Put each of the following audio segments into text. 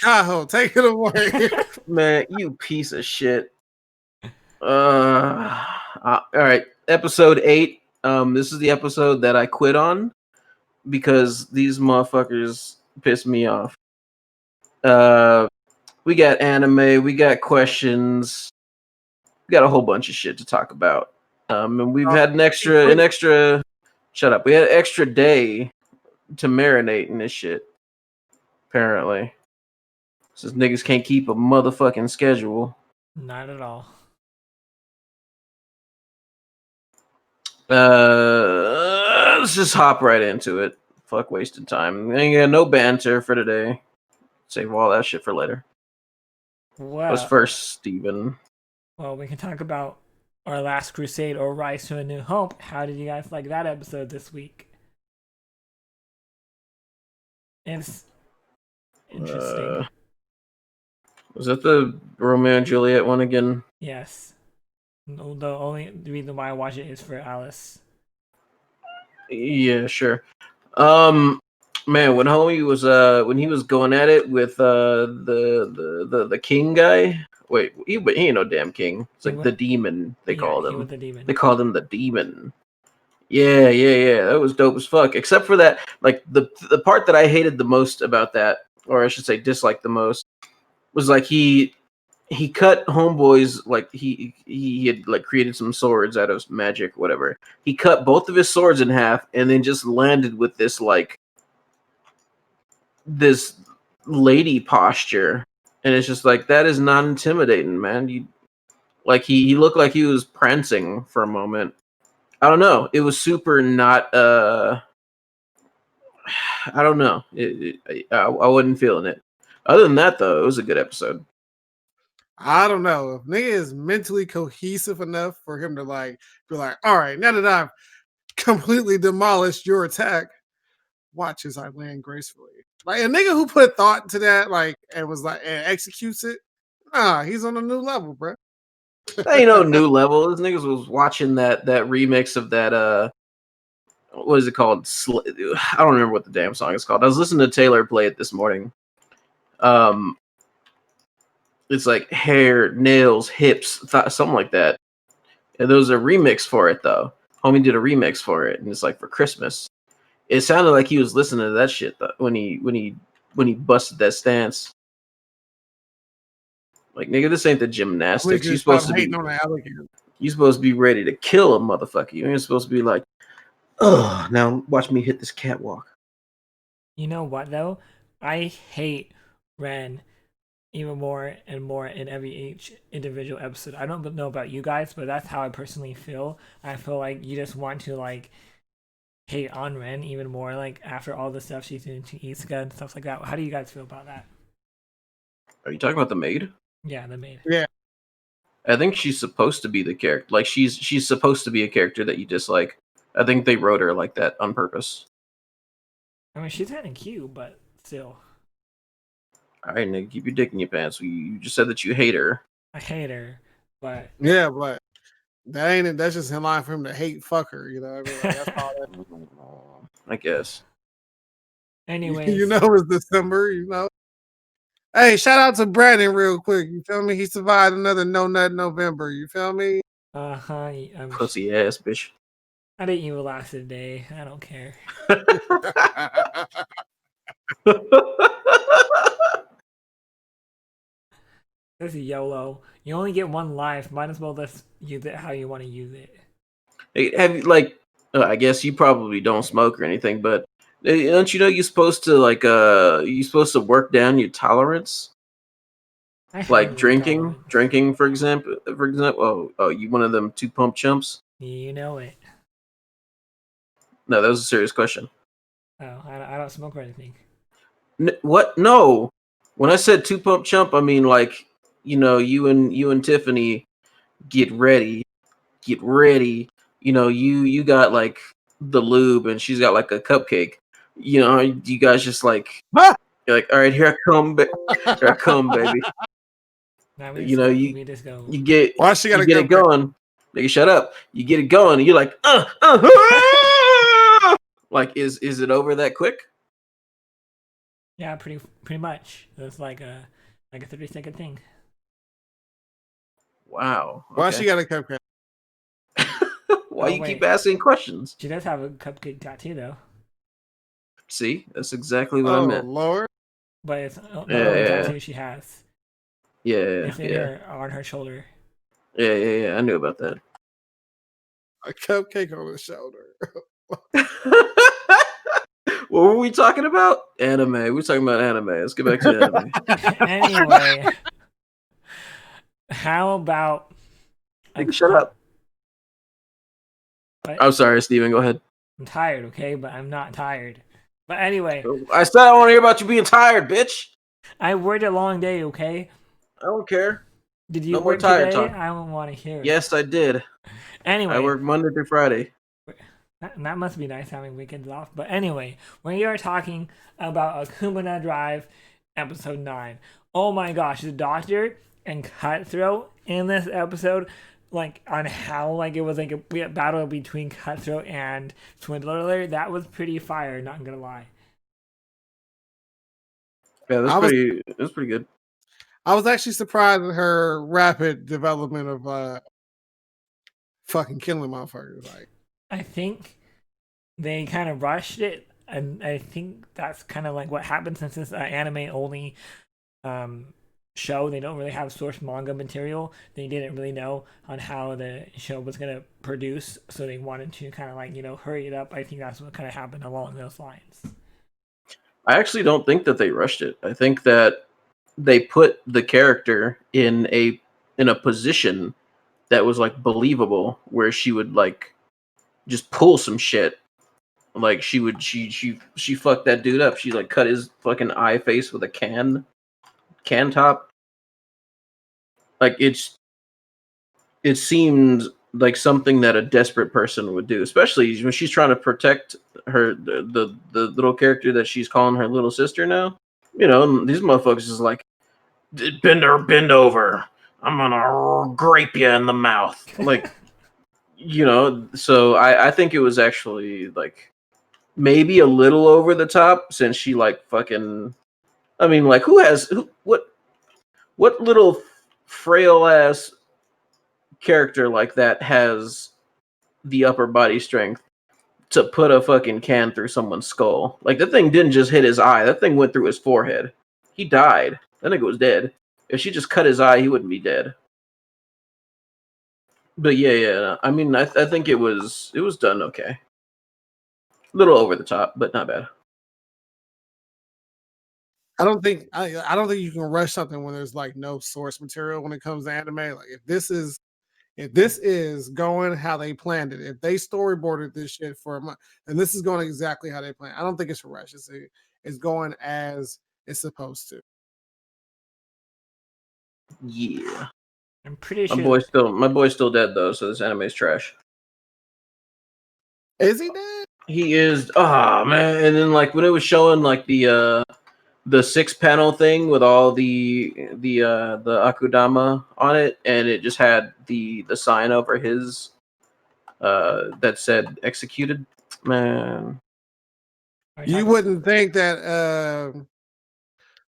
Kaho, take it away. Man, you piece of shit. All right, episode 8. This is the episode that I quit on because these motherfuckers pissed me off. We got anime, we got questions, we got a whole bunch of shit to talk about. And we've had an extra. Shut up. We had an extra day to marinate in this shit. Apparently, since niggas can't keep a motherfucking schedule. Not at all. Let's just hop right into it. Fuck wasting time. Ain't got no banter for today. Save all that shit for later. What's first, Steven? Well, we can talk about our last Crusade or Rise to a New Hope. How did you guys like that episode this week? It's interesting. Was that the Romeo and Juliet one again? Yes. The only reason why I watch it is for Alice. Yeah, sure. Man, when homie was when he was going at it with the king guy. Wait, he ain't no damn king. It's like the demon. They called him. The demon. They called him the demon. Yeah. That was dope as fuck. Except for that, like the part that I hated the most about that, or I should say disliked the most, was like he cut homeboys, like he had like created some swords out of magic, whatever. He cut both of his swords in half and then just landed with this like this lady posture, and it's just like, that is not intimidating, man. You like he looked like he was prancing for a moment. I don't know. It was super not. I don't know. I wasn't feeling it. Other than that, though, it was a good episode. I don't know if nigga is mentally cohesive enough for him to like be like, all right, now that I've completely demolished your attack, watch as I land gracefully. Like a nigga who put thought into that, like, and was like, and executes it. Nah, he's on a new level, bro. That ain't no new level. This niggas was watching that remix of that what is it called? I don't remember what the damn song is called. I was listening to Taylor play it this morning. It's like hair, nails, hips, something like that. And there was a remix for it though. Homie did a remix for it, and it's like for Christmas. It sounded like he was listening to that shit though, when he busted that stance. Like, nigga, this ain't the gymnastics. You supposed to be ready to kill a motherfucker. You ain't supposed to be like, oh, now watch me hit this catwalk. You know what though? I hate Ren even more and more in each individual episode. I don't know about you guys, but that's how I personally feel. I feel like you just want to like hate on Ren even more, like after all the stuff she's doing to Isuka and stuff like that. How do you guys feel about that? Are you talking about the maid? Yeah, the maid. Yeah. I think she's supposed to be the character. Like, she's supposed to be a character that you dislike. I think they wrote her like that on purpose. I mean, she's kind of cute, but still. All right, nigga, keep your dick in your pants. You just said that you hate her. I hate her, but yeah, but that ain't it. That's just in line for him to hate fucker. You know what I mean? Like, that's all that. I guess. Anyways, you know, it's December. You know. Hey, shout out to Brandon real quick. You feel me? He survived another No Nut November. You feel me? Pussy ass bitch. I didn't even last a day. I don't care. This is YOLO. You only get one life. Might as well just use it how you want to use it. Hey, have you like? I guess you probably don't smoke or anything, but don't you know you're supposed to like you're supposed to work down your tolerance? Like drinking, for example. Oh, you one of them 2 pump chumps? You know it. No, that was a serious question. Oh, I don't smoke or anything. What? No. When I said 2 pump chump, I mean like, you know, you and Tiffany get ready. You know, you got like the lube and she's got like a cupcake. You know, you guys just like, you're like, all right, here I come, here I come, baby. You know, you get it going. Nigga, shut up. You get it going, and you're like, like, is it over that quick? Yeah, pretty much. It's like a 30-second thing. Wow. Why she Okay. got a cupcake? Why Oh you keep wait, asking questions? she does have a cupcake tattoo though, See, that's exactly what I Oh meant. Lord. but it's the Yeah, only yeah, tattoo she has. yeah, It's in yeah, her on her shoulder. yeah. I knew about that. A cupcake on his shoulder. What were we talking about? Anime. We were talking about anime. Let's get back to anime. Anyway, how about Nigga, shut up. But I'm sorry, Steven. Go ahead. I'm tired, okay? But I'm not tired. But anyway, I said I want to hear about you being tired, bitch. I worked a long day, okay? I don't care. Did you No more work tired today? talk. I don't want to hear it. Yes, I did. I Anyway, work Monday through Friday. that must be nice having weekends off. But anyway, we are talking about Akudama Drive, episode 9. Oh my gosh, the Doctor and Cutthroat in this episode, like on how like it was like a battle between Cutthroat and Swindler. That was pretty fire. Not gonna lie. Yeah, I was that's pretty good. I was actually surprised at her rapid development of fucking killing motherfuckers. Like I think they kind of rushed it, and I think that's kind of like what happened since it's an anime only um, show. They don't really have source manga material. They didn't really know on how the show was gonna produce, so they wanted to kind of like hurry it up. I think that's what kind of happened along those lines. I actually don't think that they rushed it. I think that they put the character in a position that was like believable, where she would like just pull some shit. Like she fucked that dude up. She like cut his fucking eye face with a can top. Like it seemed like something that a desperate person would do, especially when she's trying to protect the little character that she's calling her little sister now. You know, and these motherfuckers is like, bend over. I'm gonna grape you in the mouth. Like, so I think it was actually like maybe a little over the top, since she like fucking, I mean, like, what little frail ass character like that has the upper body strength to put a fucking can through someone's skull? Like, that thing didn't just hit his eye, that thing went through his forehead. He died. That nigga was dead. If she just cut his eye, he wouldn't be dead. But yeah. I mean, I think it was done okay. A little over the top, but not bad. I don't think you can rush something when there's like no source material when it comes to anime. Like if this is going how they planned it, if they storyboarded this shit for a month, and this is going exactly how they planned, I don't think it's a rush. It's going as it's supposed to. Yeah. I'm pretty My sure. boy's still dead though, so this anime's trash. Is he dead? He is. Ah, man. And then like when it was showing like the 6-panel thing with all the Akudama on it, and it just had the sign over his that said executed. Man. You wouldn't think that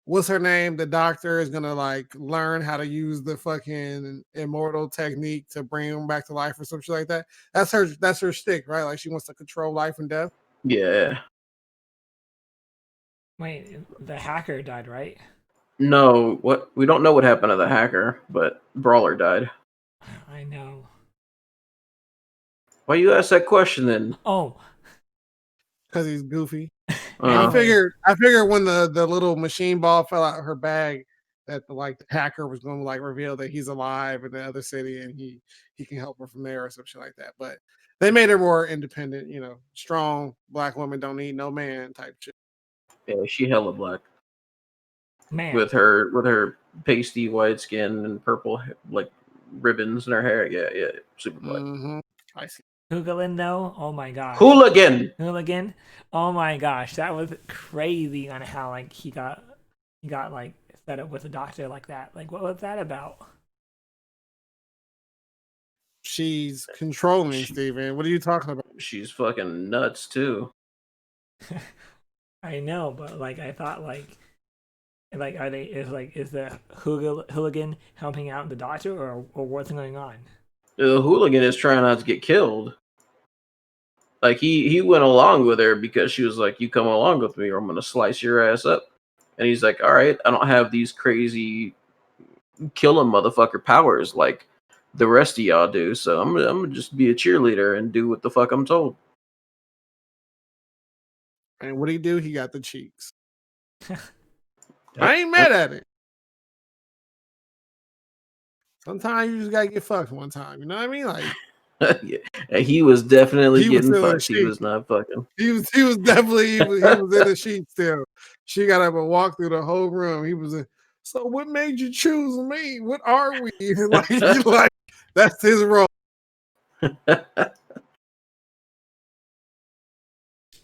what's her name? The doctor is gonna like learn how to use the fucking immortal technique to bring him back to life or something like that. That's her stick, right? Like she wants to control life and death. Yeah. Wait, the hacker died, right? No, what we don't know what happened to the hacker, but Brawler died. I know. Why you ask that question then? Oh, Because he's goofy. anyway, I figured when the little machine ball fell out of her bag that the hacker was going to like reveal that he's alive in the other city and he can help her from there or something like that. But they made her more independent, strong black woman don't need no man type shit. Yeah, she hella black. man. With her pasty white skin and purple like ribbons in her hair. Yeah, super black. Mm-hmm. I see. Hooligan though, oh my gosh. Hooligan. Oh my gosh, that was crazy on how like he got like set up with a doctor like that. Like, what was that about? She's controlling Steven. What are you talking about? She's fucking nuts too. I know, but like I thought like are they is the hooligan helping out the doctor or what's going on? The hooligan is trying not to get killed. Like he went along with her because she was like, "You come along with me, or I'm gonna slice your ass up." And he's like, "All right, I don't have these crazy killing motherfucker powers like the rest of y'all do, so I'm gonna just be a cheerleader and do what the fuck I'm told." And what he do? He got the cheeks. Yep, I ain't mad at it. Sometimes you just gotta get fucked one time. You know what I mean? Like yeah. And he was definitely he was getting still in the fucked. He sheets. was not fucking. He was definitely he was in the sheets still. She got up and walked through the whole room. He was in, so what made you choose me? What are we? like that's his role.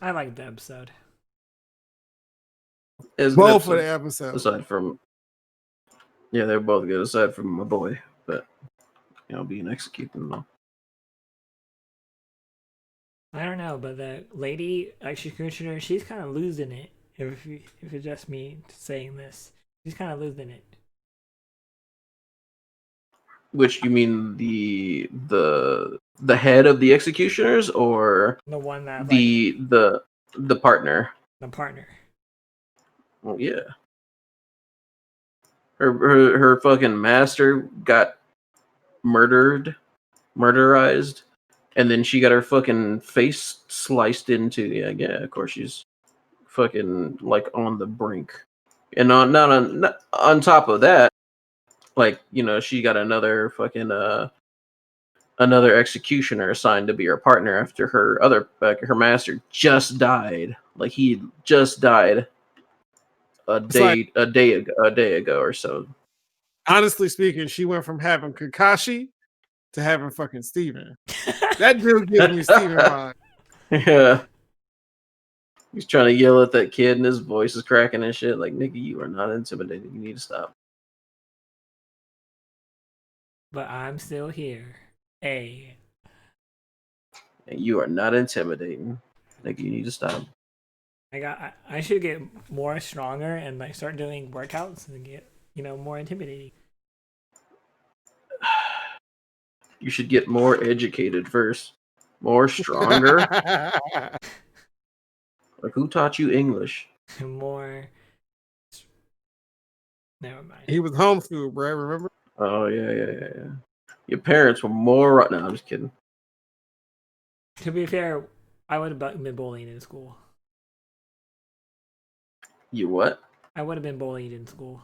I liked the episode. It's a good Both of episode, the episodes. aside from they're both good aside from my boy, but being executed and all. I don't know, but the lady executioner, she's kind of losing it. If it's just me saying this, she's kind of losing it. Which you mean the head of the executioners or The one that the partner? the partner. Well, yeah. Her fucking master got murderized, and then she got her fucking face sliced into. Yeah. Of course, she's fucking like on the brink, and not on top of that, like she got another fucking another executioner assigned to be her partner after her master just died. Like he just died a day ago or so. Honestly speaking, she went from having Kakashi to having fucking Steven. That dude gives me Steven vibe. Yeah. He's trying to yell at that kid and his voice is cracking and shit. Like, nigga, you are not intimidating. You need to stop. But I'm still here. Hey. And you are not intimidating. Nigga, you need to stop. I should get more stronger and like start doing workouts and get more intimidating. You should get more educated first. More stronger. Like, who taught you English? More. Never mind. He was homeschooled, bro. Remember? Oh yeah. Your parents were more. No, I'm just kidding. To be fair, I would have been bullied in school. You what? I would have been bullied in school.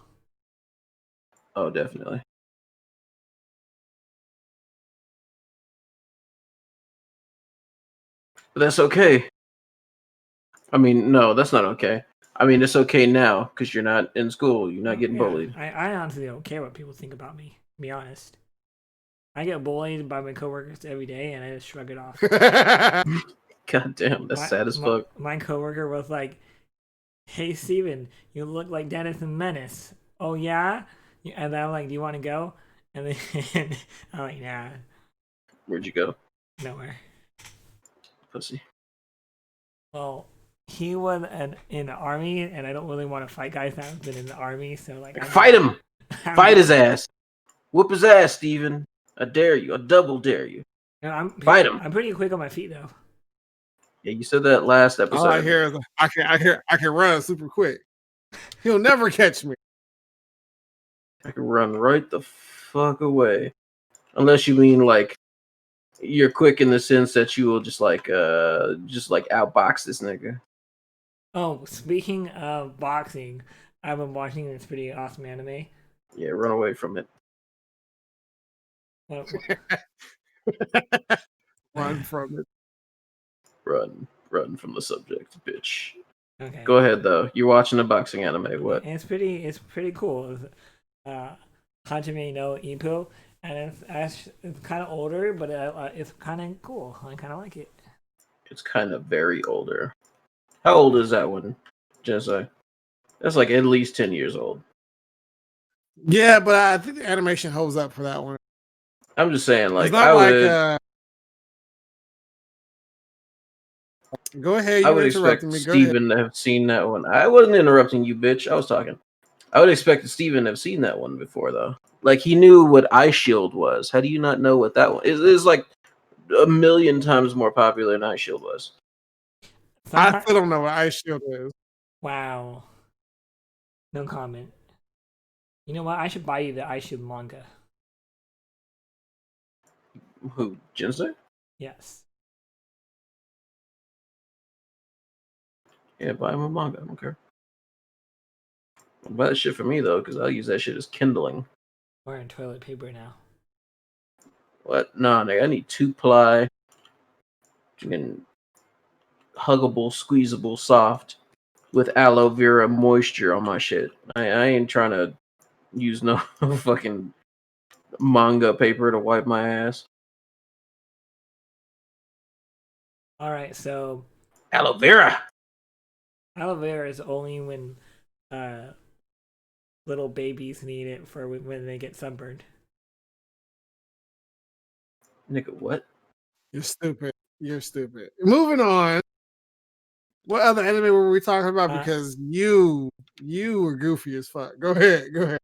Oh, definitely. But that's okay. I mean, no, that's not okay. I mean, it's okay now because you're not in school. You're not getting bullied. I honestly don't care what people think about me, to be honest. I get bullied by my coworkers every day and I just shrug it off. God damn, that's sad as fuck. My coworker was like, "Hey Steven, you look like Dennis the Menace." Oh yeah? And then I'm like, "Do you want to go?" And then I'm like, "Nah." Where'd you go? Nowhere. Pussy. Well, he was in the army, and I don't really want to fight guys that have been in the army, so like fight him! Fight his ass! Whoop his ass, Steven. I dare you. I double dare you. Fight him. I'm pretty quick on my feet though. Yeah, you said that last episode. All I hear is I can run super quick. He'll never catch me. I can run right the fuck away. Unless you mean like you're quick in the sense that you will just like outbox this nigga. Oh, speaking of boxing, I've been watching this pretty awesome anime. Yeah, run away from it. Run from it. Run from the subject, bitch. Okay. Go ahead though. You're watching a boxing anime. What? It's pretty cool. Hajime no Ippo, and it's kind of older, but it's kind of cool. I kind of like it. It's kind of very older. How old is that one, Jensai? That's like at least 10 years old. Yeah, but I think the animation holds up for that one. I'm just saying, like, it's not Go ahead. I You were would interrupting expect me. Go ahead. Steven to have seen that one. I wasn't interrupting you, bitch. I was talking. I would expect Steven to have seen that one before, though. Like, he knew what Ice Shield was. How do you not know what that one is? It's like a million times more popular than Ice Shield was. I Sometimes, still don't know what Ice Shield is. wow, no comment. You know what? I should buy you the I Should manga. Who, Jinsei? Yes. Yeah, buy him a manga. I don't care. Buy that shit for me, though, because I'll use that shit as kindling. We're in toilet paper now. What? Nah, nigga, I need 2-ply. Fucking huggable, squeezable, soft with aloe vera moisture on my shit. I ain't trying to use no fucking manga paper to wipe my ass. All right, so Aloe vera. aloe vera is only when little babies need it for when they get sunburned. Nigga, what? You're stupid. You're stupid. Moving on. What other anime were we talking about? Because you were goofy as fuck. Go ahead. Go ahead.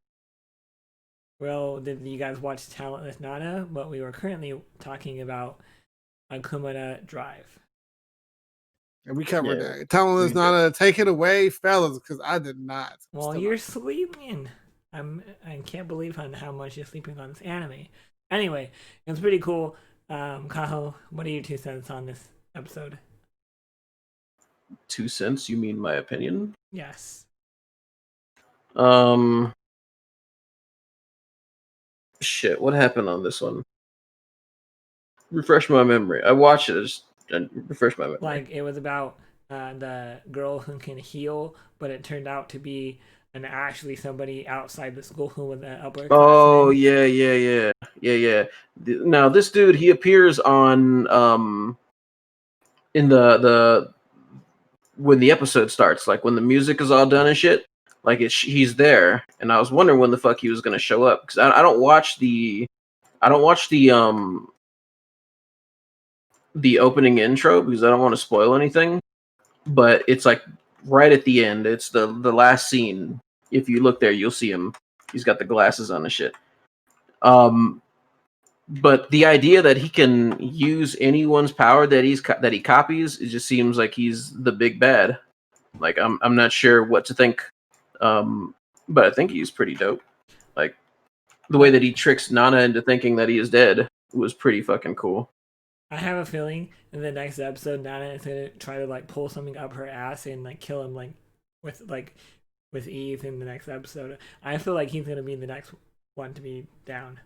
Well, did you guys watch Talentless Nana? But we were currently talking about Akudama Drive. And we covered Yeah, that. Telling us we not to take it away, fellas, because I did not. Well, Still you're not. sleeping. I can't believe how much you're sleeping on this anime. Anyway, it's pretty cool. Kaho, what are your 2 cents on this episode? 2 cents? You mean my opinion? Yes. Shit, what happened on this one? Refresh my memory. I watched it. Just refresh my memory. Like, it was about the girl who can heal, but it turned out to be actually somebody outside the school who was an upperclassman. Oh yeah. Now this dude, he appears on in the when the episode starts, like when the music is all done and shit. Like he's there, and I was wondering when the fuck he was gonna show up because I don't watch the the opening intro because I don't want to spoil anything. But it's like right at the end. It's the last scene. If you look there, you'll see him. He's got the glasses on and shit. But the idea that he can use anyone's power that he copies, it just seems like he's the big bad. Like I'm not sure what to think, but I think he's pretty dope. Like the way that he tricks Nana into thinking that he is dead was pretty fucking cool. I have a feeling in the next episode, Nana is gonna try to like pull something up her ass and like kill him with ease in the next episode. I feel like he's gonna be the next one to be down.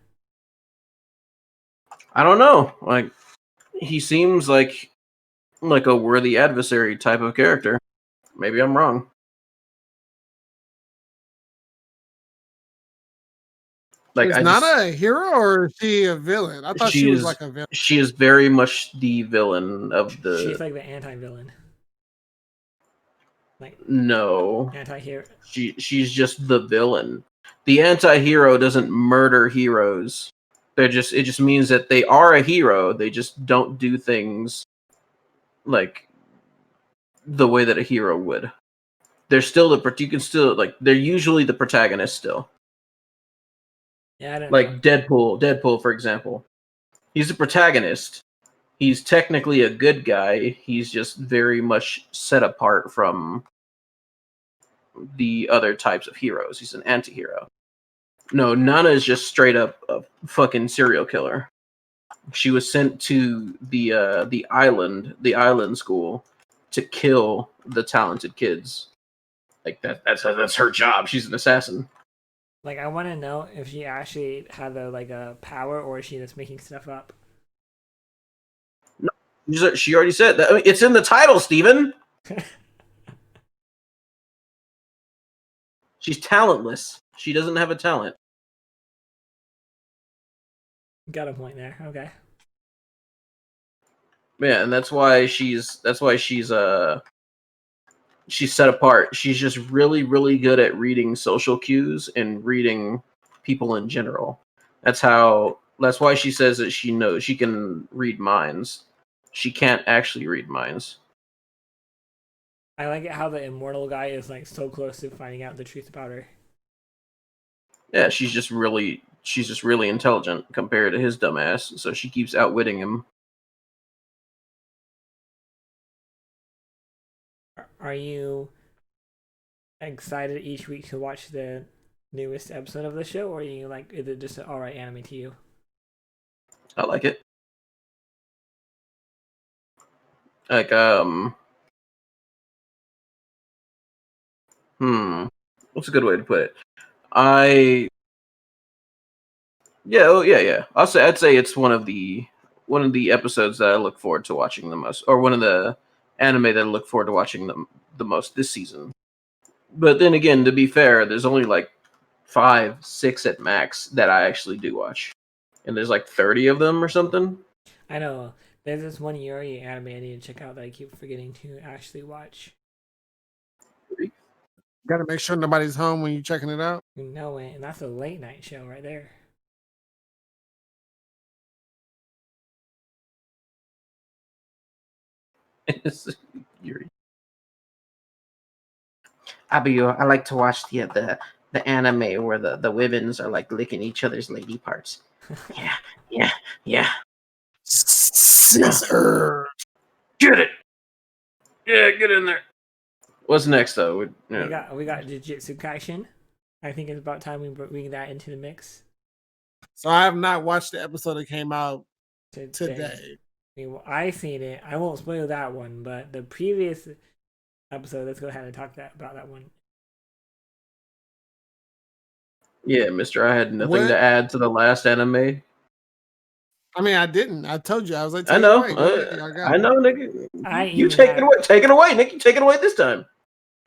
I don't know. Like he seems like a worthy adversary type of character. Maybe I'm wrong. Like Is Nana a hero or is she a villain? I thought she was like a villain. She is very much the villain of the. She's like the anti-villain. Like no, anti-hero. She's just the villain. The anti-hero doesn't murder heroes. It just means that they are a hero. They just don't do things like the way that a hero would. They're still you can still like they're usually the protagonist still. Yeah, I don't like know. Deadpool, for example. He's the protagonist. He's technically a good guy. He's just very much set apart from the other types of heroes. He's an anti-hero. No, Nana is just straight up a fucking serial killer. She was sent to the island school to kill the talented kids. Like that's her job. She's an assassin. Like, I want to know if she actually had a power or is she just making stuff up. No, she already said that. I mean, it's in the title, Steven. She's talentless. She doesn't have a talent. Got a point there. Okay. Yeah, and that's why she's she's set apart. She's just really, really good at reading social cues and reading people in general. That's why she says that she knows she can read minds. She can't actually read minds. I like it how the immortal guy is like so close to finding out the truth about her. Yeah, she's just really intelligent compared to his dumbass, so she keeps outwitting him. Are you excited each week to watch the newest episode of the show, or are you like, is it just an alright anime to you? I like it. Like, what's a good way to put it? I'd say it's one of the episodes that I look forward to watching the most, or one of the anime that I look forward to watching the most this season. But then again, to be fair, there's only like 5, 6 at max that I actually do watch, and there's like 30 of them or something. I know there's this one Yuri anime I need to check out that I keep forgetting to actually watch. Got to make sure nobody's home when you're checking it out. You know it, and that's a late night show right there. Yuri. I like to watch the anime where the women's are like licking each other's lady parts. Yeah. Scissor. Get it. Yeah, get in there. What's next though? We got Jujtsu Kaisen. I think it's about time we bring that into the mix. So I have not watched the episode that came out today. I mean, I seen it. I won't spoil that one, but the previous episode, let's go ahead and talk about that one. Yeah, mister, I had nothing to add to the last anime. I mean, I didn't. I told you. I was like, I know. I know, nigga. You take it away. Take it away, Nick. You take it away this time.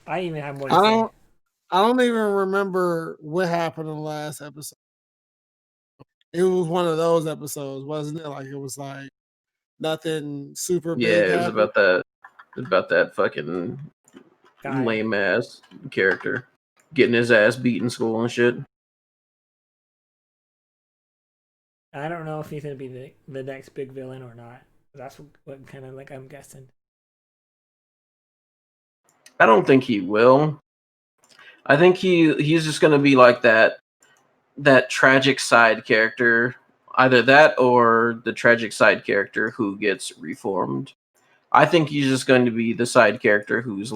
I even have more to say. I don't even remember what happened in the last episode. It was one of those episodes, wasn't it? Like it was like nothing super big. Yeah, it was about that. About that fucking lame ass character getting his ass beat in school and shit. I don't know if he's gonna be the next big villain or not. That's what kind of like I'm guessing. I don't think he will. I think he's just gonna be like that tragic side character. Either that or the tragic side character who gets reformed. I think he's just going to be the side character who's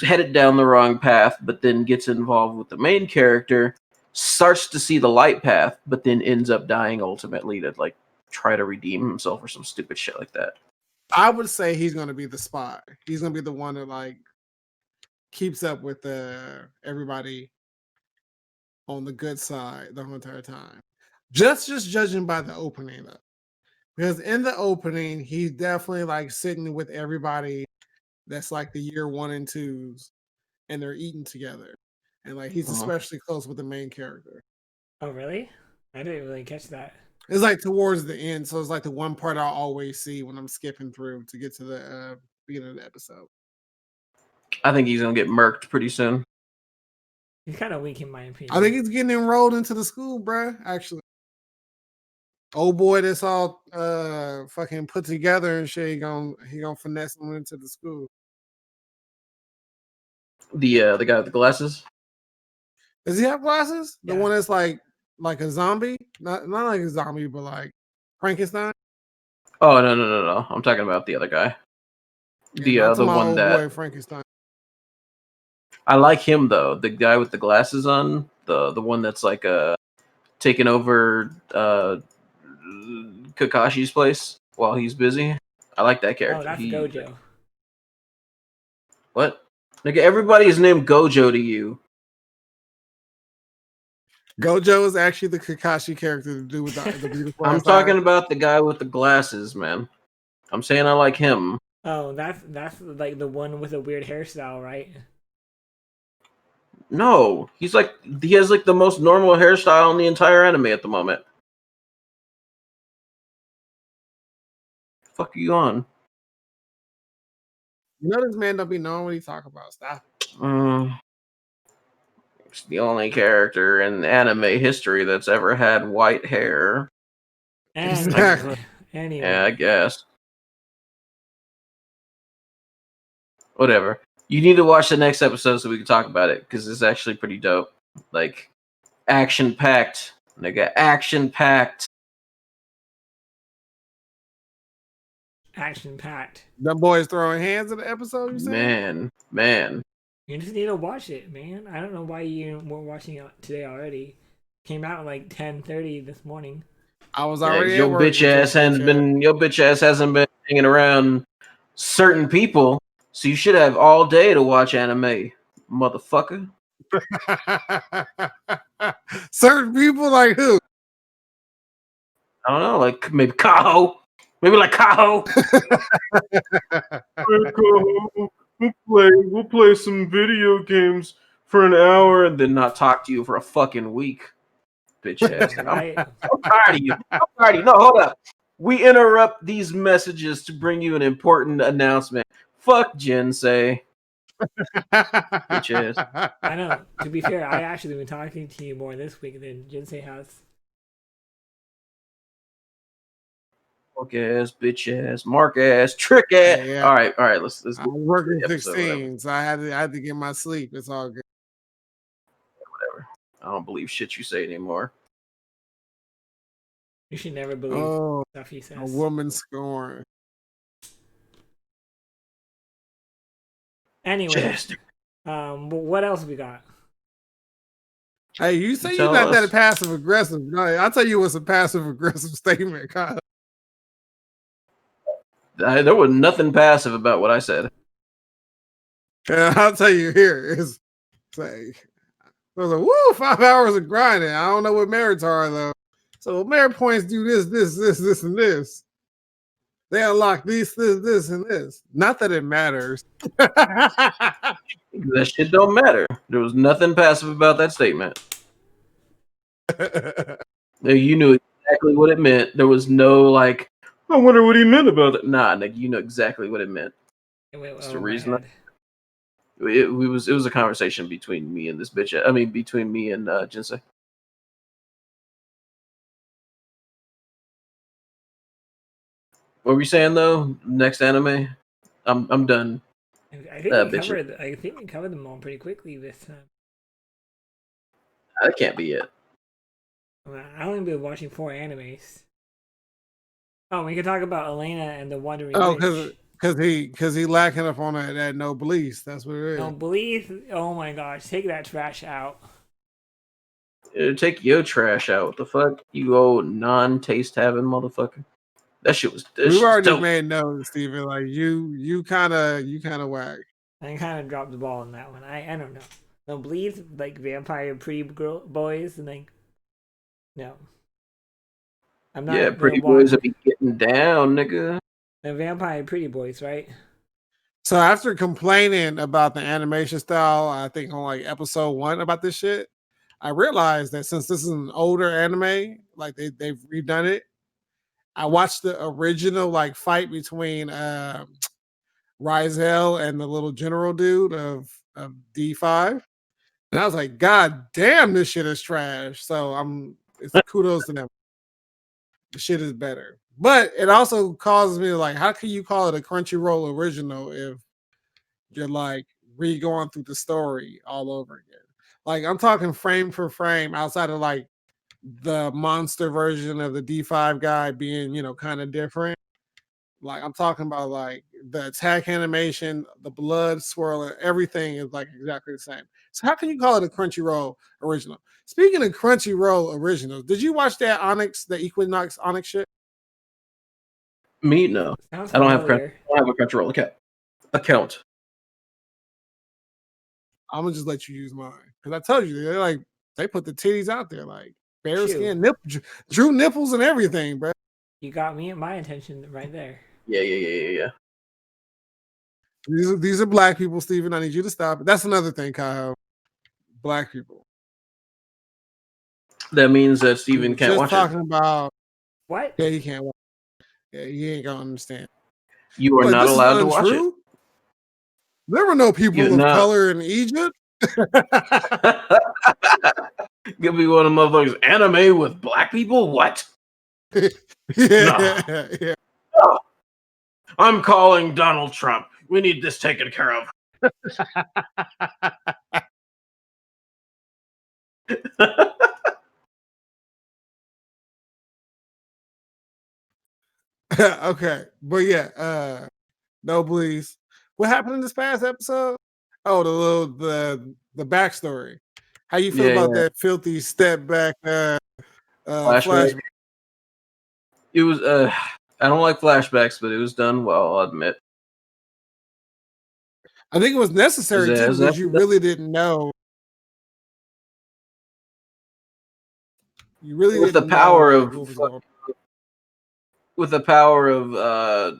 headed down the wrong path, but then gets involved with the main character, starts to see the light path, but then ends up dying ultimately to like try to redeem himself or some stupid shit like that. I would say he's going to be the spy. He's going to be the one that like keeps up with everybody on the good side the whole entire time. Just judging by the opening though. Because in the opening, he's definitely like sitting with everybody that's like the year 1 and 2s, and they're eating together. And like he's especially close with the main character. Oh really? I didn't really catch that. It's like towards the end, so it's like the one part I always see when I'm skipping through to get to the beginning of the episode. I think he's gonna get murked pretty soon. He's kind of weak in my opinion. I think he's getting enrolled into the school, bruh. Actually, old boy that's all fucking put together and shit. He gonna finesse him into the school. The guy with the glasses. Does he have glasses? The one that's like a zombie, not like a zombie, but like Frankenstein. Oh no! I'm talking about the other guy. Yeah, the one that boy Frankenstein. I like him though. The guy with the glasses on, the one that's like taking over Kakashi's place while he's busy. I like that character. Oh, that's Gojo. What? Nigga, everybody is named Gojo to you. Gojo is actually the Kakashi character to do with the beautiful. I'm talking about the guy with the glasses, man. I'm saying I like him. Oh, that's like the one with a weird hairstyle, right? No, he has like the most normal hairstyle in the entire anime at the moment. Fuck are you on? You know this man don't be knowing what he talk about. Stop. It's the only character in anime history that's ever had white hair. Exactly. Anyway. Yeah, I guess. Whatever. You need to watch the next episode so we can talk about it because it's actually pretty dope. Like action packed, nigga. Action packed. Action packed. Them boys throwing hands in the episode, you saying? Man. You just need to watch it, man. I don't know why you weren't watching it today already. Came out at like 10:30 this morning. I was Yeah, already at your work bitch ass hasn't been hanging around certain people, so you should have all day to watch anime, motherfucker. Certain people like who? I don't know, like maybe Kaho. Maybe like Kaho. We'll play some video games for an hour and then not talk to you for a fucking week. Bitch ass. Right? I'm tired of you. No, hold up. We interrupt these messages to bring you an important announcement. Fuck Jinsei. Bitch ass. I know. To be fair, I actually been talking to you more this week than Jinsei has. Fuck ass, bitch ass, Mark ass, trick ass. Yeah. All right. Let's I was working episode, 16, so I had to get my sleep. It's all good. Whatever. I don't believe shit you say anymore. You should never believe stuff he says. A woman scorn. Anyway, what else we got? Hey, you say you're not that passive aggressive. No, I'll tell you what's a passive aggressive statement, Kyle. There was nothing passive about what I said. And I'll tell you here is say I was like, woo, 5 hours of grinding. I don't know what merits are though. So merit points do this, and this. They unlock this, and this. Not that it matters. That shit don't matter. There was nothing passive about that statement. You knew exactly what it meant. There was no like, I wonder what he meant about it. Nah, nigga, you know exactly what it meant. It's the reason. It was a conversation between me and this bitch. I mean, between me and Jinsei. What were you saying though? Next anime, I'm done. I think we covered them all pretty quickly this time. That can't be it. I only been watching 4 animes. Oh, we can talk about Elena and the Wandering Witch. Because he lacking up on that no belief. That's what it is. No belief. Oh my gosh, take that trash out. Take your trash out. What the fuck, you old non-taste having motherfucker. That shit was. We've already made notes, Steven. Like you kind of whack. I kind of dropped the ball on that one. I don't know. No belief, like vampire pretty girl boys, and like no. I'm not. Yeah, pretty boys will be getting down, nigga. The vampire pretty boys, right? So after complaining about the animation style, I think on like episode 1 about this shit, I realized that since this is an older anime, like they've redone it. I watched the original like fight between Rizel and the little general dude of D5. And I was like, God damn, this shit is trash. So it's kudos to them. The shit is better. But it also causes me to like, how can you call it a Crunchyroll original if you're like re-going through the story all over again? Like I'm talking frame for frame outside of like the monster version of the D5 guy being, kind of different. Like I'm talking about like the attack animation, the blood swirling, everything is like exactly the same. So how can you call it a Crunchyroll original? Speaking of Crunchyroll originals, did you watch that Equinox Onyx shit? Me, no. I don't have a Crunchyroll account. I'm gonna just let you use mine because I told you they put the titties out there like bare skin, drew nipples and everything, bro. You got me at my attention right there. Yeah. These are black people, Steven. I need you to stop it. That's another thing, Kyle. Black people. That means that Steven can't watch it. Just talking about what? Yeah, he can't watch it. Yeah, he ain't gonna understand. You are not allowed to watch it. There were no people of color in Egypt. Give me one of the motherfuckers anime with black people? What? Yeah. Oh, I'm calling Donald Trump. We need this taken care of. Okay, but yeah, no, please. What happened in this past episode? Oh, the backstory. How you feel Yeah, about yeah. that filthy step back Flashback. flashback? It was I don't like flashbacks, but it was done well, I'll admit. I think it was necessary too because you really didn't know. You really with the didn't know power like of what was going on. with the power of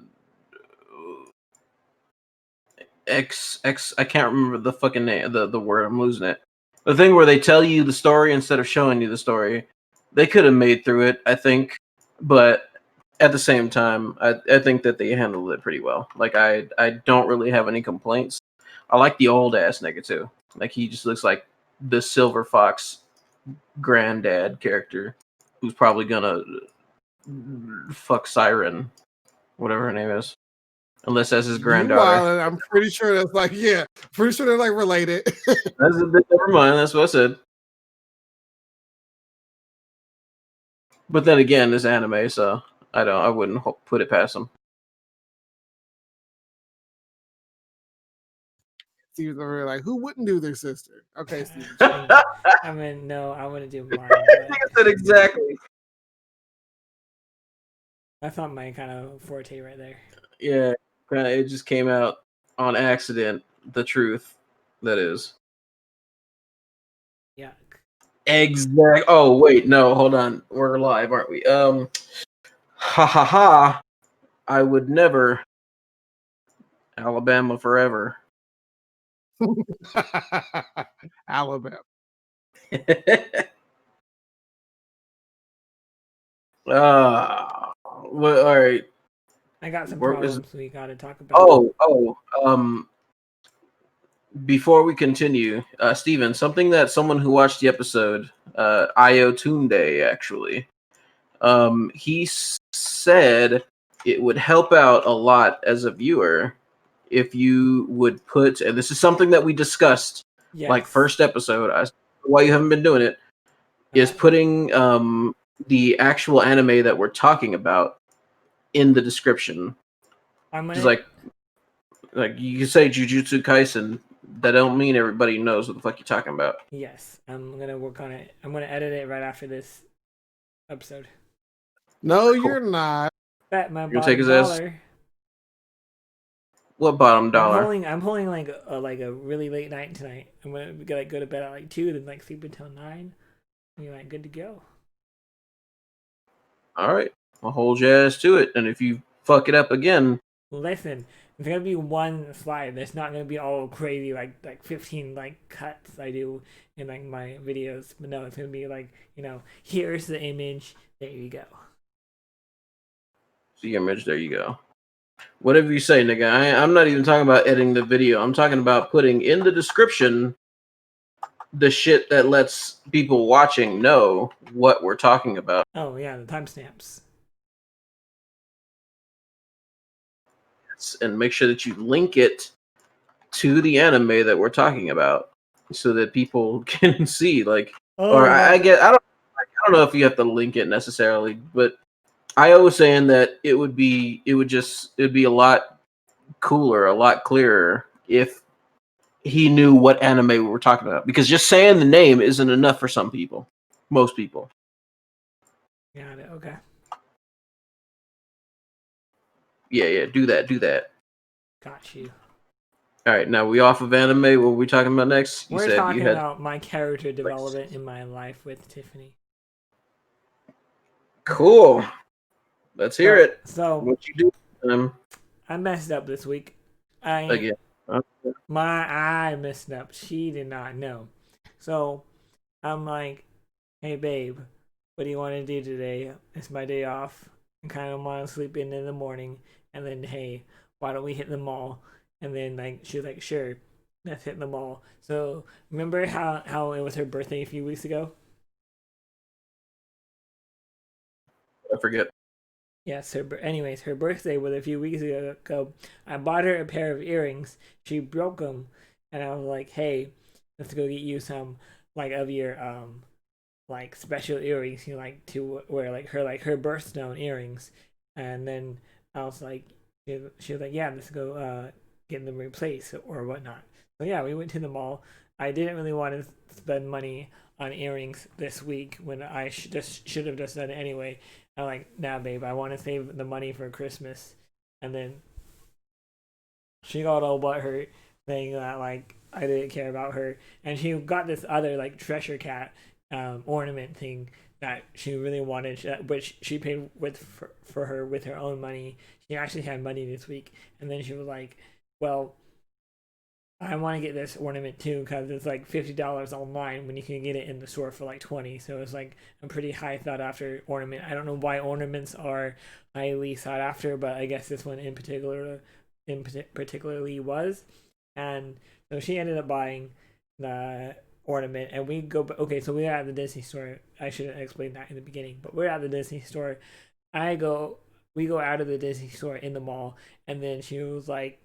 X I can't remember the fucking name, the word, I'm losing it. The thing where they tell you the story instead of showing you the story. They could have made through it, I think, but at the same time, I think that they handled it pretty well. Like I don't really have any complaints. I like the old ass nigga too. Like he just looks like the Silver Fox granddad character who's probably gonna fuck Siren, whatever her name is. Unless that's his You granddaughter. wild, I'm pretty sure that's like pretty sure they're like related. That's a bit, never mind. That's what I said. But then again, it's anime, so I wouldn't put it past them. Steven's over here like, who wouldn't do their sister? Okay, Steven. I mean, no, I wouldn't do mine. But I said exactly. that's not my kind of forte right there. Yeah, it just came out on accident. The truth, that is. Yeah. Exact. Oh wait, no, hold on. We're live, aren't we? Ha ha ha. I would never. Alabama forever. Alabama. Well, all right. I got some Where is? problems we got to talk about. Before we continue, Steven, something that someone who watched the episode, Io Tunde, actually, he said it would help out a lot as a viewer if you would put, and this is something that we discussed, like first episode, why you haven't been doing it, is putting the actual anime that we're talking about in the description. Just like you can say Jujutsu Kaisen, that don't mean everybody knows what the fuck you're talking about. Yes, I'm gonna work on it. I'm gonna edit it right after this episode. No, you're not. Bet my You're take bottom his ass. dollar. What bottom dollar? I'm pulling like a really late night tonight. I'm gonna go to bed at like 2, then like sleep until 9. And you're like good to go. All right, I'll hold your ass to it, and if you fuck it up again, listen, it's gonna be one slide. There's not gonna be all crazy like 15 like cuts I do in like my videos. But no, it's gonna be like, here's the image. There you go. the image. There you go. Whatever you say, nigga. I'm not even talking about editing the video. I'm talking about putting in the description the shit that lets people watching know what we're talking about. Oh yeah, the timestamps. And make sure that you link it to the anime that we're talking about, so that people can see. Like, I don't know if you have to link it necessarily, but I was saying that it would be a lot cooler, a lot clearer if he knew what anime we were talking about. Because just saying the name isn't enough for some people, most people. Got it. Okay. Yeah, do that. Got you. All right, now we off of anime. What were we talking about next? We're talking about my character development in my life with Tiffany. Cool. Let's hear it. So what you do? I messed up this week. Again. I messed up. She did not know. So I'm like, hey babe, what do you want to do today? It's my day off. I kind of want to sleep in the morning. And then, hey, why don't we hit the mall? And then like she was like, sure, let's hit the mall. So remember how it was her birthday a few weeks ago? I forget. Yes, anyways, her birthday was a few weeks ago. I bought her a pair of earrings. She broke them, and I was like, "Hey, let's go get you some like of your like special earrings you like to wear, like her birthstone earrings." And then I was like, she was like, "Yeah, let's go get them replaced or whatnot." So yeah, we went to the mall. I didn't really want to spend money on earrings this week when I should have just done it anyway. I'm like, nah, babe, I want to save the money for Christmas. And then she got all butthurt, saying that like I didn't care about her, and she got this other like treasure cat ornament thing that she really wanted, which she paid for her with her own money. She actually had money this week, and then she was like, "Well, I want to get this ornament too because it's like $50 online when you can get it in the store for like 20." So it's like a pretty high thought after ornament. I don't know why ornaments are highly sought after, but I guess this one in particularly was. And so she ended up buying the ornament, and we go. Okay, so we're at the Disney store. I should have explained that in the beginning, but we're at the Disney store. I go. We go out of the Disney store in the mall, and then she was like,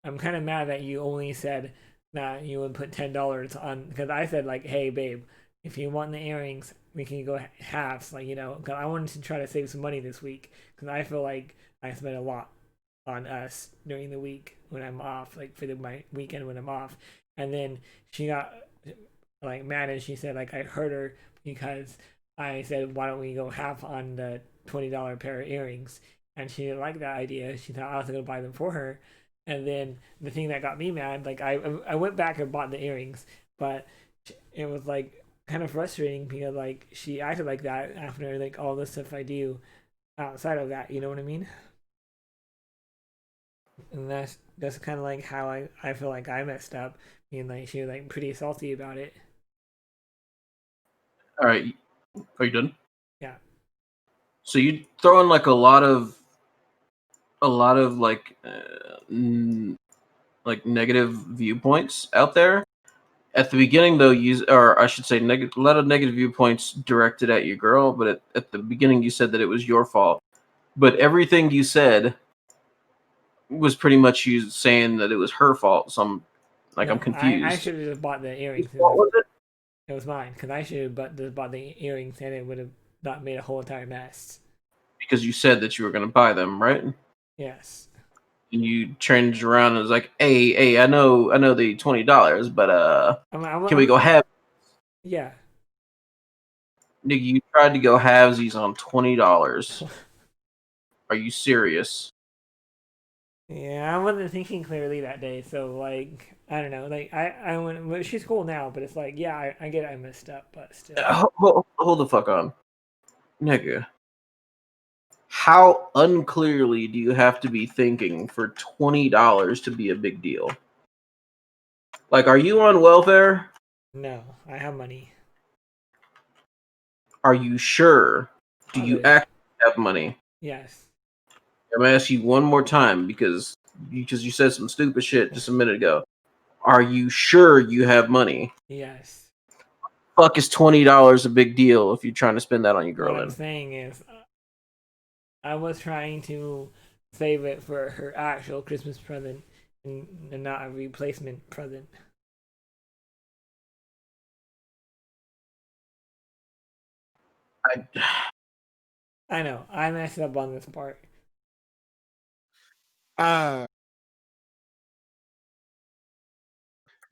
"I'm kind of mad that you only said that you would put $10 on," because I said like, "Hey babe, if you want the earrings, we can go halves." Like, because I wanted to try to save some money this week because I feel like I spent a lot on us during the week when I'm off, like for my weekend when I'm off. And then she got like mad and she said like I hurt her because I said why don't we go half on the $20 pair of earrings, and she didn't like that idea. She thought I was gonna buy them for her. And then the thing that got me mad, like I went back and bought the earrings, but it was like kind of frustrating because like she acted like that after like all the stuff I do outside of that. You know what I mean? And that's kind of like how I feel like I messed up, being like she was like pretty salty about it. All right, are you done? Yeah. So you throw in like a lot of like negative viewpoints out there. At the beginning, though, or I should say, a lot of negative viewpoints directed at your girl. But at the beginning, you said that it was your fault. But everything you said was pretty much you saying that it was her fault. So I'm No, I confused. should have just bought the earrings. What was it? It was mine because I should have just bought the earrings and it would have not made a whole entire mess. Because you said that you were going to buy them, right? And Yes. you changed around and was like, "Hey, I know the $20, but can we go half?" Yeah. Nigga, you tried to go halvesies on $20. Are you serious? Yeah, I wasn't thinking clearly that day, so like I don't know, like I went. Well, she's cool now, but it's like yeah, I get it, I messed up, but still. Hold the fuck on, nigga. How unclearly do you have to be thinking for $20 to be a big deal? Like, are you on welfare? No, I have money. Are you sure? Do you Positive. actually have money? Yes. I'm gonna ask you one more time because you said some stupid shit just a minute ago. Are you sure you have money? Yes. Fuck is $20 a big deal if you're trying to spend that on your What girl? I'm Then saying is, I was trying to save it for her actual Christmas present and not a replacement present. I I know I messed up on this part. Uh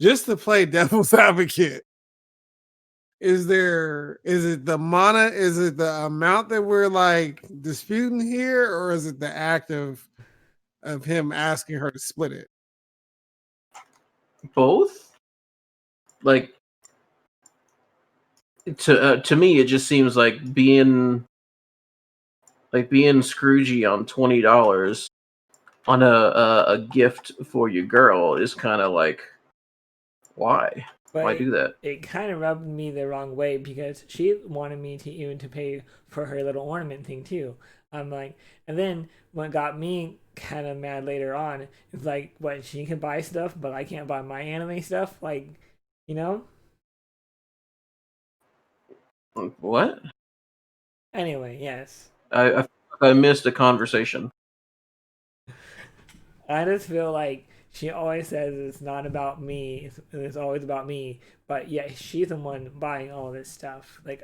just to play devil's advocate, is it the mana? Is it the amount that we're like disputing here, or is it the act of him asking her to split it? both. Like to me, it just seems like being Scroogey on $20 on a gift for your girl is kind of like why But do that? it kind of rubbed me the wrong way because she wanted me to even to pay for her little ornament thing too. I'm like, and then what got me kind of mad later on is like, what, she can buy stuff, but I can't buy my anime stuff, like, you know. What? Anyway, yes. I feel I missed a conversation. I just feel like she always says it's not about me. It's always about me. But yeah, she's the one buying all this stuff. Like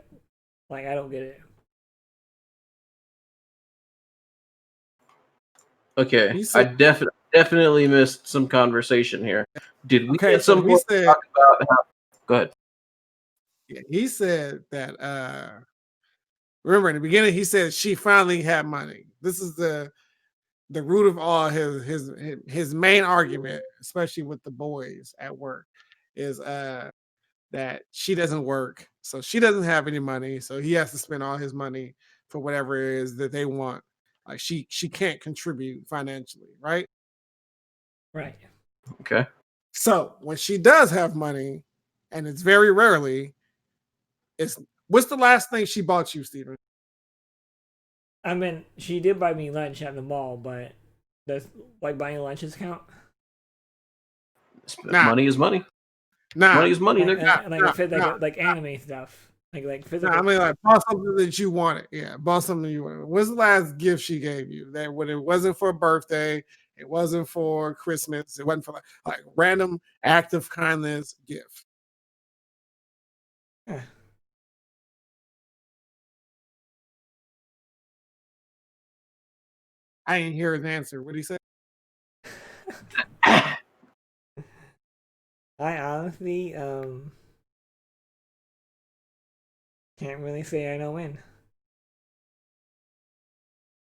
I don't get it. Okay, He I said, definitely missed some conversation here. Did we okay, at so some he point said, talk about how? Go ahead. yeah, he said that, remember in the beginning, he said she finally had money. This is the root of all his main argument, especially with the boys at work, is that she doesn't work, so she doesn't have any money, so he has to spend all his money for whatever it is that they want. Like she can't contribute financially, right? Right. Okay. So when she does have money, and it's very rarely, it's what's the last thing she bought you, Steven? I mean, she did buy me lunch at the mall, but does like buying lunches count? Nah, Money is money. nah, Money is money, nigga. And like nah, a fit nah. like anime stuff, like No, I physical. mean like bought something that you wanted. Yeah, bought something you wanted. What's the last gift she gave you? That when it wasn't for a birthday, it wasn't for Christmas, it wasn't for like random act of kindness gift. Huh. I didn't hear his answer. What did he say? I honestly can't really say I know when.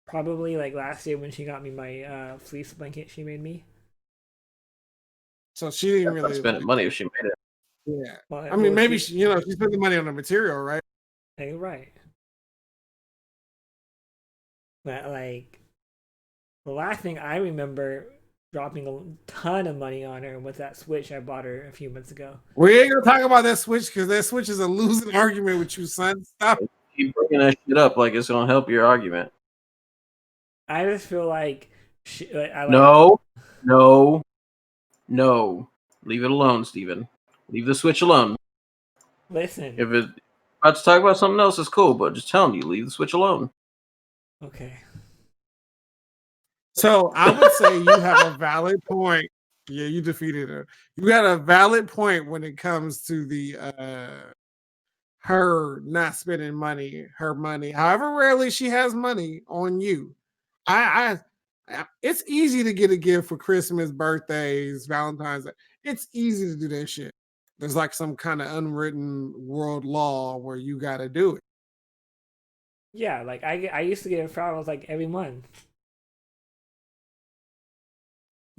Probably like last year when she got me my fleece blanket she made me. So she didn't That's not really spending like. money if she made it. Yeah, Well, I mean maybe she, she spent the money on the material, right? like, right. But like the last thing I remember dropping a ton of money on her was that Switch I bought her a few months ago. We ain't gonna talk about that switch because that switch is a losing argument with you, son. Stop. Keep bringing that shit up like it's gonna help your argument. I just feel like I like No, no, no. Leave it alone, Steven. Leave the Switch alone. listen. If it's about to talk about something else, it's cool, but just tell me, leave the Switch alone. Okay. So I would say you have a valid point. Yeah, you defeated her. You got a valid point when it comes to the her not spending money, her money. However rarely she has money on you. It's easy to get a gift for Christmas, birthdays, Valentine's Day. It's easy to do that shit. There's like some kind of unwritten world law where you got to do it. Yeah, like I used to get flowers like every month.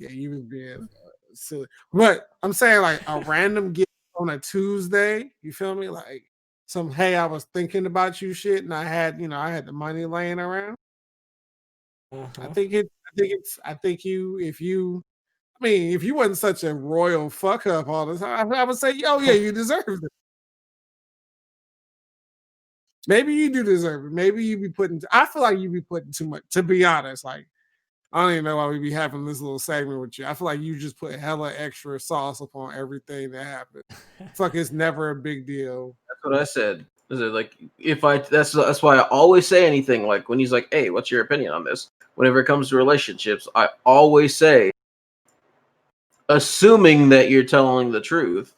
Yeah, you was being silly. But I'm saying like a random gift on a Tuesday, you feel me? Like some hey, I was thinking about you shit, and I had the money laying around. Uh-huh. I think you if you I mean, if you wasn't such a royal fuck up all the time, I would say, oh yeah, you deserve it. Maybe you do deserve it. Maybe you be putting I feel like you be putting too much, to be honest. Like I don't even know why we be having this little segment with you. I feel like you just put hella extra sauce upon everything that happened. Fuck, it's never a big deal. That's what I said. Is it like if I that's why I always say anything like when he's like, "Hey, what's your opinion on this?" Whenever it comes to relationships, I always say, assuming that you're telling the truth.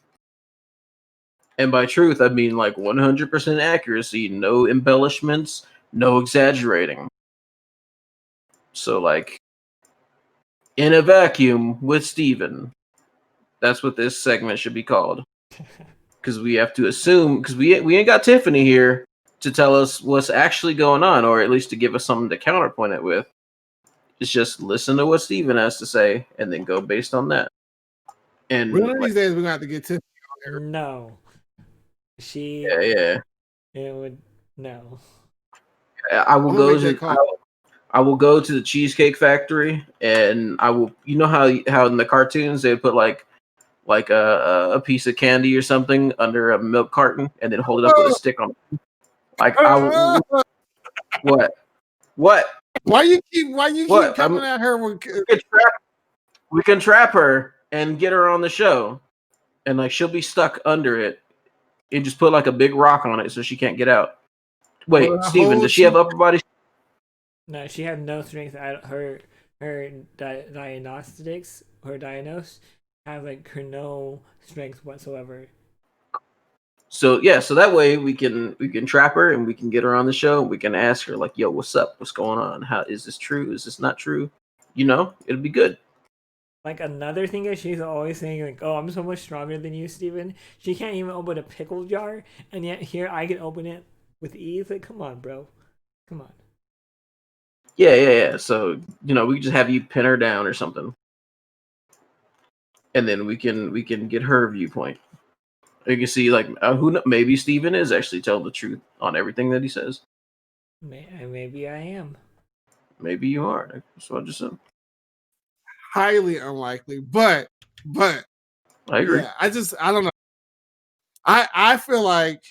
And by truth, I mean like 100% accuracy, no embellishments, no exaggerating. So like in a vacuum with Steven. That's what this segment should be called. Because we have to assume, because we ain't got Tiffany here to tell us what's actually going on, or at least to give us something to counterpoint it with. It's just listen to what Steven has to say and then go based on that. And One of these days we're gonna have to get Tiffany on here. No. She yeah. it would no. I will I'm gonna go make that to call. I will go to the Cheesecake Factory and I will, you know how in the cartoons they put like a piece of candy or something under a milk carton and then hold it up with a stick on it. Like I will, what Why you keep coming I'm, at her with we can trap her and get her on the show and like she'll be stuck under it and just put like a big rock on it so she can't get out. Wait, with a Steven, whole does she have upper body? No, she had no strength. Diagnostics, her diagnose, has like her no strength whatsoever. So yeah, so that way we can trap her and we can get her on the show. And we can ask her like, "Yo, what's up? What's going on? How is this true? Is this not true?" You know, it'll be good. Like another thing is she's always saying like, "Oh, I'm so much stronger than you, Steven." She can't even open a pickle jar, and yet here I can open it with ease. Like, come on, bro, come on. Yeah. So you know, we can just have you pin her down or something, and then we can get her viewpoint. You can see like maybe Steven is actually telling the truth on everything that he says. Maybe I am. Maybe you are. That's what I just said. Highly unlikely, but I agree. yeah, I don't know. I feel like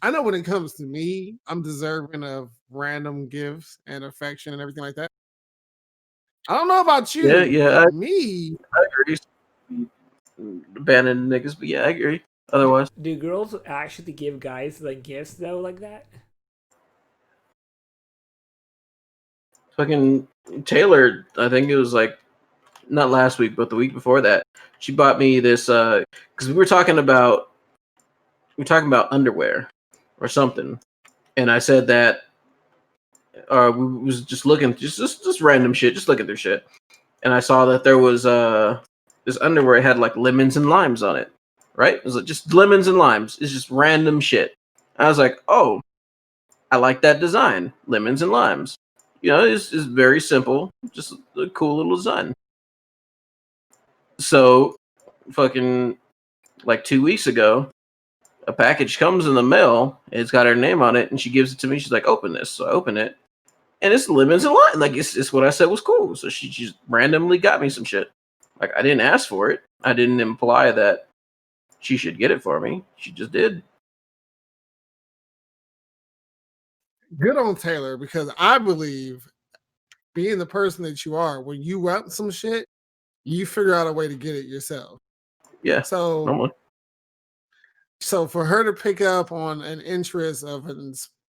I know when it comes to me, I'm deserving of random gifts and affection and everything like that. I don't know about you, Yeah. but me, I agree. Banning niggas, but yeah, I agree. Otherwise, Do girls actually give guys like gifts though, like that? fucking Taylor, I think it was like not last week, but the week before that, she bought me this because we were talking about underwear or something, and I said that we was just looking just random shit, just looking through shit, and I saw that there was this underwear had like lemons and limes on it, right? It was like just lemons and limes. It's just random shit. I was like, oh, I like that design, lemons and limes. You know, it's very simple, just a cool little design. So, fucking like 2 weeks ago, a package comes in the mail. It's got her name on it, and she gives it to me. She's like, "Open this." So I open it, and it's lemons and lime. Like it's what I said was cool. So she just randomly got me some shit. Like I didn't ask for it. I didn't imply that she should get it for me. She just did. good on Taylor, because I believe being the person that you are, when you want some shit, you figure out a way to get it yourself. Yeah, So normally. So for her to pick up on an interest of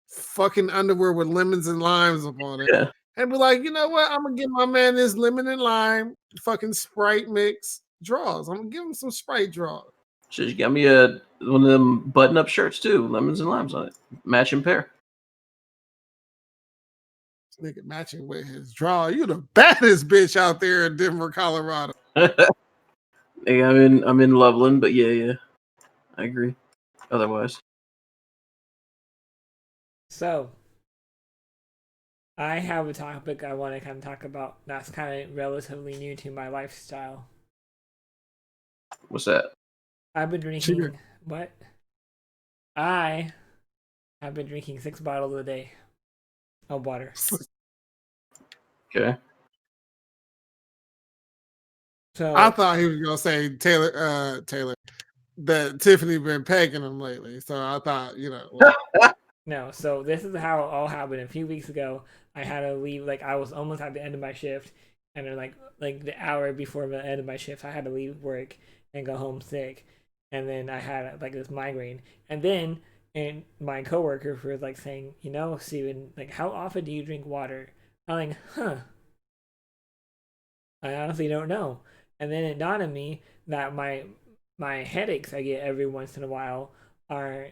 fucking underwear with lemons and limes upon it, Yeah, and be like, you know what? I'm gonna give my man this lemon and lime fucking Sprite mix draws. I'm gonna give him some Sprite draws. she got me a one of them button-up shirts too, lemons and limes on it, matching pair. This nigga matching with his draw. You the baddest bitch out there in Denver, Colorado. Yeah, I'm in Loveland, but yeah, I agree. Otherwise, So I have a topic I want to kind of talk about that's kind of relatively new to my lifestyle. what's that? I've been drinking what? I have been drinking 6 bottles a day of water. Okay. So I thought he was gonna say Taylor, that Tiffany been pegging him lately. So I thought, no, so this is how it all happened. A few weeks ago, I had to leave. Like I was almost at the end of my shift, and then like the hour before the end of my shift, I had to leave work and go home sick. And then I had like this migraine, and my coworker was like saying, Steven, like how often do you drink water? I'm like, huh. I honestly don't know. And then it dawned on me that my headaches I get every once in a while are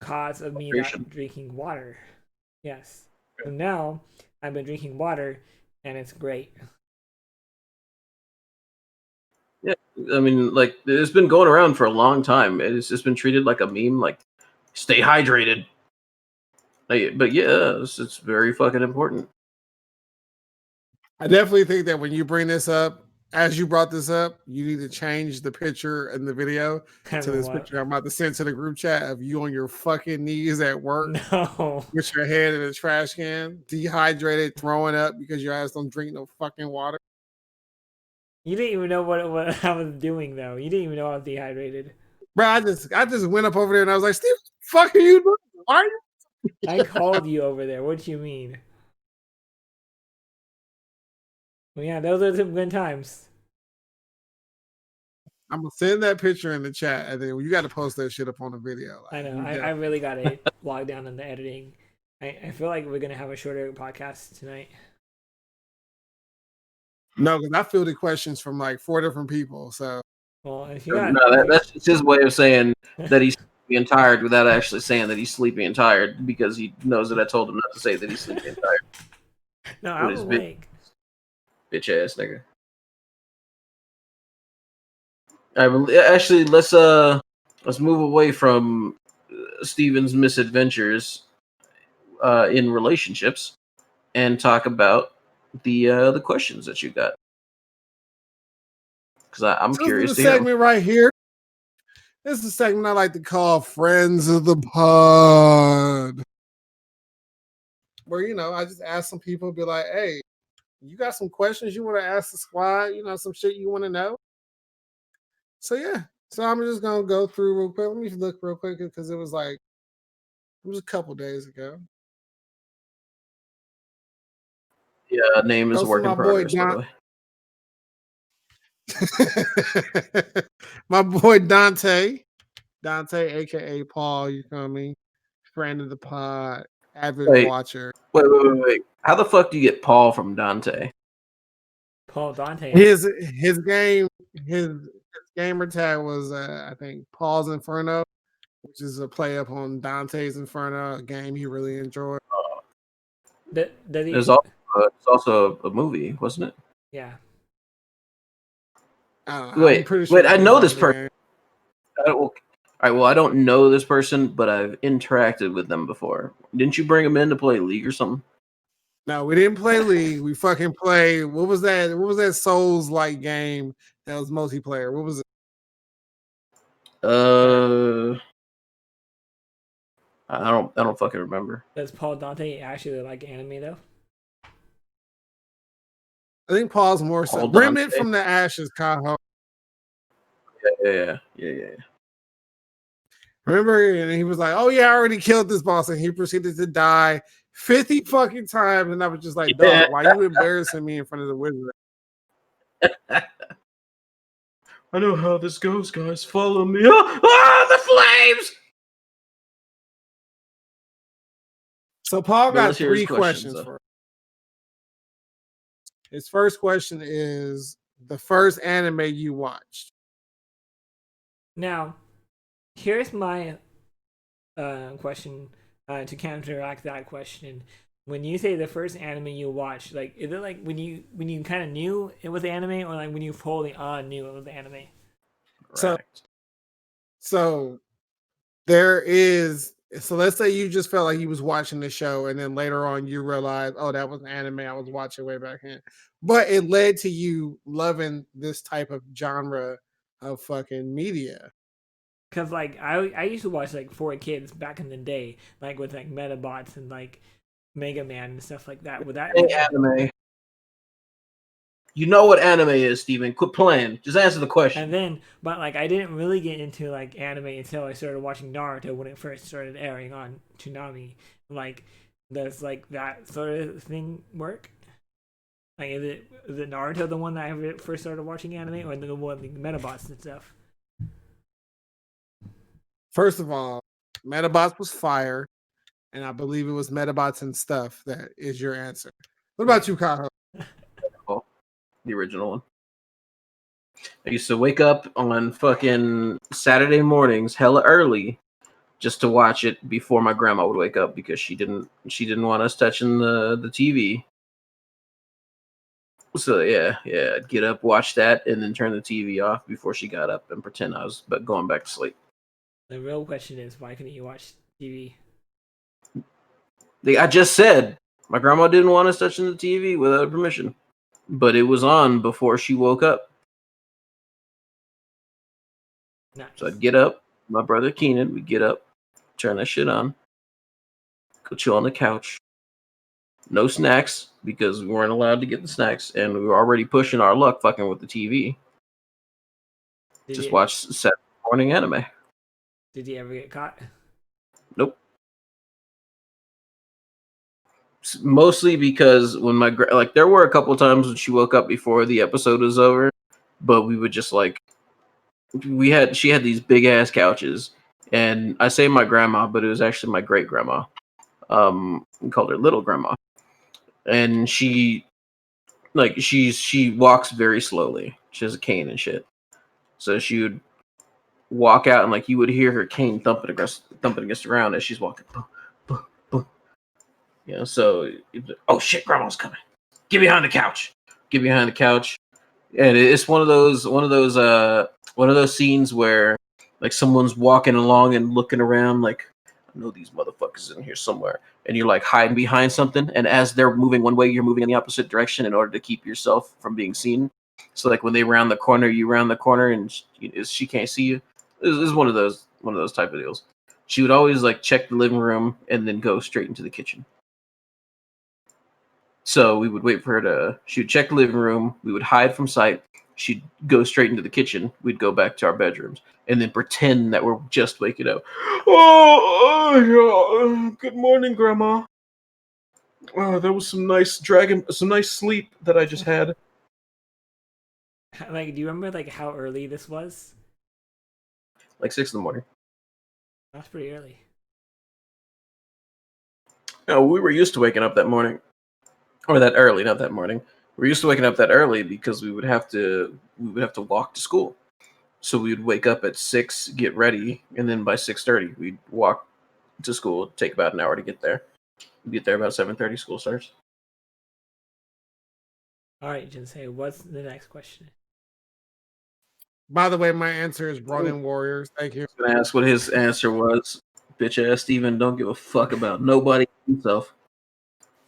cause of me not Hydration. drinking water. Yes. So now I've been drinking water and it's great. Yeah, I mean, like it's been going around for a long time. It's just been treated like a meme. Like, stay hydrated. Like, but yeah, it's very fucking important. I definitely think that when you bring this up, as you brought this up, you need to change the picture and the video Kind to of this what? picture I'm about to send to the group chat of you on your fucking knees at work No. with your head in a trash can, dehydrated, throwing up because your ass don't drink no fucking water. You didn't even know what I was doing though. You didn't even know I was dehydrated. Bro, I just went up over there and I was like, Steve, what the fuck are you doing? Why are you? I called you over there. What do you mean? Well, yeah, those are some good times. I'm gonna send that picture in the chat, and then you got to post that shit up on the video. I Like, know. you I definitely. really got to log down in the editing. I feel like we're gonna have a shorter podcast tonight. No, because I fielded questions from like 4 different people. So Well, if you got No, that's just his way of saying that he's sleepy and tired without actually saying that he's sleepy and tired because he knows that I told him not to say that he's sleepy and tired. no, What I'm is awake. Bitch ass nigga. All right, actually, let's move away from Steven's misadventures in relationships and talk about the questions that you got. Because I'm this curious is to the hear 'em. segment right here. This is the segment I like to call Friends of the Pod. Where, I just ask some people, be like, hey, you got some questions you want to ask the squad? Some shit you want to know? So, yeah. So, I'm just going to go through real quick. Let me look real quick because it was a couple days ago. Yeah, name is Goes work to in my boy progress, by the way. My boy Dante, aka Paul, you feel me? Friend of the pod, avid watcher. Wait. How the fuck do you get Paul from Dante? Paul Dante. His gamer tag was I think Paul's Inferno, which is a play up on Dante's Inferno, a game he really enjoyed. It's also a movie, wasn't it? Yeah. I'm pretty sure. Wait, I know this person. All right, well, I don't know this person, but I've interacted with them before. Didn't you bring them in to play League or something? No, we didn't play League. We fucking played. What was that? What was that Souls-like game that was multiplayer? What was it? I don't fucking remember. Does Paul Dante actually like anime though? I think Paul's more so. Remnant from the Ashes, Kaho. Yeah. Remember, and he was like, "Oh yeah, I already killed this boss," and he proceeded to die 50 fucking times, and I was just like, "Dog, why you embarrassing me in front of the wizard?" I know how this goes, guys. Follow me. Oh, the flames! So Paul got 3 questions for us. His first question is the first anime you watched. Now, here's my question to counteract that question. When you say the first anime you watched, like, is it like when you kind of knew it was anime, or like when you fully on knew it was anime? So there is. So let's say you just felt like you was watching the show, and then later on you realized, oh, that was an anime I was watching way back then. But it led to you loving this type of genre of fucking media. Cause like I used to watch like 4Kids back in the day, like with like Metabots and like Mega Man and stuff like that. Would that be anime? You know what anime is, Steven. Quit playing. Just answer the question. And then, but like I didn't really get into like anime until I started watching Naruto when it first started airing on Toonami. Like, does like that sort of thing work? Like, is it Naruto the one that I first started watching anime, or the one like Metabots and stuff? First of all, Metabots was fire, and I believe it was Metabots and stuff that is your answer. What about you, Kaho? The original one. I used to wake up on fucking Saturday mornings hella early just to watch it before my grandma would wake up because she didn't want us touching the TV. So yeah, I'd get up, watch that, and then turn the TV off before she got up and pretend I was going back to sleep. The real question is, why couldn't you watch TV? I just said my grandma didn't want us touching the TV without permission, but it was on before she woke up. Nice. So I'd get up. My brother Keenan would get up, turn that shit on, go chill on the couch. No snacks because we weren't allowed to get the snacks, and we were already pushing our luck fucking with the TV. Just watch Saturday morning anime. Did you ever get caught? Nope. Mostly because when there were a couple times when she woke up before the episode was over, but we would just like she had these big ass couches, and I say my grandma, but it was actually my great grandma. We called her Little Grandma, and she walks very slowly. She has a cane and shit, so she would walk out and like you would hear her cane thumping against the ground as she's walking. Boom, boom, boom. You know, so oh shit, grandma's coming. Get behind the couch. Get behind the couch. And it's one of those scenes where like someone's walking along and looking around like I know these motherfuckers in here somewhere, and you're like hiding behind something, and as they're moving one way, you're moving in the opposite direction in order to keep yourself from being seen. So like when they round the corner, you round the corner, and she can't see you. It's one of those type of deals. She would always like check the living room and then go straight into the kitchen. So we would wait for her to. She would check the living room. We would hide from sight. She'd go straight into the kitchen. We'd go back to our bedrooms and then pretend that we're just waking up. Oh, good morning, Grandma. Oh, that was some nice sleep that I just had. Like, do you remember like how early this was? Like 6 a.m. That's pretty early. No, we were used to waking up that morning. Or that early, not that morning. We're used to waking up that early because we would have to walk to school. So we would wake up at 6, get ready, and then by 6:30 we'd walk to school. It'd take about an hour to get there. We'd get there about 7:30. School starts. All right, Jinsei, what's the next question? By the way, my answer is Running Warriors. Thank you. I was gonna ask what his answer was. Bitch ass Steven don't give a fuck about nobody himself.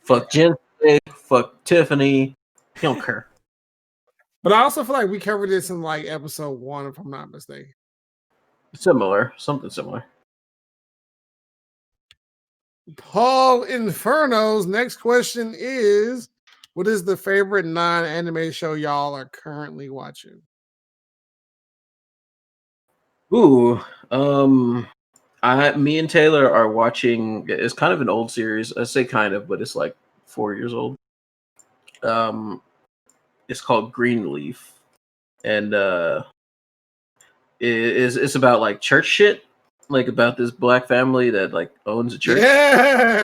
Fuck Jen, fuck Tiffany. He don't care. But I also feel like we covered this in like episode 1, if I'm not mistaken. Something similar. Paul Inferno's next question is: what is the favorite non-anime show y'all are currently watching? Ooh, me and Taylor are watching. It's kind of an old series. I say kind of, but it's like 4 years old. It's called Greenleaf, and it's about like church shit, like about this black family that like owns a church. Yeah,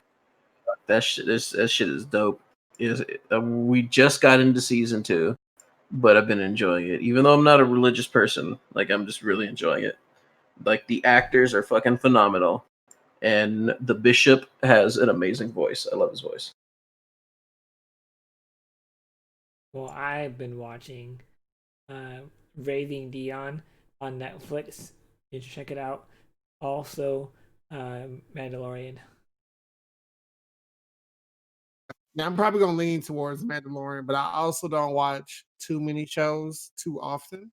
that shit is dope. We just got into season 2, but I've been enjoying it, even though I'm not a religious person. Like I'm just really enjoying it. Like the actors are fucking phenomenal, and the bishop has an amazing voice. I love his voice. Well, I've been watching Raving Dion on Netflix. You should check it out. Also, Mandalorian. now I'm probably gonna lean towards Mandalorian, but I also don't watch too many shows too often.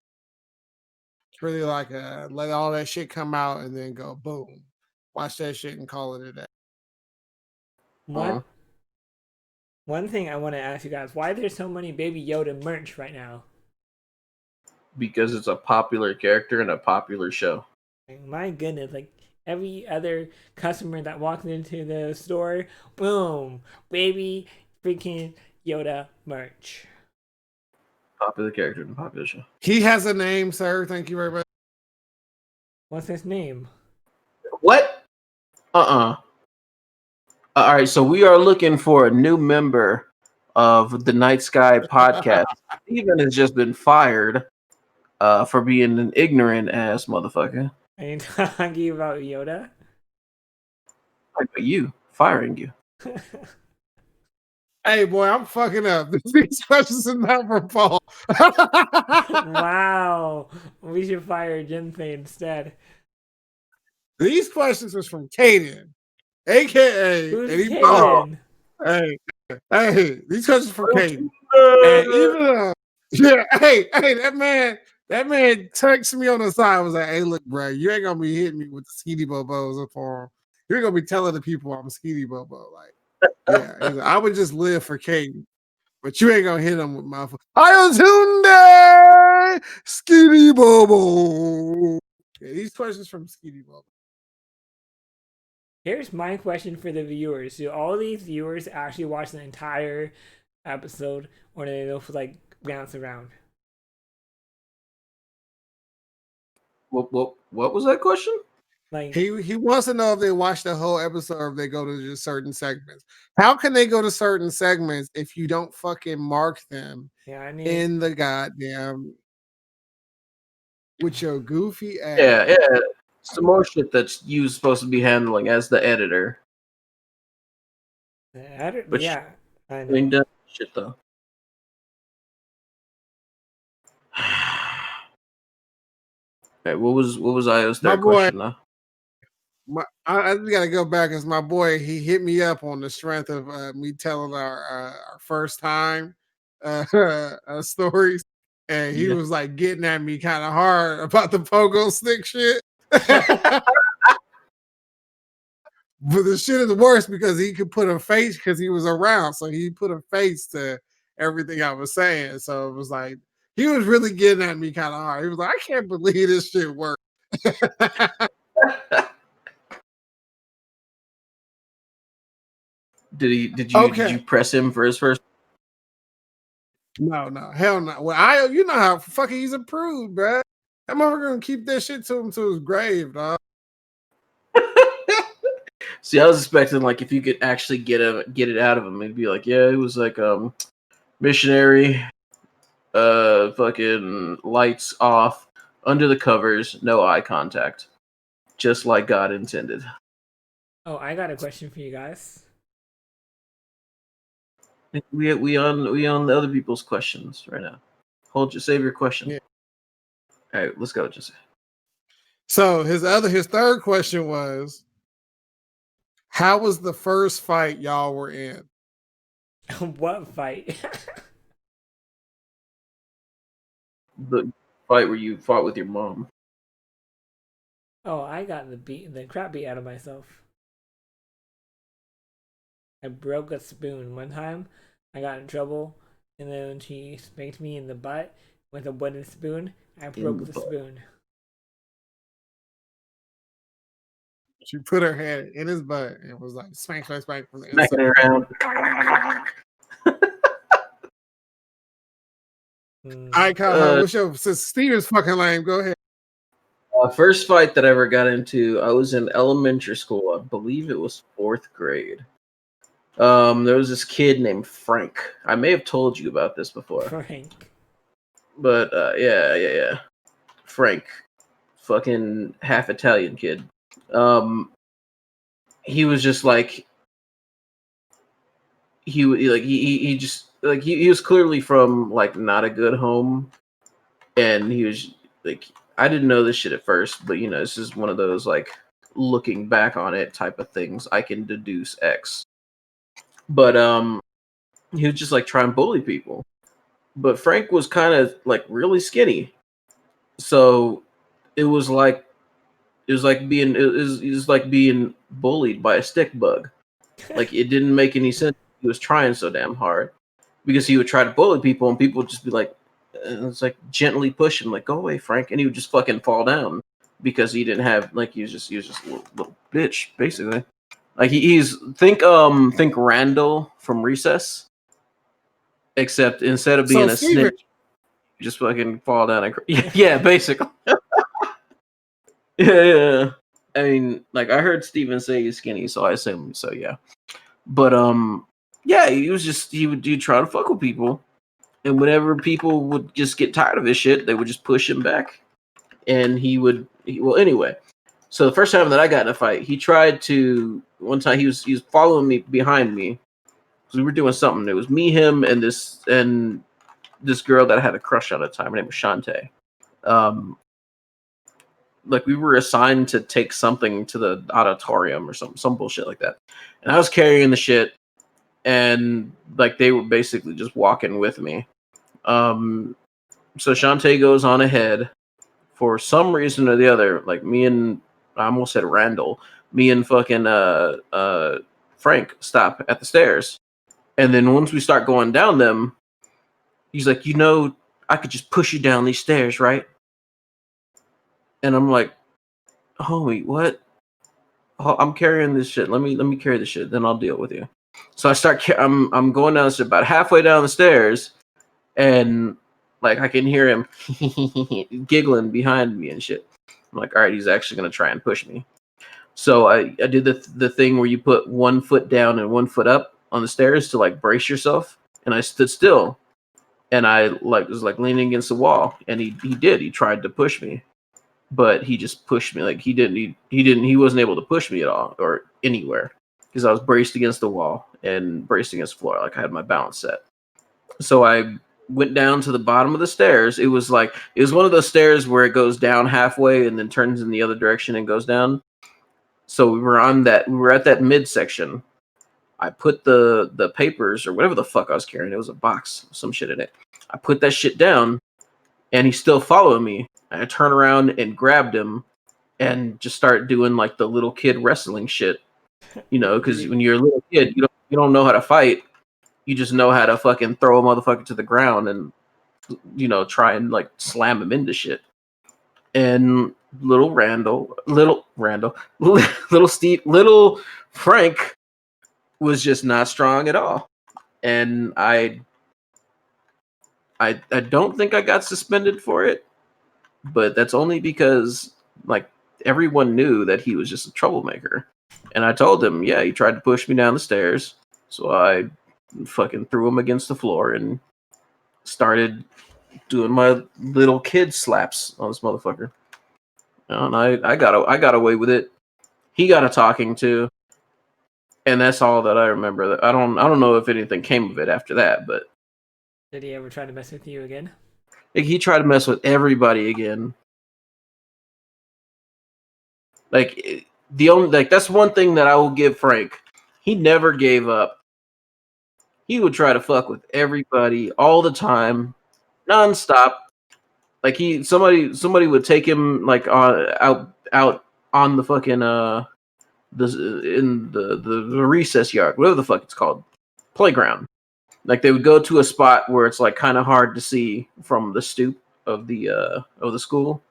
It's really like let all that shit come out and then go boom, watch that shit and call it a day. One thing I want to ask you guys: why there's so many Baby Yoda merch right now? Because it's a popular character and a popular show. My goodness, like every other customer that walks into the store, boom, Baby freaking Yoda merch. Popular character and popular show. He has a name, sir. Thank you very much. What's his name? What? All right, so we are looking for a new member of the Night Sky podcast. Steven has just been fired for being an ignorant ass motherfucker. Are you talking about Yoda? You firing you. Hey, boy, I'm fucking up. These questions are not for Paul. Wow, we should fire Jinsei instead. These questions was from Kaden, aka Who's Eddie Kaden? Hey, these questions from Kaden. And even that man texted me on the side. Was like, hey, look, bro, you ain't gonna be hitting me with the skeety bobos up on. You're gonna be telling the people I'm a skeety bobo. Like, yeah, like, I would just live for Kaden, but you ain't gonna hit him with my Ayatunde skeety bobo. Yeah, these questions from skeety bobo. Here's my question for the viewers: do all these viewers actually watch the entire episode, or do they just like bounce around? What was that question? Like, He wants to know if they watch the whole episode or if they go to just certain segments. How can they go to certain segments if you don't fucking mark them yeah, I need. in the goddamn with your goofy ass? Yeah. Some more shit that's you supposed to be handling as the editor. But Yeah, I I mean, know. that shit though. Okay, what was Io's My third boy, question though? I just gotta go back as my boy. He hit me up on the strength of me telling our first time stories, and he Yeah. was like getting at me kind of hard about the pogo stick shit. But the shit is worse because he could put a face because he was around, so he put a face to everything I was saying. So it was like he was really getting at me kind of hard. He was like, "I can't believe this shit worked." Did Okay. you press him for his first? No, hell no. Well, you know how fucking he's approved, bruh. That motherfucker gonna keep that shit to him to his grave, dog. See, I was expecting like if you could actually get it out of him, it'd be like, yeah, it was like missionary, fucking lights off, under the covers, no eye contact, just like God intended. Oh, I got a question for you guys. We on the other people's questions right now. Save your question. Yeah. All right, let's go, Jesse. So his third question was, how was the first fight y'all were in? What fight? The fight where you fought with your mom. Oh, I got the crap beat out of myself. I broke a spoon one time. I got in trouble, and then she spanked me in the butt with a wooden spoon. I broke the spoon. She put her hand in his butt and was like, spank from the Smacking inside. it around. I call her. What's your since Steven's fucking lame? Go ahead. First fight that I ever got into, I was in elementary school. I believe it was 4th grade. There was this kid named Frank. I may have told you about this before. Frank. But yeah. Frank, fucking half Italian kid. He was just like he was clearly from like not a good home, and he was like, I didn't know this shit at first, but you know, this is one of those like looking back on it type of things. I can deduce X. But he was just like trying to bully people. But Frank was kind of like really skinny, so it was like being bullied by a stick bug. Like it didn't make any sense. He was trying so damn hard because he would try to bully people, and people would just be like, it's like gently push him, like, go away, Frank, and he would just fucking fall down because he didn't have like he was just a little bitch basically. Like he's think Randall from Recess, except instead of being a Steven, snitch, you just fucking fall down and yeah, basically. Yeah. I mean, like I heard Steven say he's skinny, so I assume so. Yeah, but yeah, he'd try to fuck with people, and whenever people would just get tired of his shit, they would just push him back, and well, anyway. So the first time that I got in a fight, he tried to. One time he was following me behind me because we were doing something. It was me, him, and this girl that I had a crush on at the time. Her name was Shantae. Like we were assigned to take something to the auditorium or some bullshit like that, and I was carrying the shit, and like they were basically just walking with me. So Shantae goes on ahead for some reason or the other. Like me and I almost said Randall, me and fucking Frank stop at the stairs, and then once we start going down them, he's like, you know, I could just push you down these stairs, right? And I'm like, homie, what? Oh, I'm carrying this shit. Let me carry this shit. Then I'll deal with you. So I start. I'm going down this about halfway down the stairs, and like I can hear him giggling behind me and shit. I'm like, all right, he's actually gonna try and push me. So I did the thing where you put one foot down and one foot up on the stairs to like brace yourself, and I stood still, and I like was like leaning against the wall, and he tried to push me, but he just pushed me like he wasn't able to push me at all or anywhere because I was braced against the wall and braced against the floor, like I had my balance set. So I went down to the bottom of the stairs. It was one of those stairs where it goes down halfway and then turns in the other direction and goes down. So we were at that midsection. I put the papers or whatever the fuck I was carrying. It was a box, some shit in it. I put that shit down, and he's still following me. I turn around and grabbed him, and just start doing like the little kid wrestling shit. Because when you're a little kid, you don't know how to fight. You just know how to fucking throw a motherfucker to the ground and try and like slam him into shit. And little Frank was just not strong at all. And I don't think I got suspended for it, but that's only because like everyone knew that he was just a troublemaker. And I told him, yeah, he tried to push me down the stairs. So I fucking threw him against the floor and started doing my little kid slaps on this motherfucker. And I got away with it. He got a talking to, and that's all that I remember. I don't know if anything came of it after that, but Did he ever try to mess with you again? like, he tried to mess with everybody again. Like that's one thing that I will give Frank. He never gave up. He would try to fuck with everybody all the time, nonstop. Like somebody would take him like out on the fucking the recess yard, whatever the fuck it's called, playground. Like they would go to a spot where it's like kind of hard to see from the stoop of the school,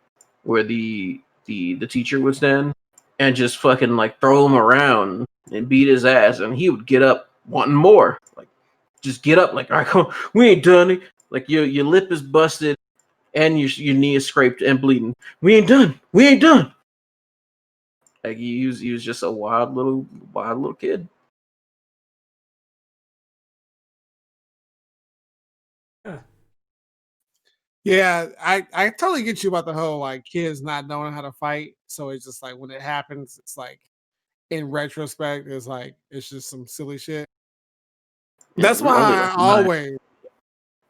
where the teacher would stand, and just fucking like throw him around and beat his ass, and he would get up wanting more. Like just get up, like, all right, come on, we ain't done it. Like your lip is busted and your knee is scraped and bleeding. We ain't done. We ain't done. Like he was just a wild little kid. Huh. Yeah, I totally get you about the whole like kids not knowing how to fight. So it's just like when it happens, it's like in retrospect, it's just some silly shit. Yeah, That's why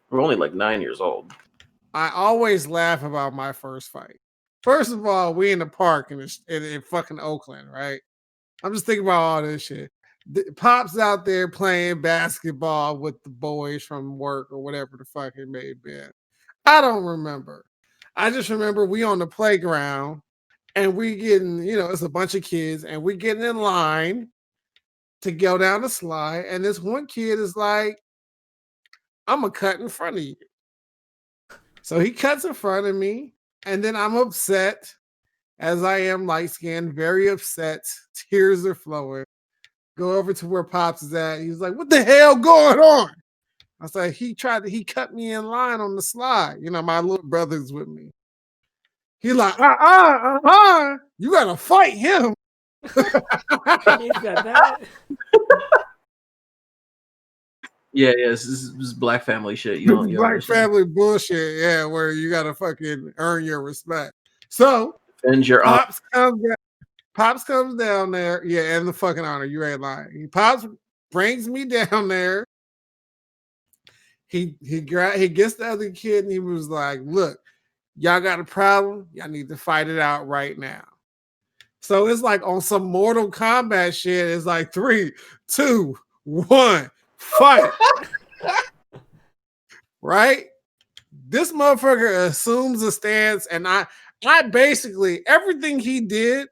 we're only like 9 years old. I always laugh about my first fight. First of all, we in the park in fucking Oakland, right? I'm just thinking about all this shit. Pop's out there playing basketball with the boys from work or whatever the fuck it may have been. I don't remember. I just remember we on the playground and we getting, it's a bunch of kids and we getting in line to go down the slide. And this one kid is like, I'm gonna cut in front of you. So he cuts in front of me, and then I'm upset, as I am light skinned, very upset. Tears are flowing. Go over to where Pops is at. He's like, "What the hell going on?" I was like, he cut me in line on the slide. My little brother's with me. He like, you gotta fight him. He said that. Yeah, this is black family shit. You don't Black understand. family bullshit. Yeah, where you gotta fucking earn your respect. So Defend your Pops comes down there. Yeah, and the fucking honor. You ain't lying. Pops brings me down there. He gets the other kid and he was like, "Look, y'all got a problem. Y'all need to fight it out right now." So it's like on some Mortal Kombat shit. It's like 3, 2, 1, fight. Right? This motherfucker assumes a stance, and I basically everything he did,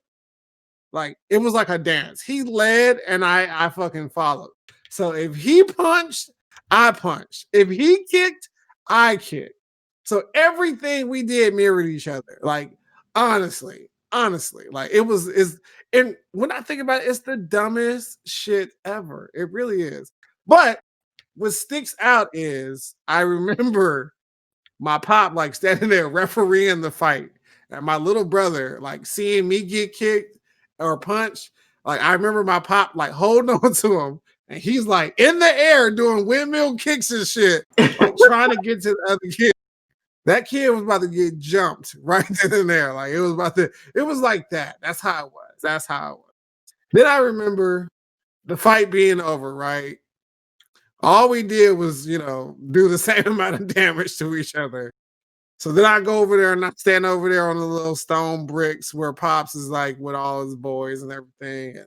like it was like a dance. He led and I fucking followed. So if he punched, I punched. If he kicked, I kicked. So everything we did mirrored each other. Like honestly, like and when I think about it, it's the dumbest shit ever. It really is. But what sticks out is I remember my pop like standing there refereeing the fight, and my little brother like seeing me get kicked or punch. Like I remember my pop like holding on to him, and he's like in the air doing windmill kicks and shit, like trying to get to the other kid. That kid was about to get jumped right then and there. Like it was about to. It was like that. That's how it was. That's how it was. Then I remember the fight being over. Right. All we did was, do the same amount of damage to each other. So then I go over there and I stand over there on the little stone bricks where Pops is like with all his boys and everything.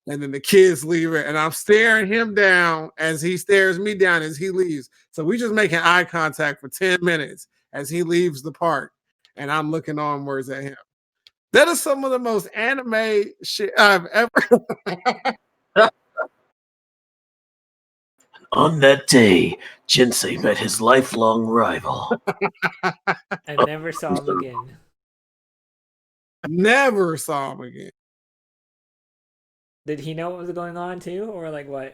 And then the kids leave it. And I'm staring him down as he stares me down as he leaves. So we just making eye contact for 10 minutes as he leaves the park. And I'm looking onwards at him. That is some of the most anime shit I've ever. On that day, Jinsei met his lifelong rival. I never saw him again. Never saw him again. Did he know what was going on too, or like what?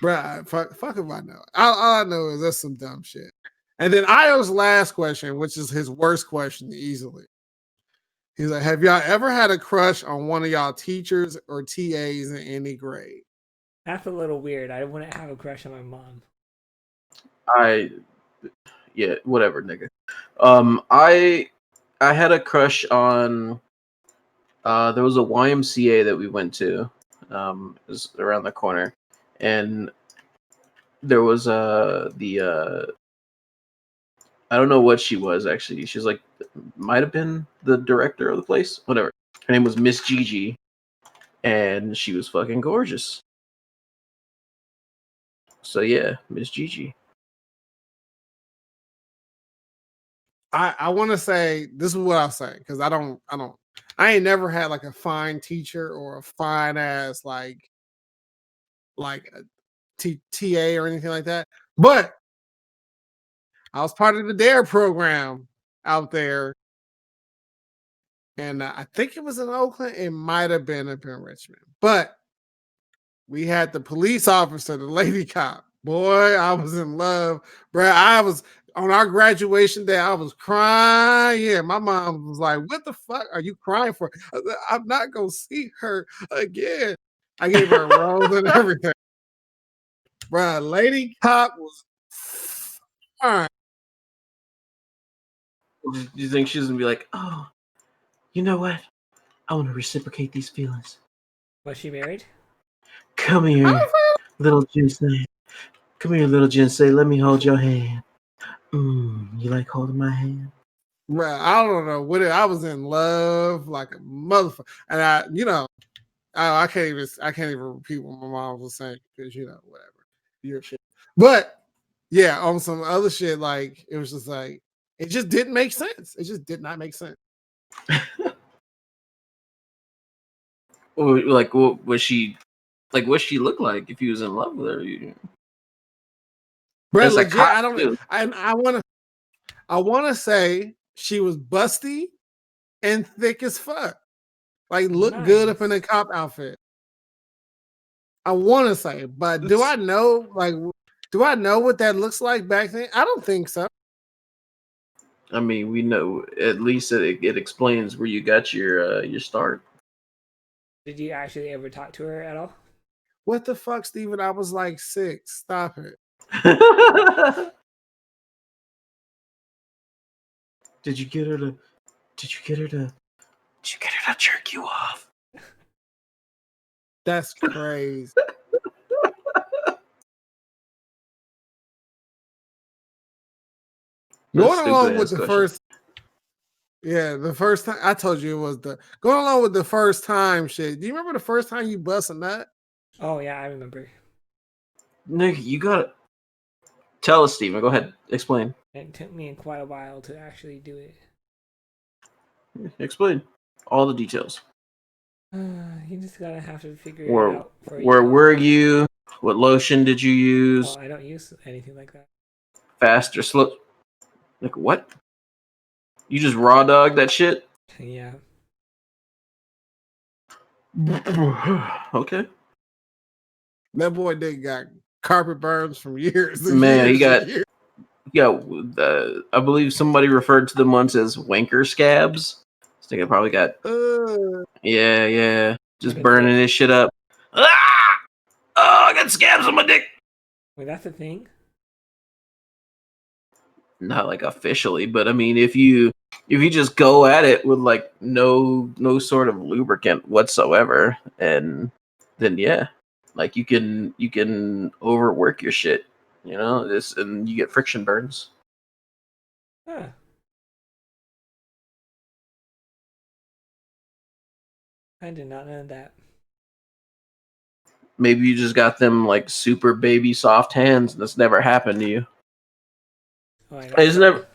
Bruh, fuck if I know. All I know is that's some dumb shit. And then Io's last question, which is his worst question easily. He's like, have y'all ever had a crush on one of y'all teachers or TAs in any grade? That's a little weird. I wouldn't have a crush on my mom. Yeah, whatever, nigga. I had a crush on. There was a YMCA that we went to. It was around the corner, and there was the I don't know what she was actually. She's like, might have been the director of the place. Whatever. Her name was Miss Gigi, and she was fucking gorgeous. So yeah, Miss Gigi. I want to say this is what I'll say because I ain't never had like a fine teacher or a fine ass like a TA or anything like that. But I was part of the DARE program out there, and I think it was in Oakland. It might have been up in Richmond, but we had the police officer, the lady cop. Boy, I was in love, bro. I was on our graduation day. I was crying. My mom was like, "What the fuck are you crying for?" I was like, I'm not gonna see her again. I gave her a rose and everything, bro. Lady cop was fine. Do you think she's gonna be like, oh, you know what? I want to reciprocate these feelings. Was she married? Come here, little Jinsei. Come here, little Jinsei. Let me hold your hand. You like holding my hand? Bro, I don't know what I was in love like a motherfucker, and I can't even repeat what my mom was saying because whatever your shit. But yeah, on some other shit, like it was just like it just didn't make sense. It just did not make sense. Or like, what was she? Like, what she look like if you was in love with her? Bro, It's legit, like I don't. I want to say she was busty and thick as fuck. Like looked good up in a cop outfit. I want to say, but do I know? Like, do I know what that looks like back then? I don't think so. I mean, we know at least it explains where you got your start. Did you actually ever talk to her at all? What the fuck, Steven? I was like 6. Stop it. Did you get her to jerk you off? That's crazy. Going along with the first, the first time I told you it was going along with the first time shit. Do you remember the first time you bust a nut? Oh yeah, I remember. Nigga, you gotta tell us, Steven. Go ahead, explain. It took me quite a while to actually do it. Explain all the details. You just gotta have to figure it out. Where were you? What lotion did you use? Well, I don't use anything like that. Fast or slow? Like what? You just raw dog that shit? Yeah. Okay. That boy did got carpet burns from years. Man, he got. Yeah, I believe somebody referred to them once as wanker scabs. think I probably got yeah. Just Like a burning dick? this shit up. Ah! Oh, I got scabs on my dick. Wait, that's a thing? Not like officially, but I mean, if you just go at it with like no sort of lubricant whatsoever, and then yeah, like you can overwork your shit, you know, this, and you get friction burns. Huh. I did not know that. Maybe you just got them like super baby soft hands, and that's never happened to you. Oh, I It's got never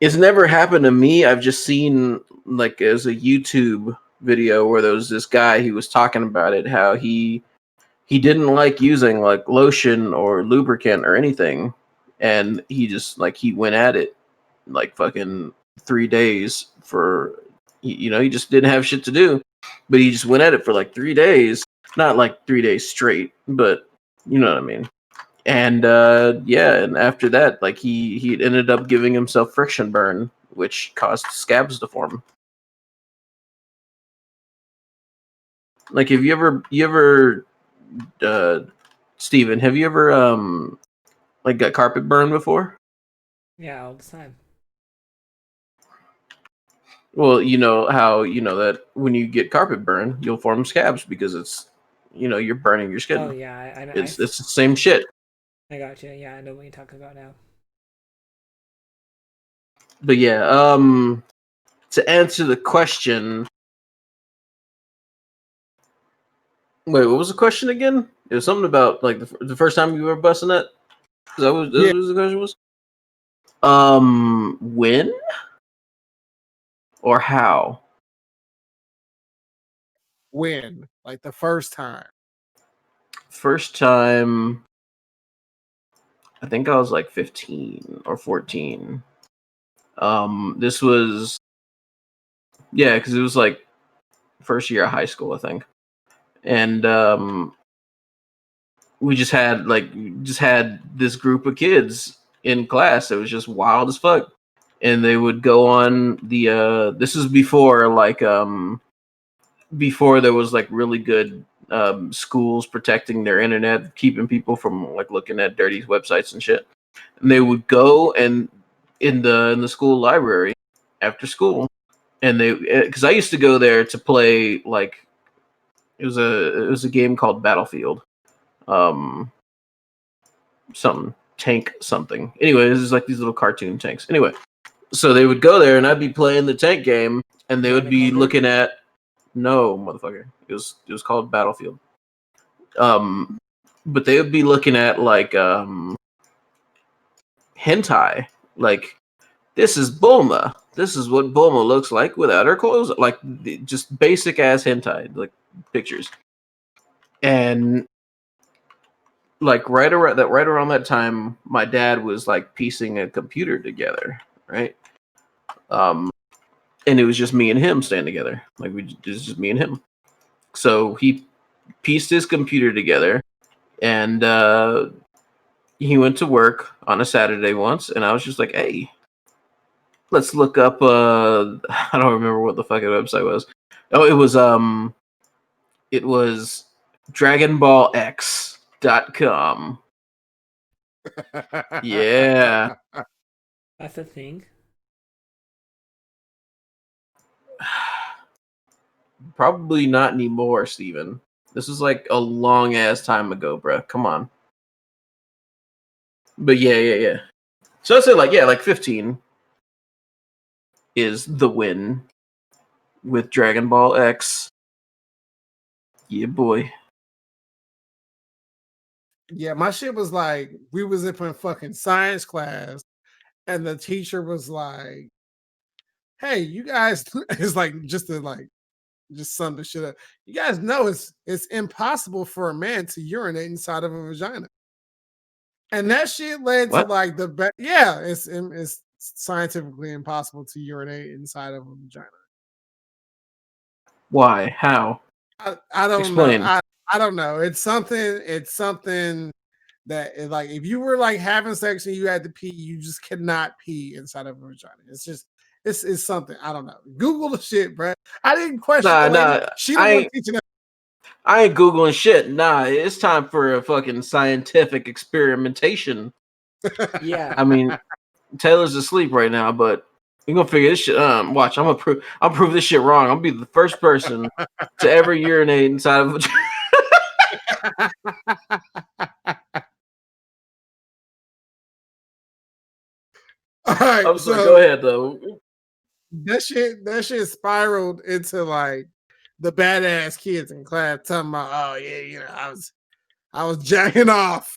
it's never happened to me. I've just seen like as a YouTube video where there was this guy, he was talking about it, how he didn't like using like lotion or lubricant or anything, and he just like he went at it like fucking 3 days for you know, he just didn't have shit to do, but he just went at it for like 3 days, not like 3 days straight, but you know what I mean. And yeah, and after that, like he ended up giving himself friction burn, which caused scabs to form. Like, have you ever Steven, have you ever like got carpet burn before? Yeah, all the time. Well, you know how you know that when you get carpet burn, you'll form scabs because it's, you know, you're burning your Oh skin. yeah, It's the same shit. I got you. Yeah, I know what you're talking about now. But yeah, to answer the question, wait, what was the question again? It was something about like the first time you were busting it. Is that what Yeah. the question was? When or how? When? Like the first time. First time, I think I was like 15 or 14. This was, yeah, because it was like first year of high school, I think, and we just had this group of kids in class. It was just wild as fuck, and they would go on the this is before like before there was like really good schools protecting their internet, keeping people from like looking at dirty websites and shit. And they would go and in the school library after school, and they, because I used to go there to play like it was a game called Battlefield, um, something tank something. Anyway, this is like these little cartoon tanks. Anyway, so they would go there, and I'd be playing the tank game, and they would Command and be Conquer? looking at no motherfucker. It was called Battlefield. But they would be looking at like hentai, like this is Bulma. This is what Bulma looks like without her clothes, like just basic ass hentai, like pictures. And like right around that time, my dad was like piecing a computer together, right? Um, and it was just me and him staying together, like it was just me and him. So he pieced his computer together, and he went to work on a Saturday once, and I was just like, "Hey, let's look up." I don't remember what the fucking website was. Oh, it was DragonBallX.com. Yeah, That's a thing. probably not anymore, Steven. This is like a long ass time ago, bro. Come on. But yeah. So I say like, yeah, like 15 is the win with Dragon Ball X. Yeah, boy. Yeah, my shit was like we was up in fucking science class, and the teacher was like, "Hey, you guys," it's like just to like just sum the shit up. You guys know it's impossible for a man to urinate inside of a vagina, and that shit led to What? like yeah, it's scientifically impossible to urinate inside of a vagina. Why? How? I don't know. Explain. I don't know. It's something. It's something that like if you were like having sex and you had to pee, you just cannot pee inside of a vagina. It's something. I don't know. Google the shit, bro. I didn't question Nah, the lady. nah. She the I one ain't teaching us. I ain't Googling shit. Nah, it's time for a fucking scientific experimentation. Yeah. I mean, Taylor's asleep right now, but we're gonna figure this shit. Watch, I'm gonna prove this shit wrong. I'll be the first person to ever urinate inside of a All right, I'm sorry, go so ahead though. that shit spiraled into like the badass kids in class talking about, oh yeah, I was jacking off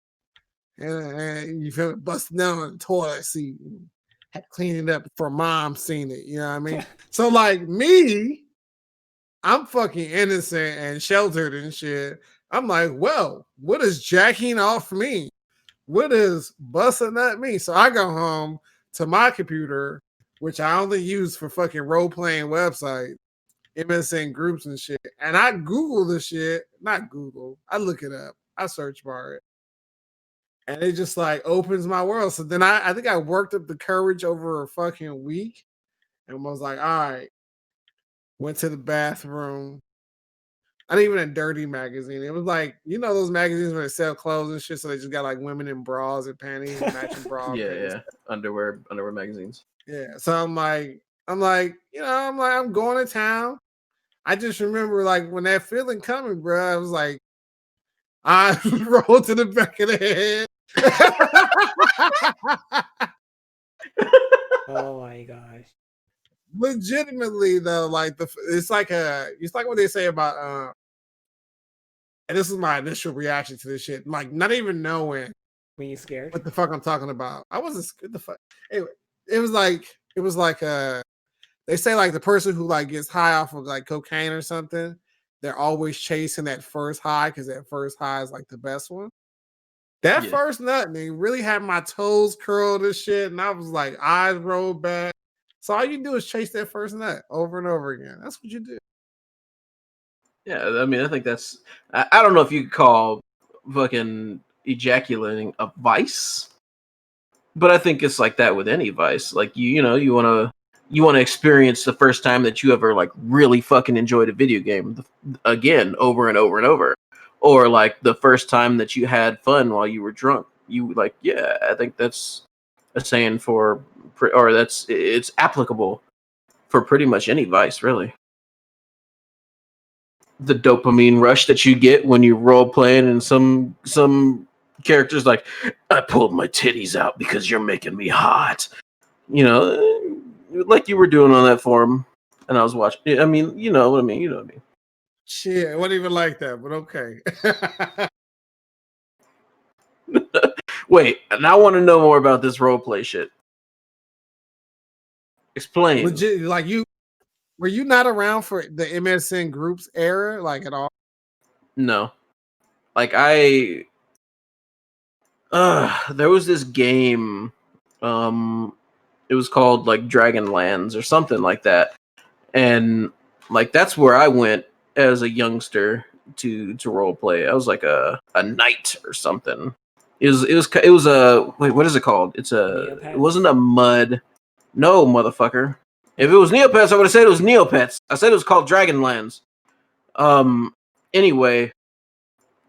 and you feel me, busting down on the toilet seat and had to clean it up before mom seen it. You know what I mean? So like me, I'm fucking innocent and sheltered and shit. I'm like, well, what does jacking off mean? What does busting that mean? So I go home to my computer, which I only use for fucking role playing websites, MSN groups and shit. And I Google the shit, not Google, I look it up, I search bar it. And it just like opens my world. So then I think I worked up the courage over a fucking week and was like, all right, went to the bathroom. Not even a dirty magazine. It was like, you know, those magazines where they sell clothes and shit. So they just got like women in bras and panties, matching bra and Yeah, panties. yeah. Underwear magazines. Yeah. So I'm like, I'm going to town. I just remember like when that feeling coming, bro, I was like, I rolled to the back of the head. Oh my gosh. Legitimately though, like it's like what they say about and this is my initial reaction to this shit, like not even knowing Were you scared? what the fuck I'm talking about. I wasn't scared the fuck. Anyway, it was like they say like the person who like gets high off of like cocaine or something, they're always chasing that first high because that first high is like the best one. That Yeah. first nut, man, really had my toes curled and shit, and I was like eyes rolled back. So all you do is chase that first nut over and over again. That's what you do. Yeah, I mean, I think that's. I don't know if you could call fucking ejaculating a vice, but I think it's like that with any vice. Like you want to experience the first time that you ever like really fucking enjoyed a video game again over and over and over, or like the first time that you had fun while you were drunk. You like, yeah, I think that's a saying for, or it's applicable for pretty much any vice, really. The dopamine rush that you get when you role playing, and some characters like, I pulled my titties out because you're making me hot. You know, like you were doing on that forum, and I was watching. I mean, you know what I mean. You know what I mean. Shit, it wasn't even like that, but okay. Wait, and I want to know more about this role play shit. Explain. Legit, like were you not around for the MSN groups era, like at all? No, like there was this game. It was called like Dragonlands or something like that, and like that's where I went as a youngster to role play. I was like a knight or something. It was a wait, what is it called? It Neopets? wasn't a mud. No, motherfucker. If it was Neopets, I would have said it was Neopets. I said it was called Dragonlands. Anyway,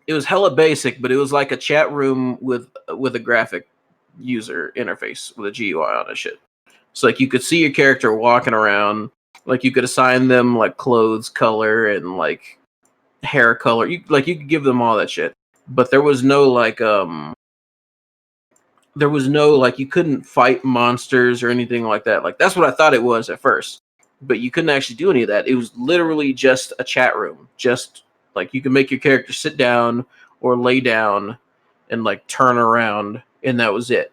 it was hella basic, but it was like a chat room with a graphic user interface with a GUI on it shit. So like you could see your character walking around, like you could assign them like clothes color and like hair color. You could give them all that shit. But there was no you couldn't fight monsters or anything like that. Like that's what I thought it was at first. But you couldn't actually do any of that. It was literally just a chat room. Just like you can make your character sit down or lay down and like turn around, and that was it.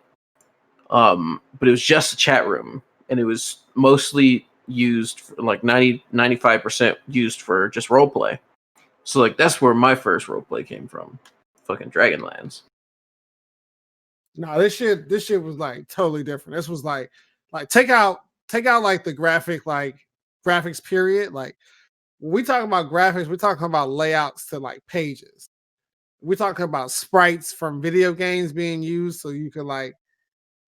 But it was just a chat room, and it was mostly used for like 95% used for just role play. So like that's where my first role play came from. Fucking Dragonlands. No, this shit was like totally different. This was like take out like the graphics period. Like when we talk about graphics, we're talking about layouts to like pages. We're talking about sprites from video games being used so you could like,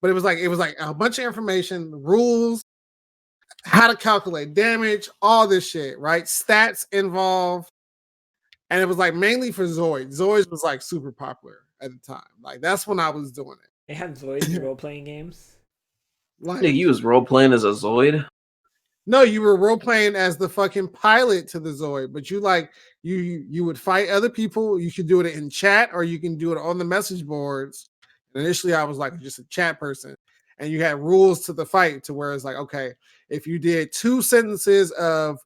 but it was like a bunch of information, rules, how to calculate damage, all this shit, right? Stats involved. And it was like mainly for Zoids. Zoids was like super popular at the time. Like that's when I was doing it. They had Zoids role playing games. Like Nigga, you was role playing as a Zoid. no, you were role playing as the fucking pilot to the Zoid, but you like you would fight other people. You could do it in chat or you can do it on the message boards. Initially, I was like just a chat person, and you had rules to the fight to where it's like, okay, if you did 2 sentences of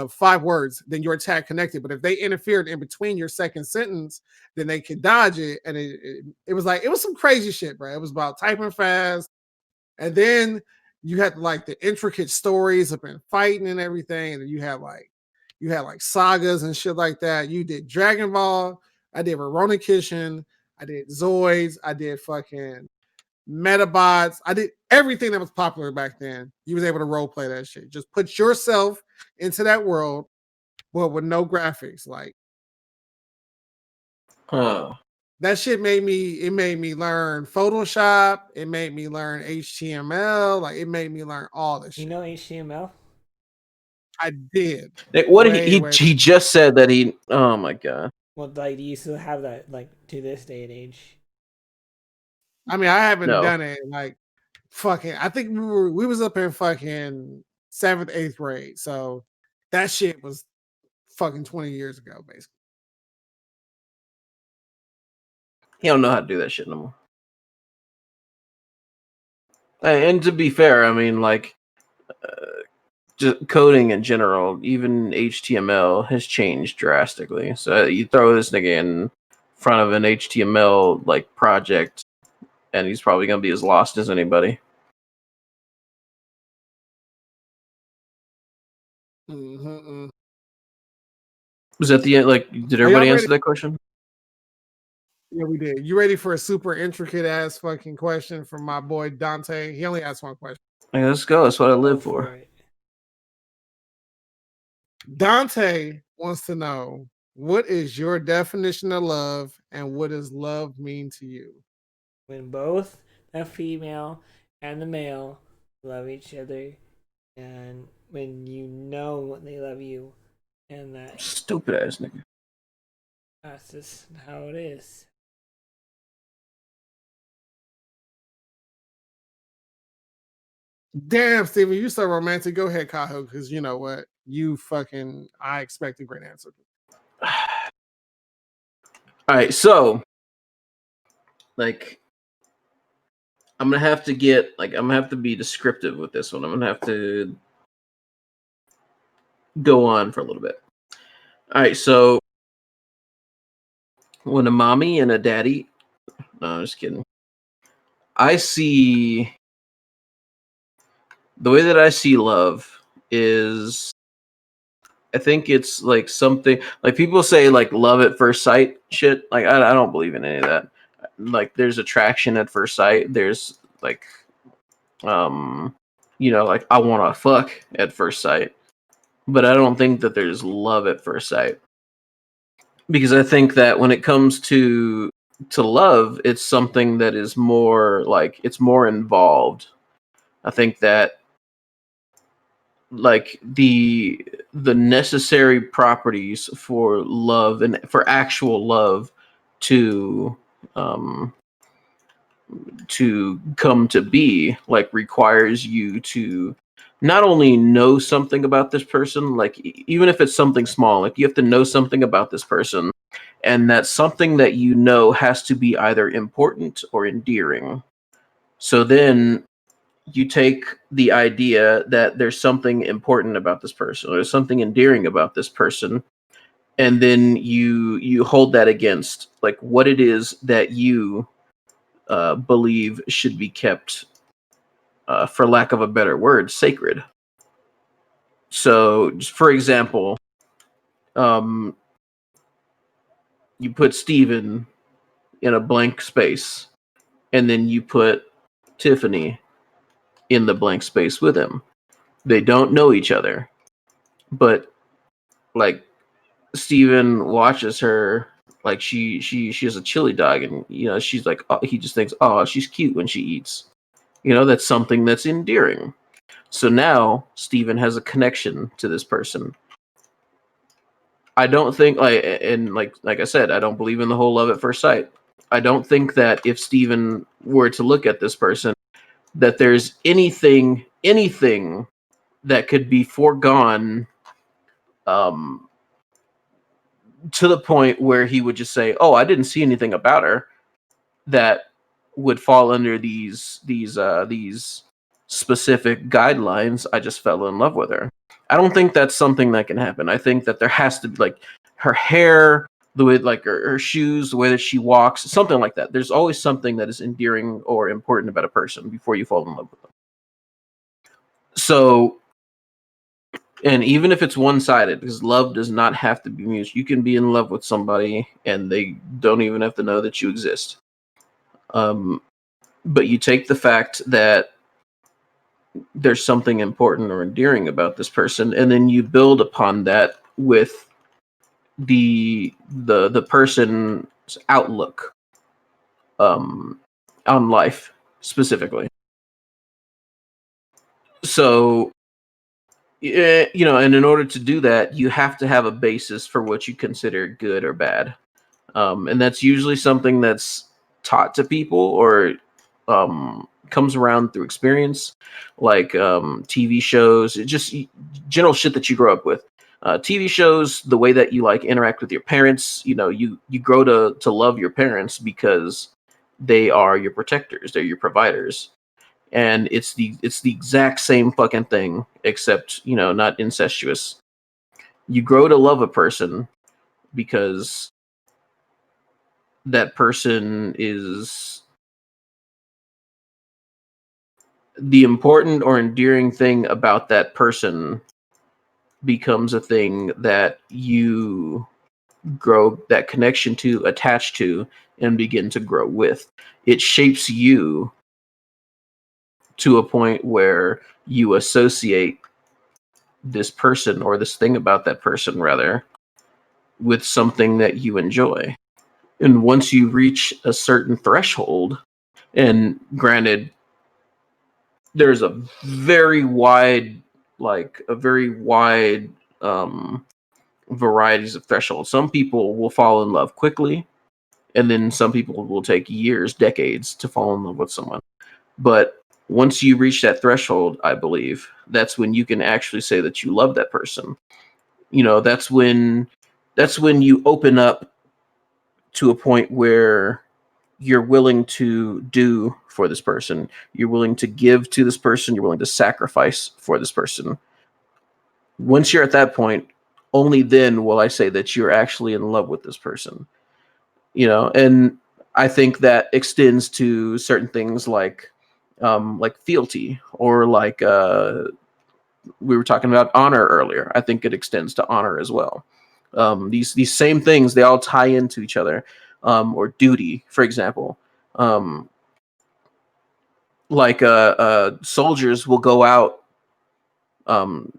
5 words, then your attack connected. But if they interfered in between your second sentence, then they could dodge it. And it was like it was some crazy shit, bro. It was about typing fast, and then you had like the intricate stories of been fighting and everything, and you had like sagas and shit like that. You did Dragon Ball, I did Verona Kishin, I did Zoids, I did fucking Metabots, I did everything that was popular back then. You was able to role play that shit. Just put yourself into that world, but with no graphics. Like Huh. that shit made me learn Photoshop. It made me learn HTML. Like it made me learn all this shit. You know HTML? I did. Like, what Way. he just said that he. Oh my god. Well, like, do you still have that, like, to this day and age? I mean, I haven't No. done it like fucking. I think we was up in fucking 7th, 8th grade. So that shit was fucking 20 years ago, basically. He don't know how to do that shit no more. And to be fair, I mean, like, just coding in general, even HTML has changed drastically. So you throw this nigga in front of an HTML like project, and he's probably gonna be as lost as anybody. Mm-hmm. Was that the end? Like, did everybody answer that question? Yeah, we did. You ready for a super intricate ass fucking question from my boy Dante? He only asked one question. Like, let's go. That's what I live Go for. it. Dante wants to know, what is your definition of love and what does love mean to you? When both the female and the male love each other, and when you know they love you, and Stupid ass nigga. that's just how it is. Damn, Steven, you so romantic. Go ahead, Kaho, because you know what? I expect a great answer. All right, so like I'm gonna have to be descriptive with this one. I'm gonna have to go on for a little bit. All right, so when a mommy and a daddy, no, I'm just kidding. I see the way that I see love is, I think it's like something like people say like love at first sight shit. Like I don't believe in any of that. Like there's attraction at first sight. There's like like I want to fuck at first sight. But I don't think that there's love at first sight. Because I think that when it comes to love, it's something that is more like it's more involved. I think that like the necessary properties for love and for actual love to come to be like requires you to not only know something about this person, like even if it's something small, like you have to know something about this person, and that something that you know has to be either important or endearing. So then you take the idea that there's something important about this person or there's something endearing about this person, and then you hold that against like what it is that you believe should be kept, for lack of a better word, sacred. So, just for example, you put Steven in a blank space, and then you put Tiffany in the blank space with him. They don't know each other, but like Steven watches her like she has a chili dog, and she's like, oh, he just thinks, oh, she's cute when she eats. That's something that's endearing. So now Steven has a connection to this person. I don't think like I said, I don't believe in the whole love at first sight. I don't think that if Steven were to look at this person, that there's anything that could be foregone to the point where he would just say, "Oh, I didn't see anything about her that would fall under these specific guidelines. I just fell in love with her." I don't think that's something that can happen. I think that there has to be like her hair, the way like her shoes, the way that she walks, something like that. There's always something that is endearing or important about a person before you fall in love with them. So, and even if it's one-sided, because love does not have to be mutual. You can be in love with somebody and they don't even have to know that you exist. But you take the fact that there's something important or endearing about this person, and then you build upon that with the person's outlook on life specifically. So and in order to do that, you have to have a basis for what you consider good or bad, and that's usually something that's taught to people or comes around through experience, like TV shows, just general shit that you grow up with. TV shows, the way that you like interact with your parents. You grow to love your parents because they are your protectors, they're your providers, and it's the exact same fucking thing, except not incestuous. You grow to love a person because that person is the important or endearing thing about that person becomes a thing that you grow that connection to, attach to, and begin to grow with. It shapes you to a point where you associate this person, or this thing about that person rather, with something that you enjoy. And once you reach a certain threshold, and granted, there's a very wide varieties of thresholds. Some people will fall in love quickly, and then some people will take years, decades to fall in love with someone. But once you reach that threshold, I believe that's when you can actually say that you love that person. That's when you open up to a point where you're willing to do for this person. You're willing to give to this person. You're willing to sacrifice for this person. Once you're at that point, only then will I say that you're actually in love with this person. And I think that extends to certain things like fealty, or like we were talking about honor earlier. I think it extends to honor as well. These same things, they all tie into each other. Or duty, for example. Soldiers will go out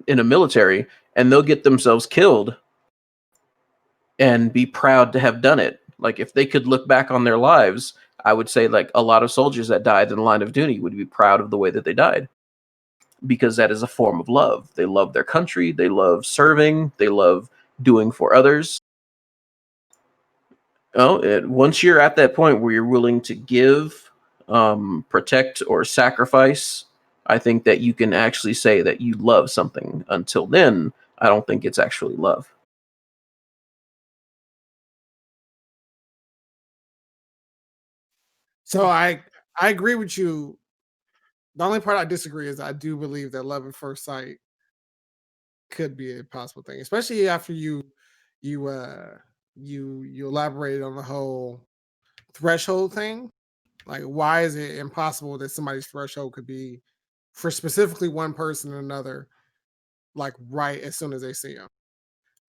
in a military, and they'll get themselves killed and be proud to have done it. Like, if they could look back on their lives, I would say like a lot of soldiers that died in the line of duty would be proud of the way that they died, because that is a form of love. They love their country, they love serving, they love doing for others. Once you're at that point where you're willing to give, protect, or sacrifice, I think that you can actually say that you love something. Until then, I don't think it's actually love. So I agree with you. The only part I disagree is I do believe that love at first sight could be a possible thing, especially after you you elaborated on the whole threshold thing. Like, why is it impossible that somebody's threshold could be for specifically one person or another, like right as soon as they see him?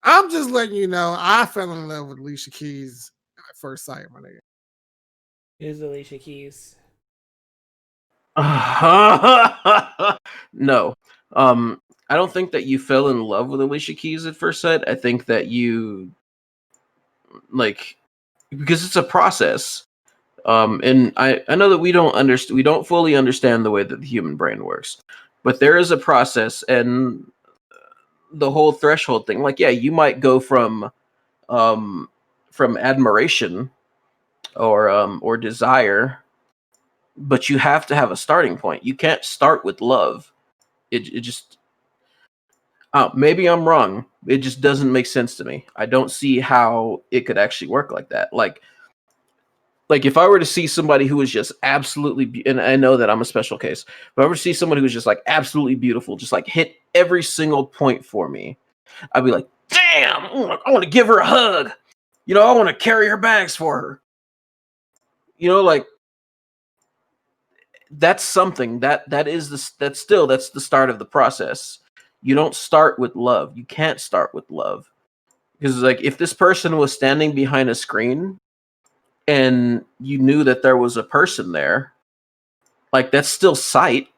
I'm just letting you know I fell in love with Alicia Keys at first sight, my nigga. Here's Alicia Keys. No. I don't think that you fell in love with Alicia Keys at first sight. I think that you because it's a process. And I know that we don't fully understand the way that the human brain works. But there is a process, and the whole threshold thing. Like, yeah, you might go from admiration or desire, but you have to have a starting point. You can't start with love. It just maybe I'm wrong. It just doesn't make sense to me. I don't see how it could actually work like that. Like if I were to see somebody who was just absolutely, and I know that I'm a special case, if I were to see someone who was just like absolutely beautiful, just like hit every single point for me, I'd be like, damn, I want to give her a hug. I want to carry her bags for her. Like that's something that's the start of the process. You don't start with love. You can't start with love because like if this person was standing behind a screen and you knew that there was a person there, like that's still sight.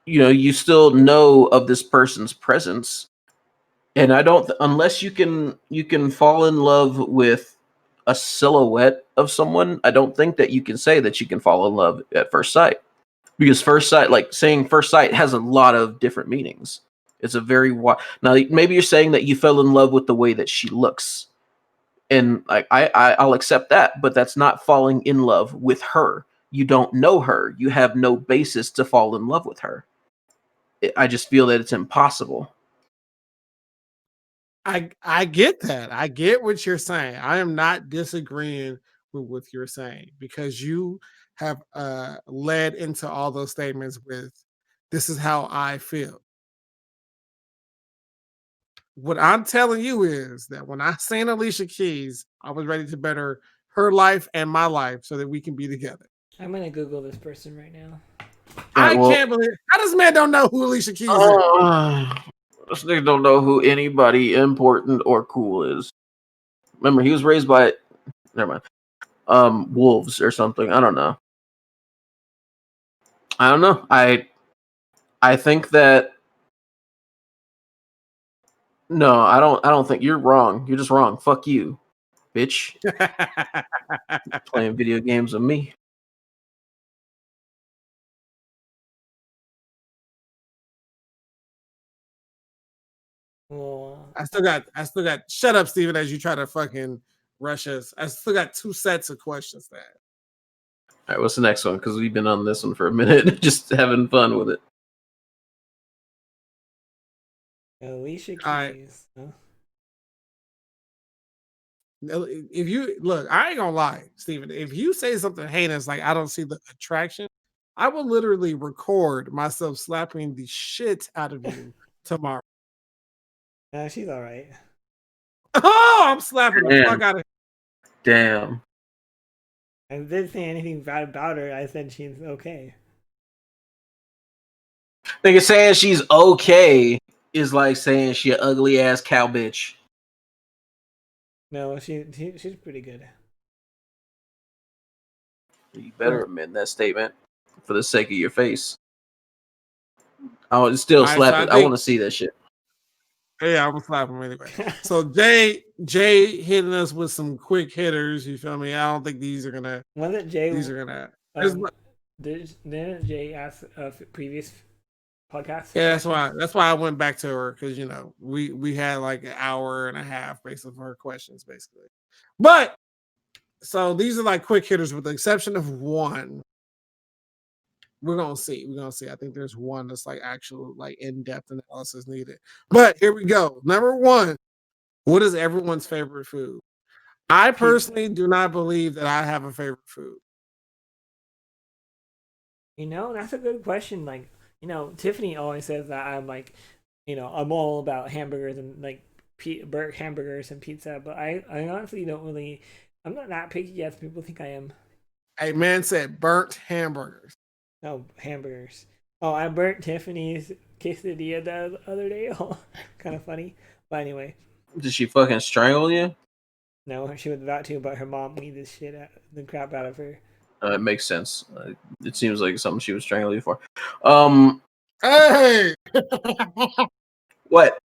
You still know of this person's presence, and I don't unless you can fall in love with a silhouette of someone. I don't think that you can say that you can fall in love at first sight, because first sight, like saying first sight, has a lot of different meanings. It's a very wide. Now maybe you're saying that you fell in love with the way that she looks, and like I'll accept that, but that's not falling in love with her. You don't know her. You have no basis to fall in love with her. I just feel that it's impossible. I get that. I get what you're saying. I am not disagreeing with what you're saying because you have led into all those statements with this is how I feel. What I'm telling you is that when I seen Alicia Keys, I was ready to better her life and my life so that we can be together. I'm gonna Google this person right now. I can't believe how this man don't know who Alicia Keys is. This nigga don't know who anybody important or cool is. Remember, he was raised by never mind. Wolves or something. I don't know. I think that no, I don't think you're wrong. You're just wrong. Fuck you, bitch. Playing video games with me. Well, I still got shut up, Steven, as you try to fucking rush us. I still got 2 sets of questions there. All right, what's the next one? Because we've been on this one for a minute, just having fun with it. Alicia All Keys. right. If you look, I ain't gonna lie, Steven. If you say something heinous like I don't see the attraction, I will literally record myself slapping the shit out of you tomorrow. She's all right. Oh, I'm slapping the fuck out of her. Damn. I didn't say anything bad about her. I said she's okay. Nigga saying she's okay is like saying she an ugly ass cow bitch. No, she's pretty good. You better amend that statement for the sake of your face. I would still slap it. I want to see that shit. Yeah, I'm gonna slap him anyway. So Jay hitting us with some quick hitters. You feel me? I don't think these are gonna. Wasn't Jay? These are gonna. Didn't Jay ask a previous podcast? Yeah, that's why I went back to her because we had like an hour and a half basically for her questions basically. But so these are like quick hitters with the exception of one. We're gonna see. I think there's one that's like actual like in-depth analysis needed. But here we go. Number 1. What is everyone's favorite food? I personally do not believe that I have a favorite food. That's a good question. Like, Tiffany always says that I'm like, I'm all about hamburgers and like burnt hamburgers and pizza, but I honestly don't really. I'm not that picky as people think I am. A man said burnt hamburgers. Oh, hamburgers. Oh, I burnt Tiffany's quesadilla the other day. Oh, kind of funny. But anyway. Did she fucking strangle you? No, she was about to, but her mom beat the crap out of her. It makes sense. It seems like something she was strangling you for. Hey! What?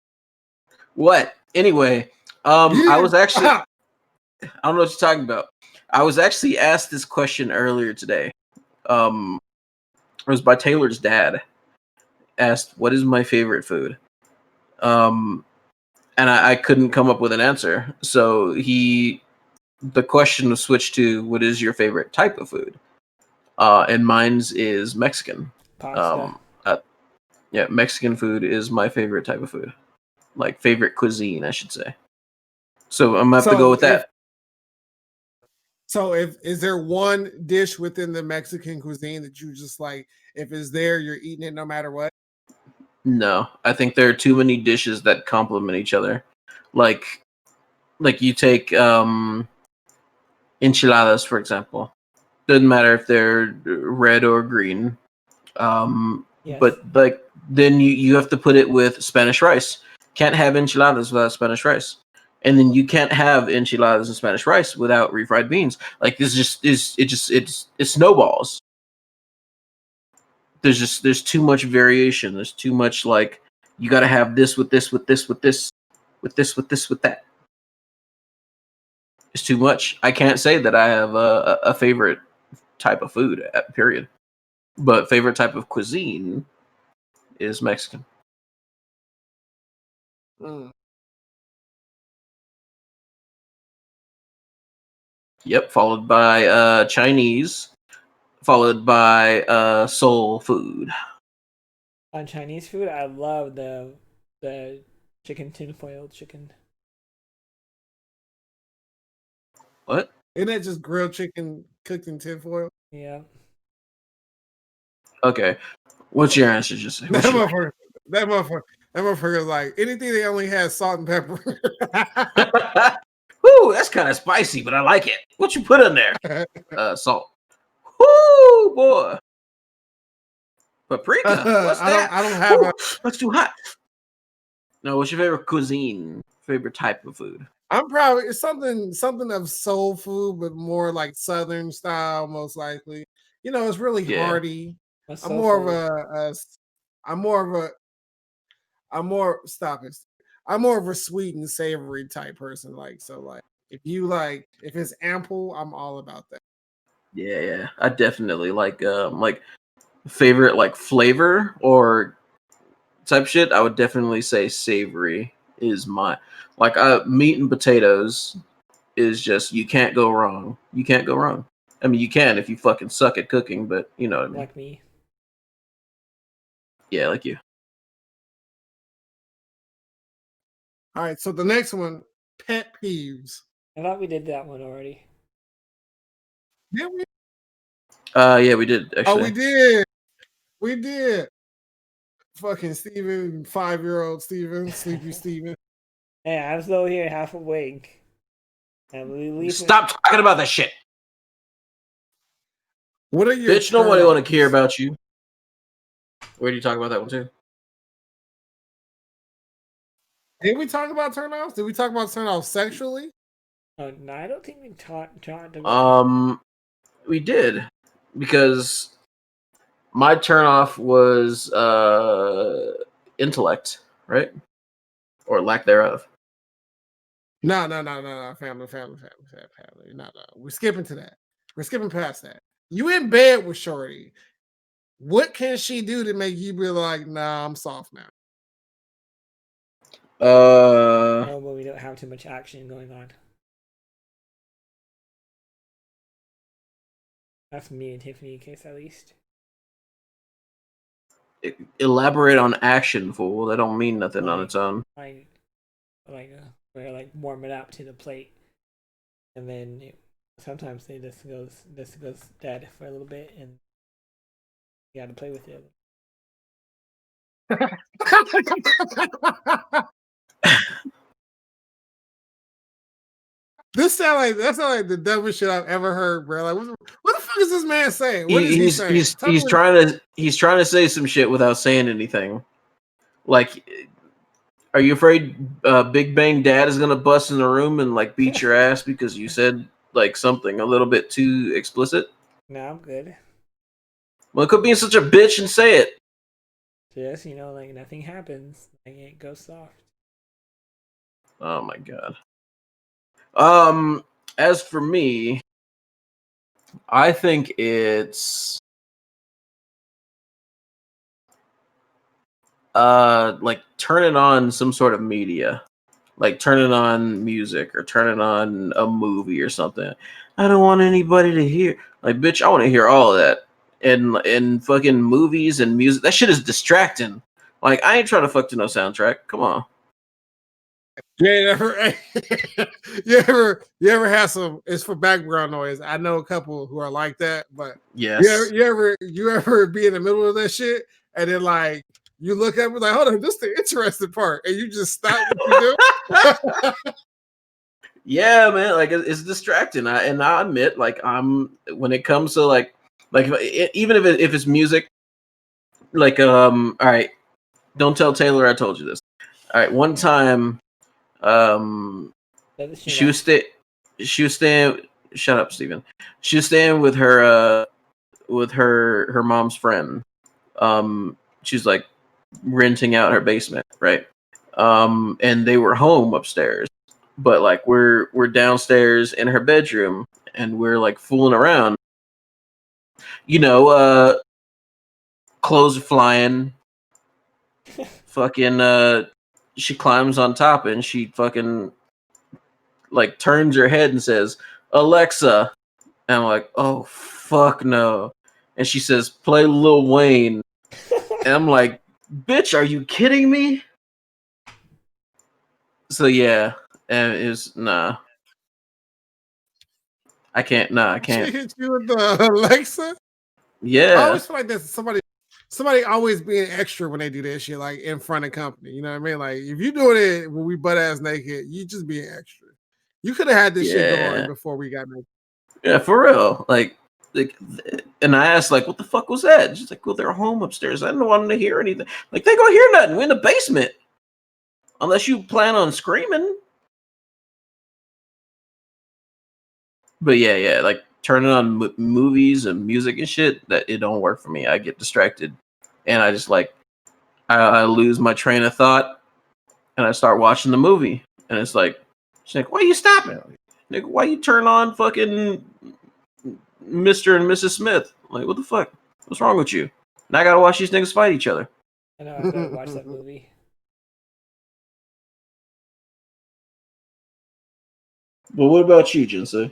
Anyway, I was actually... I don't know what you're talking about. I was actually asked this question earlier today. It was by Taylor's dad. asked, "What is my favorite food?" And I couldn't come up with an answer. So the question was switched to, "What is your favorite type of food?" And mine's is Mexican. Pasta. Yeah, Mexican food is my favorite type of food. Like favorite cuisine, I should say. So I'm gonna have to go with that. So if is there one dish within the Mexican cuisine that you just like, if it's there, you're eating it no matter what? No, I think there are too many dishes that complement each other. Like you take enchiladas, for example. Doesn't matter if they're red or green. Yes. But like then you have to put it with Spanish rice. Can't have enchiladas without Spanish rice. And then you can't have enchiladas and Spanish rice without refried beans. Like this just is it snowballs. There's too much variation. There's too much like you got to have this with this with this with this with this with this with that. It's too much. I can't say that I have a favorite type of food. Period. But favorite type of cuisine is Mexican. Mm. Yep, followed by Chinese, followed by soul food. On Chinese food, I love the chicken tinfoil chicken. What? Isn't that just grilled chicken cooked in tinfoil? Yeah. Okay. What's your answer, just That motherfucker, that motherfucker, like anything that only has salt and pepper. Woo, that's kind of spicy, but I like it. What you put in there? Salt. Woo, boy. Paprika. What's that? I don't have a. That's too hot. No, what's your favorite cuisine? Favorite type of food? I'm probably it's something of soul food, but more like Southern style, most likely. You know, it's really Yeah. hearty. What's I'm soul more of food? I'm more of a I'm more stop it. I'm more of a sweet and savory type person. Like if it's ample, I'm all about that. Yeah. I definitely like favorite like flavor or type shit. I would definitely say savory is my like meat and potatoes is just you can't go wrong. You can't go wrong. I mean, you can if you fucking suck at cooking, but you know what I mean. Like me. Yeah, like you. All right, so the next one, pet peeves. I thought we did that one already. Did we? Yeah, we did Oh, actually. we did. We did. Fucking Steven, 5-year-old Steven, sleepy Steven. Hey, I'm still here, half awake. And we leave. Stop talking about that shit. What are your Bitch, nobody want to care turn-offs? about you. Where do you talk about that one too? Did we talk about turn-offs? Did we talk about turn-offs sexually? Oh no, I don't think we talked about. We did because my turnoff was intellect, right? Or lack thereof. No. Family. No. We're skipping to that. We're skipping past that. You in bed with Shorty. What can she do to make you be like, nah, I'm soft now? Oh, but we don't have too much action going on. That's me and Tiffany case at least. Elaborate on action, fool. That don't mean nothing on Like- its own. We're like warming up to the plate, and then sometimes they just goes dead for a little bit, and you got to play with it. That sound like the dumbest shit I've ever heard, bro. Like, what the fuck is this man saying? What is he saying? He's trying to say some shit without saying anything. Like, are you afraid Big Bang Dad is gonna bust in the room and like beat your ass because you said like something a little bit too explicit? No, I'm good. Well, it could be such a bitch and say it. Just like nothing happens. Like it goes soft. Oh my god. As for me, I think it's like turning on some sort of media, like turning on music or turning on a movie or something. I don't want anybody to hear. Like, bitch, I want to hear all of that. And fucking movies and music, that shit is distracting. Like, I ain't trying to fuck to no soundtrack. Come on. You ever have some? It's for background noise. I know a couple who are like that, but Yes. you ever be in the middle of that shit and then like you look up and like, hold on, this is the interesting part, and you just stop what you do. Yeah, man, like it's distracting. I admit, like when it comes to like even if it's music, like all right, don't tell Taylor I told you this. All right, one time, she was staying. Shut up, Steven. She was staying with her mom's friend. She's like renting out her basement, right? And they were home upstairs, but like we're downstairs in her bedroom, and we're like fooling around. You know, clothes are flying. Fucking, she climbs on top and she fucking like turns her head and says, "Alexa," and I'm like, "Oh fuck no!" And she says, "Play Lil Wayne," and I'm like, "Bitch, are you kidding me?" So yeah, and it's nah. I can't. Nah, I She can't. hit you with the Alexa. I Yeah, always feel like there's somebody always being extra when they do that shit, like in front of company. You know what I mean? Like if you doing it when we butt ass naked, you just being extra. You could have had this shit going yeah, before we got naked. yeah, for real. Like, and I asked, like, what the fuck was that? She's like, well, they're home upstairs. I didn't want them to hear anything. Like, they gonna hear nothing. We're in the basement, unless you plan on screaming. But yeah, like turning on movies and music and shit, that it don't work for me. I get distracted, and I just like I lose my train of thought, and I start watching the movie, and it's like, she's like, why you stopping? Nigga, why you turn on fucking Mr. and Mrs. Smith? Like, what the fuck? What's wrong with you? Now I gotta watch these niggas fight each other. I know I've got to watch that movie. Well, what about you, Jinsei?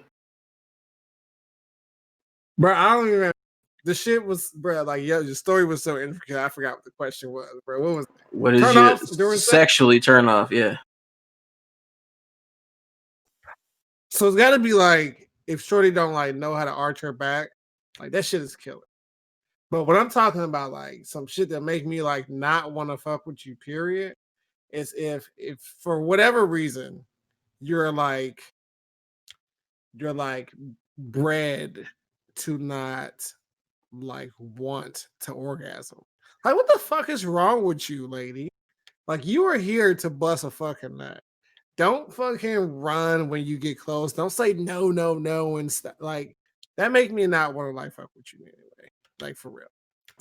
Bro, I don't even. The shit was, bro. Like, yo, your story was so intricate. I forgot what the question was, bro. What was it? What is Turn your off during sex? sexually turn off? Yeah. So it's got to be like if Shorty don't like know how to arch her back, like that shit is killer. But what I'm talking about, like some shit that make me like not want to fuck with you, period, is if for whatever reason you're like bred to not like want to orgasm. Like, what the fuck is wrong with you, lady? Like, you are here to bust a fucking nut. Don't fucking run when you get close. Don't say no, no, no, and stuff. Like, that make me not want to like fuck with you anyway. Like, for real.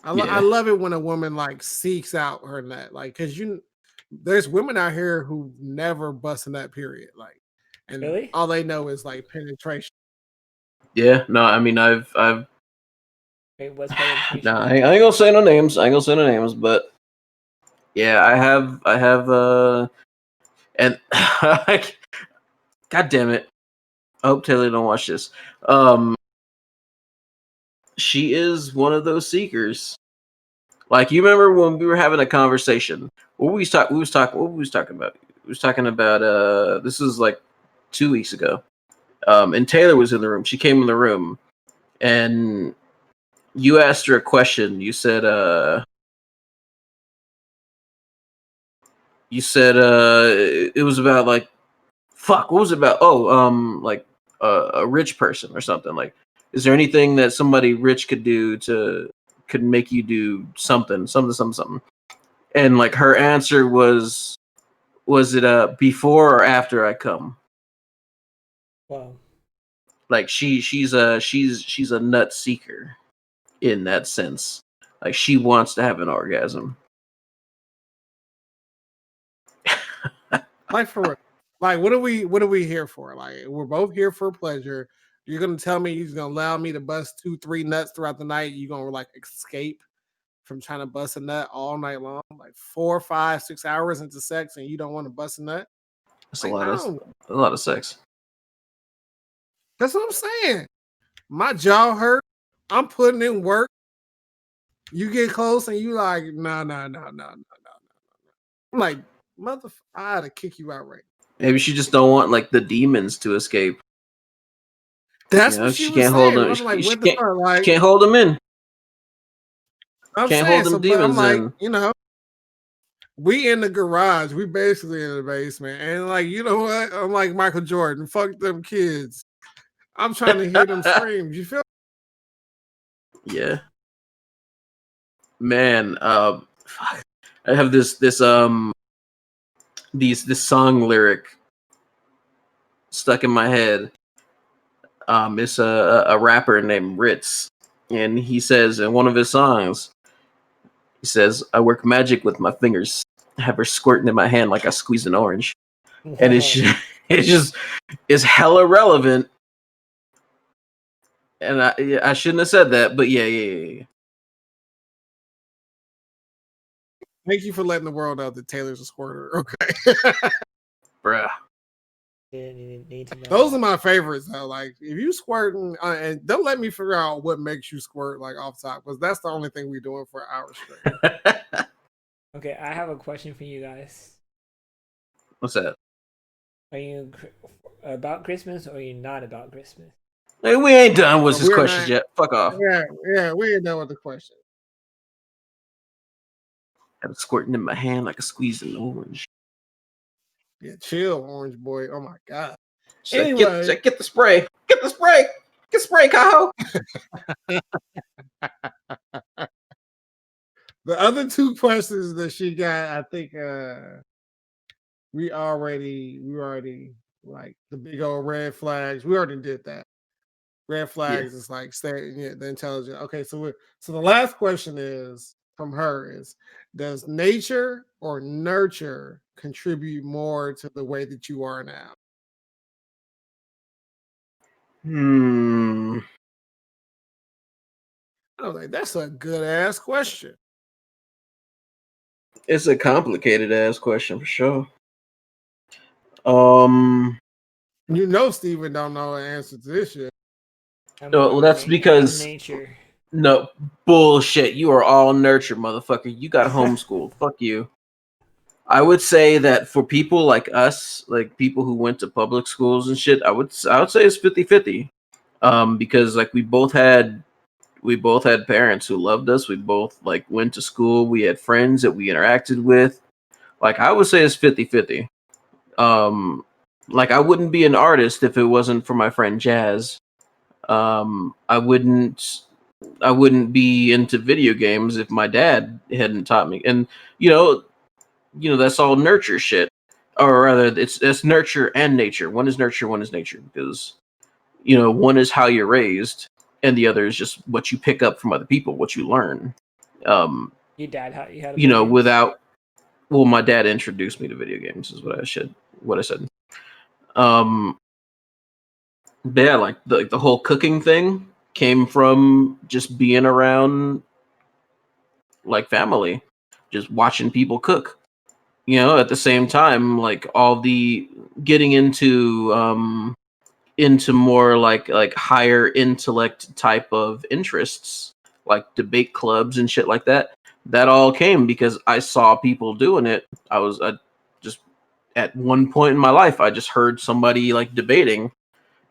I Yeah. love it when a woman like seeks out her nut. Like, cause there's women out here who never bust a nut, period. Like, and Really? all they know is like penetration. Yeah. No, I mean, I've Wait, what's penetration? nah, I ain't gonna say no names. I ain't gonna say no names, but yeah, I have, and God damn it. I hope Taylor don't watch this. She is one of those seekers. Like, you remember when we were having a conversation? What we was talking about? We was talking about this was like 2 weeks ago. And Taylor was in the room. She came in the room, and you asked her a question. You said it was about like, fuck, what was it about? Oh, like a rich person or something. Like, is there anything that somebody rich could do could make you do something? And like her answer was it before or after I come? Wow. Like she's a nut seeker in that sense. Like, she wants to have an orgasm. Like, for real. Like, what are we here for? Like, we're both here for pleasure. You're gonna tell me you're gonna allow me to bust 2, 3 nuts throughout the night. You're gonna like escape from trying to bust a nut all night long, like 4, 5, 6 hours into sex, and you don't want to bust a nut. That's Like, a lot of sex. That's what I'm saying. My jaw hurt. I'm putting in work. You get close and you like, no. I'm like, motherfucker, I had to kick you out right. Maybe she just don't want like the demons to escape. That's what she was can't saying. hold them. I'm like, She what the fuck? Like, can't hold them in. I'm Can't saying hold them so, but I'm demons like, in. we in the garage. We basically in the basement. And like, you know what? I'm like Michael Jordan. Fuck them kids. I'm trying to hear them screams. You feel? Yeah. Man, fuck. I have this song lyric stuck in my head. It's a rapper named Ritz, and he says in one of his songs, he says, "I work magic with my fingers, have her squirting in my hand like I squeeze an orange," and it's hella relevant. And I shouldn't have said that, but yeah. Thank you for letting the world know that Taylor's a squirter. Okay. Bruh. Need to know. Those are my favorites though. Like if you squirting, and don't let me figure out what makes you squirt like off top, because that's the only thing we're doing for hours straight. Okay, I have a question for you guys. What's that? Are you about Christmas or are you not about Christmas? Hey, we ain't done with his questions not, yet. Fuck off. Yeah, we ain't done with the question. I'm squirting in my hand like a squeezing orange. Yeah, chill, orange boy. Oh my god. Anyway, get the spray. Get the spray. Get spray, Cajo. The other two questions that she got, I think we already like the big old red flags. We already did that. Red flags is like the intelligent. Okay, so the last question is from her is, does nature or nurture contribute more to the way that you are now? I was like, that's a good ass question. It's a complicated ass question for sure. Steven don't know the answer to this shit. No, that's because nature. No, bullshit. You are all nurture, motherfucker. You got homeschooled. Fuck you. I would say that for people like us, like people who went to public schools and shit, I would say it's 50-50. Because like we both had parents who loved us. We both like went to school. We had friends that we interacted with. Like I would say it's 50-50. Like I wouldn't be an artist if it wasn't for my friend Jazz. I wouldn't be into video games if my dad hadn't taught me. And you know that's all nurture shit, or rather, it's nurture and nature. One is nurture, one is nature, because one is how you're raised, and the other is just what you pick up from other people, what you learn. Your dad, you had my dad introduced me to video games, is what I said. Yeah, like the whole cooking thing came from just being around like family, just watching people cook. At the same time, like all the getting into more like higher intellect type of interests, like debate clubs and shit like that. That all came because I saw people doing it. I just at one point in my life, I just heard somebody like debating,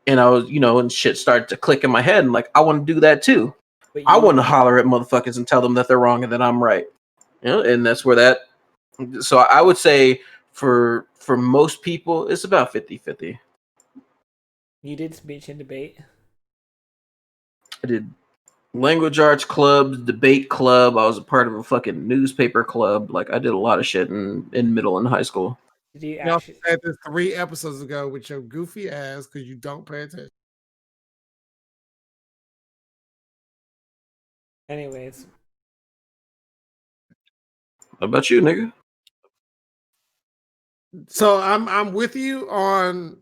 and I was, and shit started to click in my head, and like I want to do that too. I want to holler at motherfuckers and tell them that they're wrong and that I'm right. And that's where that. So I would say for most people, it's about 50-50. You did speech and debate. I did language arts clubs, debate club. I was a part of a fucking newspaper club. Like I did a lot of shit in middle and high school. Did you actually said this 3 episodes ago with your goofy ass because you don't pay attention. Anyways. What about you, nigga? So I'm with you on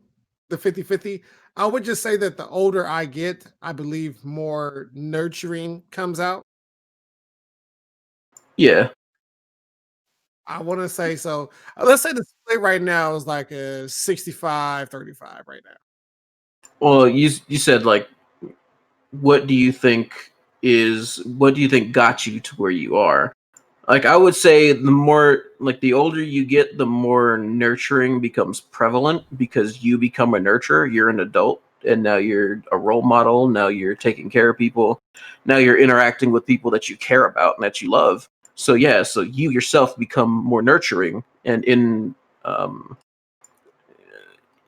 the 50-50. I would just say that the older I get, I believe more nurturing comes out. Yeah. I want to say so. Let's say the split right now is like a 65-35 right now. Well, you said like, what do you think got you to where you are? Like, I would say the more, like, the older you get, the more nurturing becomes prevalent because you become a nurturer. You're an adult, and now you're a role model. Now you're taking care of people. Now you're interacting with people that you care about and that you love. So yeah, so you yourself become more nurturing, and um,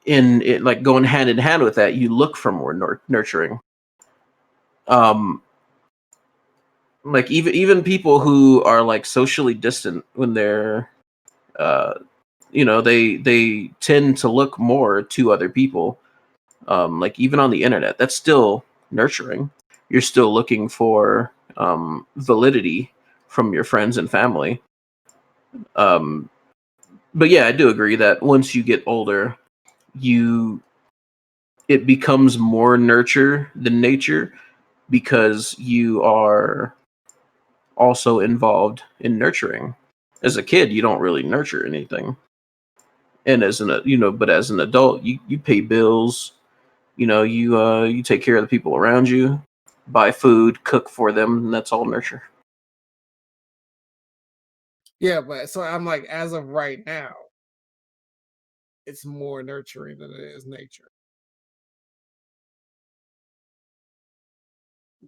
in like going hand in hand with that, you look for more nurturing. Um, like even people who are like socially distant when they're uh they tend to look more to other people, like even on the internet. That's still nurturing. You're still looking for validity from your friends and family. um but yeah, I do agree that once you get older, you it becomes more nurture than nature, because you are also involved in nurturing. As a kid, you don't really nurture anything, and as an but as an adult, you pay bills. You take care of the people around you, buy food, cook for them, and that's all nurture. Yeah, but so I'm like, as of right now, it's more nurturing than it is nature.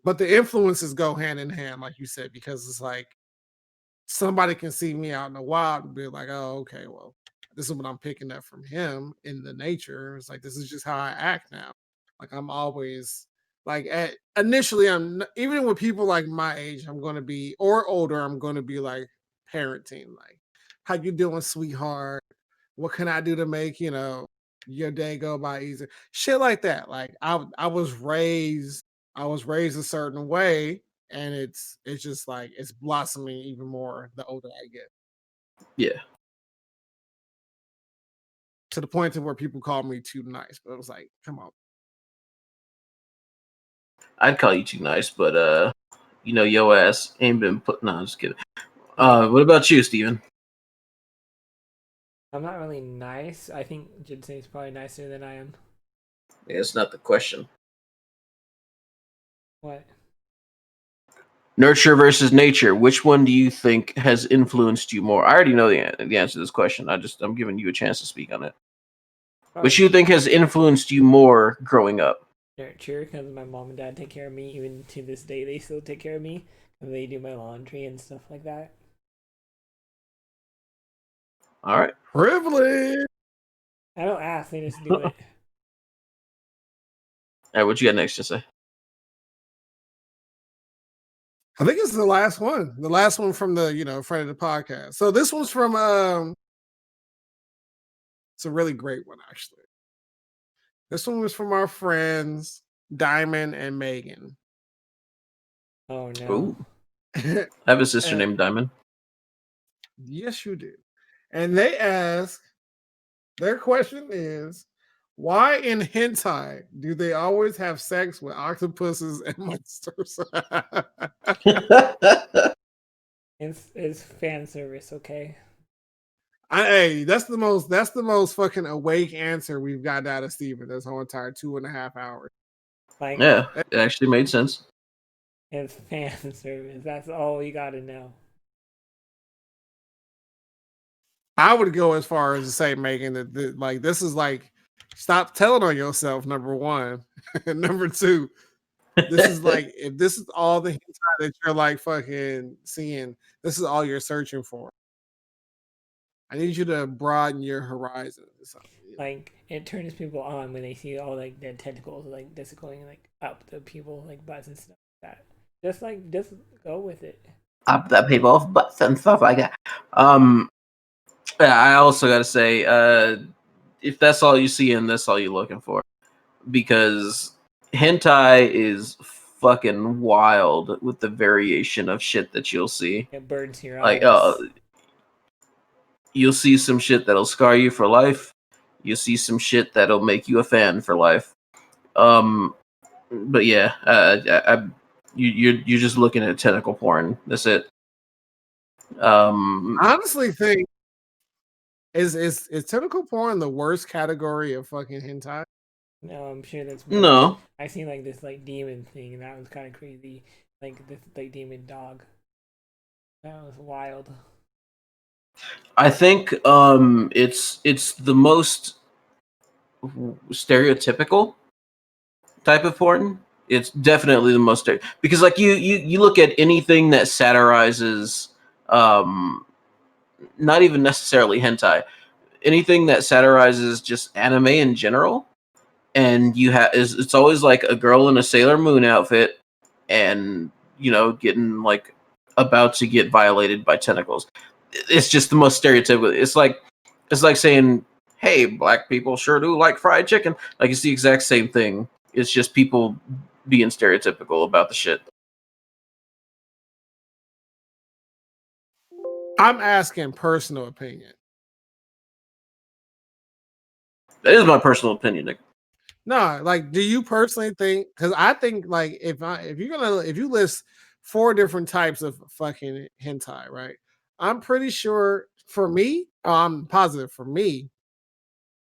But the influences go hand in hand, like you said, because it's like somebody can see me out in the wild and be like, "Oh, okay, well, this is what I'm picking up from him in the nature." It's like this is just how I act now. Like I'm always like initially, even with people like my age, I'm going to be or older. I'm going to be like parenting, like, "How you doing, sweetheart? What can I do to make your day go by easier?" Shit like that. Like I was raised a certain way, and it's just like it's blossoming even more the older I get, Yeah, to the point to where people call me too nice. But it was like, come on. I'd call you too nice, but your ass ain't been put. No, I'm just kidding. Yeah. What about you, Steven? I'm not really nice. I think Jinsei is probably nicer than I am. Yeah, it's not the question. What? Nurture versus nature. Which one do you think has influenced you more? I already know the answer to this question. I'm giving you a chance to speak on it. Which Probably you think has influenced you more growing up? nurture, because my mom and dad take care of me. Even to this day, they still take care of me, and they do my laundry and stuff like that. All right. Privilege. I don't ask; they just do it. All right, what you got next to say? I think it's the last one. The last one from the friend of the podcast. So this one's from it's a really great one actually. This one was from our friends Diamond and Megan. Oh no! Ooh, I have a sister And named Diamond. yes, you do. And they ask, their question is, why in hentai do they always have sex with octopuses and monsters? It's fan service, okay? Hey, that's the most fucking awake answer we've got out of Steven this whole entire 2.5 hours. Like Yeah, it actually made sense. it's fan service. That's all you gotta know. I would go as far as to say, Megan, that like this is like stop telling on yourself, number one. And number two, this is like if this is all the hentai that you're like fucking seeing, this is all you're searching for. I need you to broaden your horizons or something. Like it turns people on when they see all like their tentacles like just going like up the people like butts and stuff like that. Just go with it. Up the people's butts and stuff like that. Yeah, I also got to say, if that's all you see and that's all you're looking for, because hentai is fucking wild with the variation of shit that you'll see. It burns your Like, eyes. you'll see some shit that'll scar you for life. You'll see some shit that'll make you a fan for life. Um, but yeah, you're just looking at tentacle porn. That's it. I honestly think is tentacle porn the worst category of fucking hentai? No, I'm sure that's worse. no, I seen like this like demon thing, and that was kind of crazy. Like this like demon dog. That was wild. I think it's the most stereotypical type of porn. It's definitely the most because like you look at anything that satirizes not even necessarily hentai, anything that satirizes just anime in general, and you have is it's always like a girl in a Sailor Moon outfit, and getting like about to get violated by tentacles. It's just the most stereotypical. It's like saying, "Hey, black people sure do like fried chicken." Like it's the exact same thing. It's just people being stereotypical about the shit. I'm asking personal opinion. That is my personal opinion. Nick. No, like, do you personally think? Because I think, like, if you list 4 different types of fucking hentai, right? I'm pretty sure for me, I'm positive for me,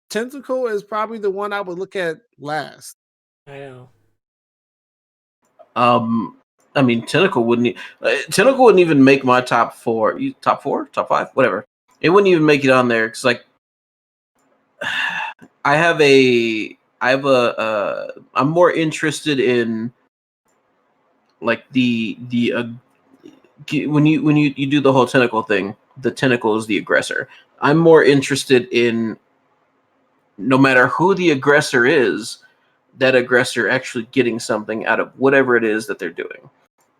tentacle is probably the one I would look at last. I know. I mean, Tentacle wouldn't even make my top four, top four, top five, whatever. It wouldn't even make it on there because like I'm more interested in like when you do the whole tentacle thing, the tentacle is the aggressor. I'm more interested in no matter who the aggressor is, that aggressor actually getting something out of whatever it is that they're doing.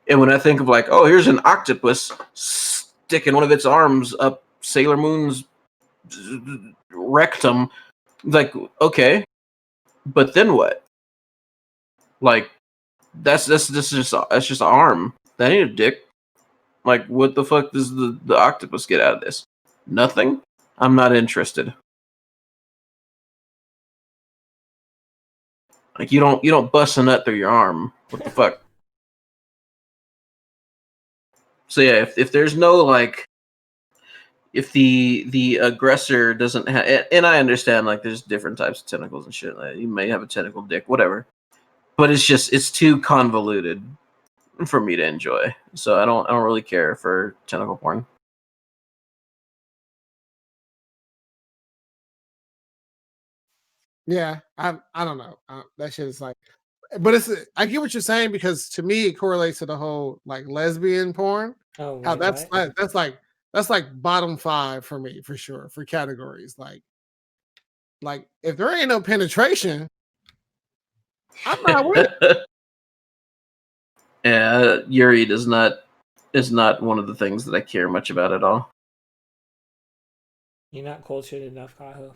And when I think of like, oh, here's an octopus sticking one of its arms up Sailor Moon's rectum, like, okay, but then what? Like, that's just an arm. That ain't a dick. Like, what the fuck does the octopus get out of this? Nothing. I'm not interested. Like, you don't bust a nut through your arm. What the fuck? So yeah, if there's no like, if the aggressor doesn't have, and I understand like there's different types of tentacles and shit. Like, you may have a tentacle dick, whatever, but it's too convoluted for me to enjoy. So I don't really care for tentacle porn. Yeah, I don't know. That shit is like, but I get what you're saying because to me it correlates to the whole like lesbian porn. Oh How wait, what? that's like bottom 5 for me for sure for categories. Like if there ain't no penetration, I'm not with it. Yeah, Yuri is not one of the things that I care much about at all. You're not cultured enough, Kaho.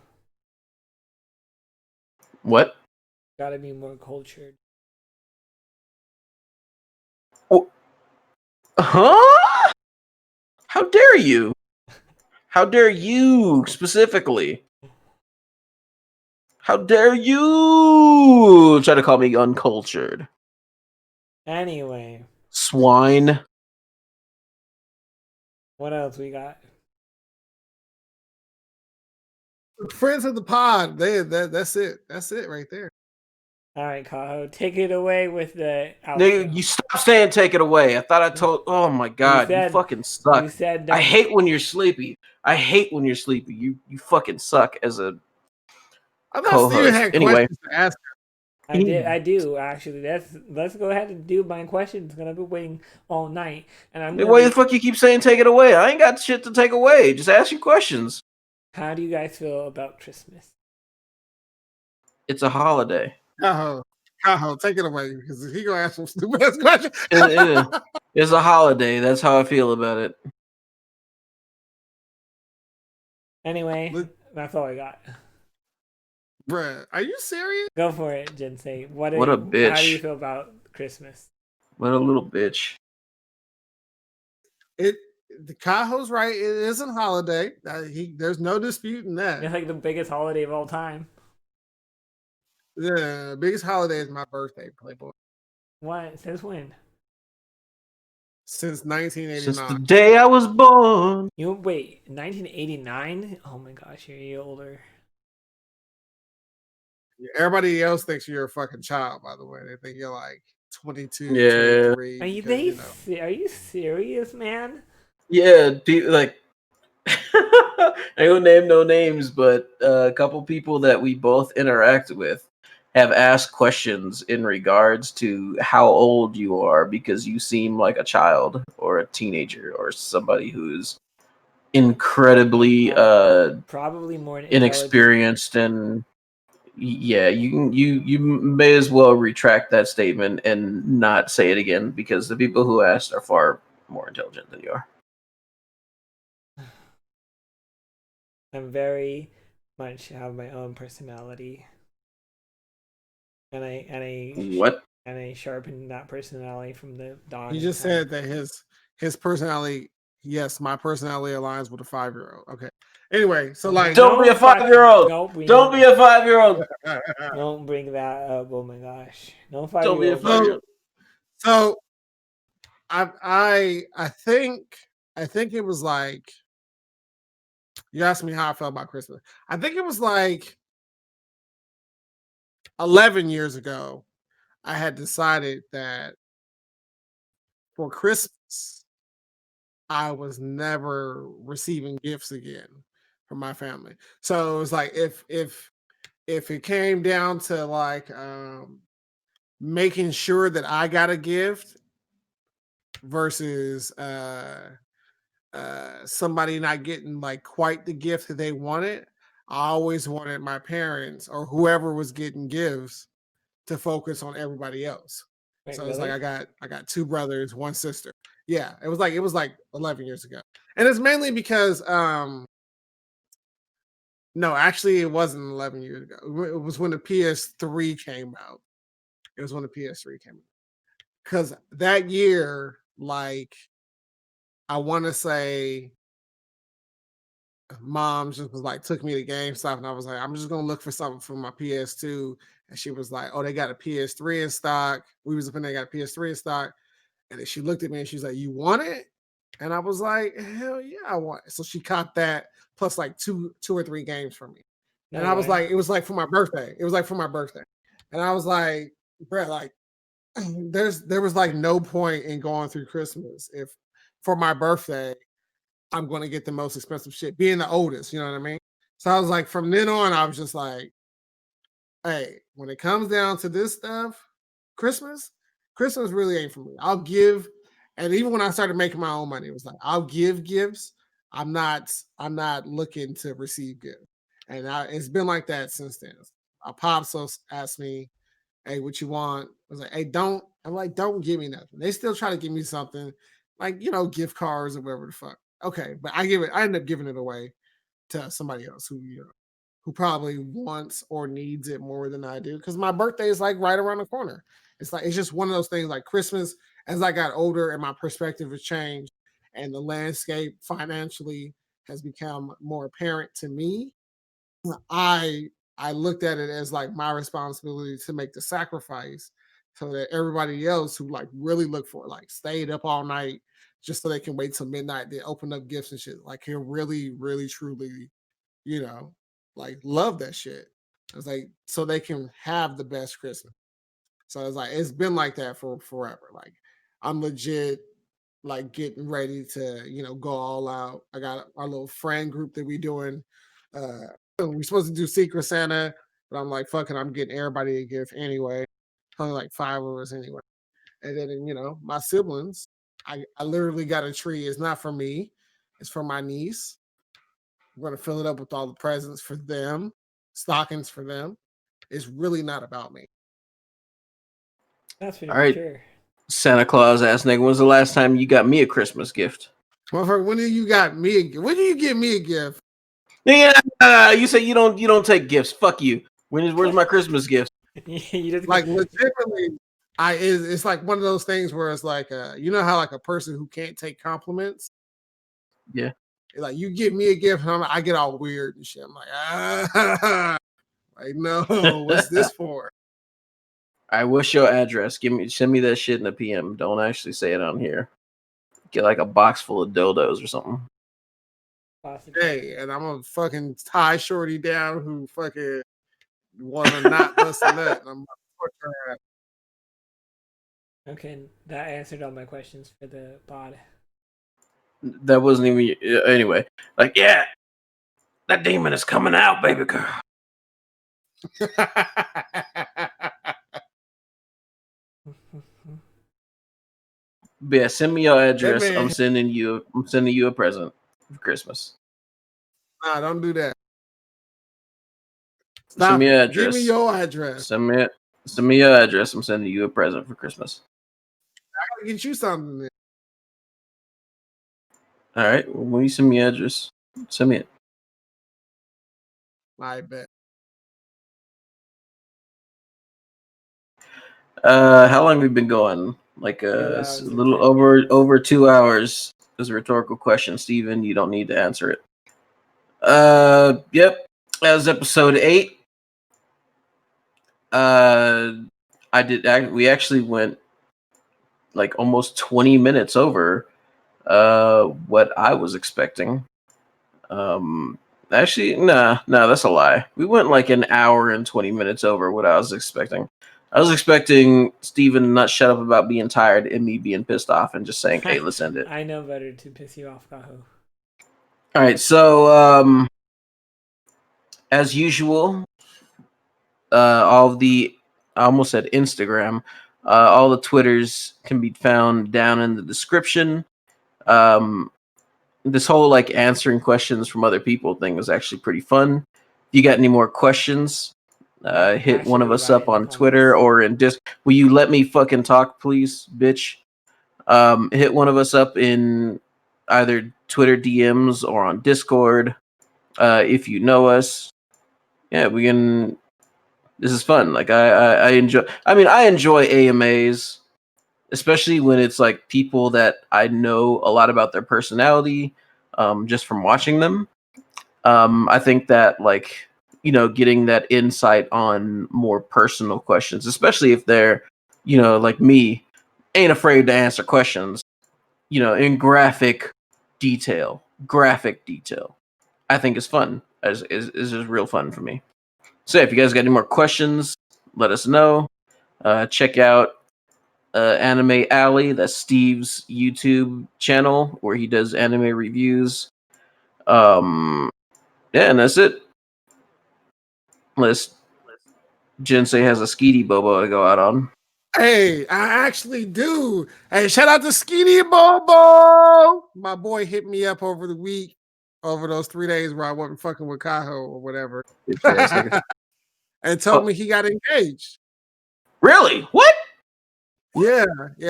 What? Gotta be more cultured. Oh, huh? How dare you? How dare you specifically? How dare you try to call me uncultured? Anyway, Swine. what else we got? Friends of the pod, that's it. That's it right there. All right, Kaho, take it away with the Nigga, outro. you stop saying take it away. I thought I told. Oh my god, you fucking you suck. said I don't. hate when you're sleepy. I hate when you're sleepy. You fucking suck as a I thought Steven co-host. had Anyway, questions to ask. I do actually. Let's go ahead and do my questions. Gonna be waiting all night, and I'm gonna why the be. fuck you keep saying take it away? I ain't got shit to take away. Just ask your questions. How do you guys feel about Christmas? It's a holiday. Cajo, Cajo, take it away because he gonna ask some stupid ass questions. It's a holiday. That's how I feel about it. Anyway, that's all I got. Bruh, are you serious? Go for it, Jinsei. What a How do you bitch. feel about Christmas? What a little bitch. The Cajo's right. It isn't holiday. There's no disputing that. It's like the biggest holiday of all time. The biggest holiday is my birthday, Playboy. What? Since when? since Since the 1989. day I was born. You wait, 1989? Oh my gosh, you're older. Everybody else thinks you're a fucking child, by the way. They think you're like 22, Yeah. 23 Are you because, they? you know. Are you serious, man? Yeah, like I don't name no names, but a couple people that we both interact with have asked questions in regards to how old you are because you seem like a child or a teenager or somebody who's incredibly Probably more intelligent. inexperienced. And yeah, you may as well retract that statement and not say it again because the people who asked are far more intelligent than you are. I'm very much have my own personality, and What? I sharpened that personality from the dawn He of just time. said that his personality, yes, my personality aligns with a 5-year-old. Okay. Anyway, so like Don't be a 5-year-old. Don't we Don't be a 5-year-old. don't bring that up. Oh my gosh, no Don't be a 5-year-old. 5-year-old. so I think it was like, you asked me how I felt about Christmas. I think it was like 11 years ago. I had decided that for Christmas, I was never receiving gifts again from my family. So it was like if it came down to like making sure that I got a gift versus somebody not getting like quite the gift that they wanted, I always wanted my parents or whoever was getting gifts to focus on everybody else. Wait, So it's like really? I got two brothers, one sister. Yeah, it was like 11 years ago. And it's mainly because no, actually it wasn't 11 years ago. It was when the PS3 came out. It was when the PS3 came out. Cuz that year like I want to say mom just was like took me to GameStop and I was like, I'm just gonna look for something for my PS2. And she was like, oh, they got a PS3 in stock. We was when they got a PS3 in stock. And then she looked at me and she's like, you want it? And I was like, hell yeah, I want it. So she caught that plus like two or three games for me. And No I was way. like, it was like for my birthday. It was like for my birthday. And I was like, Brett, like there was like no point in going through Christmas if for my birthday I'm going to get the most expensive shit, being the oldest, you know what I mean? So I was like, from then on, I was just like, hey, when it comes down to this stuff, Christmas, Christmas really ain't for me. I'll give, and even when I started making my own money, it was like, I'll give gifts. I'm not looking to receive gifts. And it's been like that since then. Our pops asked me, hey, what you want? I was like, hey, don't. I'm like, don't give me nothing. They still try to give me something, like gift cards or whatever the fuck. Okay, but I end up giving it away to somebody else who probably wants or needs it more than I do. Because my birthday is like right around the corner. It's like it's just one of those things like Christmas, as I got older and my perspective has changed and the landscape financially has become more apparent to me. I I looked at it as like my responsibility to make the sacrifice so that everybody else who like really look for it, like stayed up all night just so they can wait till midnight, they open up gifts and shit, like can really, really truly, you know, like love that shit. It's like so they can have the best Christmas. So it's like it's been like that for forever. Like I'm legit like getting ready to, go all out. I got our little friend group that we doing. We're supposed to do Secret Santa, but I'm like, fucking, I'm getting everybody a gift anyway. Only like five of us anyway. And then, my siblings, I literally got a tree. It's not for me. It's for my niece. We're gonna fill it up with all the presents for them, stockings for them. It's really not about me. That's pretty All right, mature. Santa Claus ass nigga. When's the last time you got me a Christmas gift? Motherfucker, when do you got me a gift? When do you get me a gift? Yeah, you say you don't take gifts. Fuck you. Where's my Christmas gift? You just Like legitimately, it's like one of those things where it's like you know how like a person who can't take compliments, Yeah. like you give me a gift and I get all weird and shit. I'm like, like no, what's this for? All right, what's your address? Send me that shit in a PM. Don't actually say it on here. Get like a box full of dildos or something. Hey, and I'm gonna fucking tie Shorty down who fucking wanna not bust a nut. And I'm gonna fuck her ass. Okay, that answered all my questions for the pod. That wasn't even anyway. Like, yeah, that demon is coming out, baby girl. But yeah, send me your address. man. I'm sending you a present for Christmas. Nah, don't do that. Send Stop me your it. address. Give me your address. Send me your address. I'm sending you a present for Christmas. I gotta get you something. Then. All right. Well, when you send me your address, send me it. I bet. How long have we been going? Like 2 a hours and little 10 minutes. over 2 hours. Is a rhetorical question, Steven. You don't need to answer it. Yep. That was episode 8. We actually went like almost 20 minutes over what I was expecting. Actually, no, that's a lie. We went like an hour and 20 minutes over what I was expecting. I was expecting Steven to not shut up about being tired and me being pissed off and just saying, hey, let's end it. I know better to piss you off, Kaho. All right, so as usual, all of the I almost said Instagram. All the Twitters can be found down in the description. This whole like answering questions from other people thing was actually pretty fun. If you got any more questions, hit one of us up on Twitter or in Will you let me fucking talk, please, bitch? Hit one of us up in either Twitter DMs or on Discord. If you know us, yeah, we can. This is fun. Like I enjoy. I mean, I enjoy AMAs, especially when it's like people that I know a lot about their personality, just from watching them. I think that like getting that insight on more personal questions, especially if they're like me, ain't afraid to answer questions, in graphic detail. I think is fun. Is just real fun for me. So if you guys got any more questions, let us know. Check out Anime Alley. That's Steve's YouTube channel where he does anime reviews. Yeah, and that's it. Unless Jinsei has a Skeety Bobo to go out on. Hey, I actually do. Hey, shout out to Skeety Bobo. My boy hit me up over the week, over those 3 days where I wasn't fucking with Kaho or whatever. And told me he got engaged. Really? What? Yeah.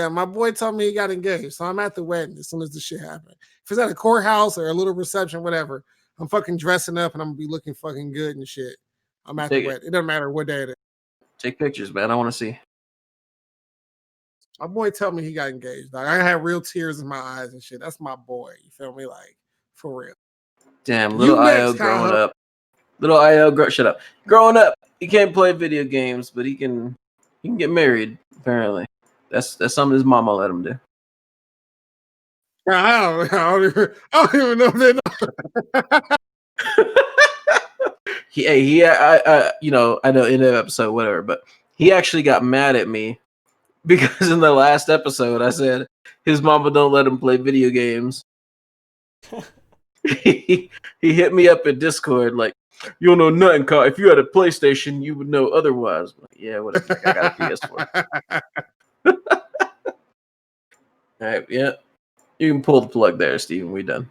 My boy told me he got engaged. So I'm at the wedding as soon as the shit happened. If it's at a courthouse or a little reception, whatever, I'm fucking dressing up and I'm gonna be looking fucking good and shit. I'm at the wedding. It doesn't matter what day it is. Take pictures, man. I want to see. My boy told me he got engaged. Like, I had real tears in my eyes and shit. That's my boy. You feel me? Like, for real. Damn, little IO growing up. Little IO, shut up. Growing up, he can't play video games, but he can get married. Apparently, that's something his mama let him do. I don't even know if they know. I know in the episode, whatever, but he actually got mad at me because in the last episode I said his mama don't let him play video games. He hit me up in Discord like, you don't know nothing, Carl. If you had a PlayStation, you would know otherwise. Like, yeah, whatever. I got a PS4. All right, yeah. You can pull the plug there, Steven. We done.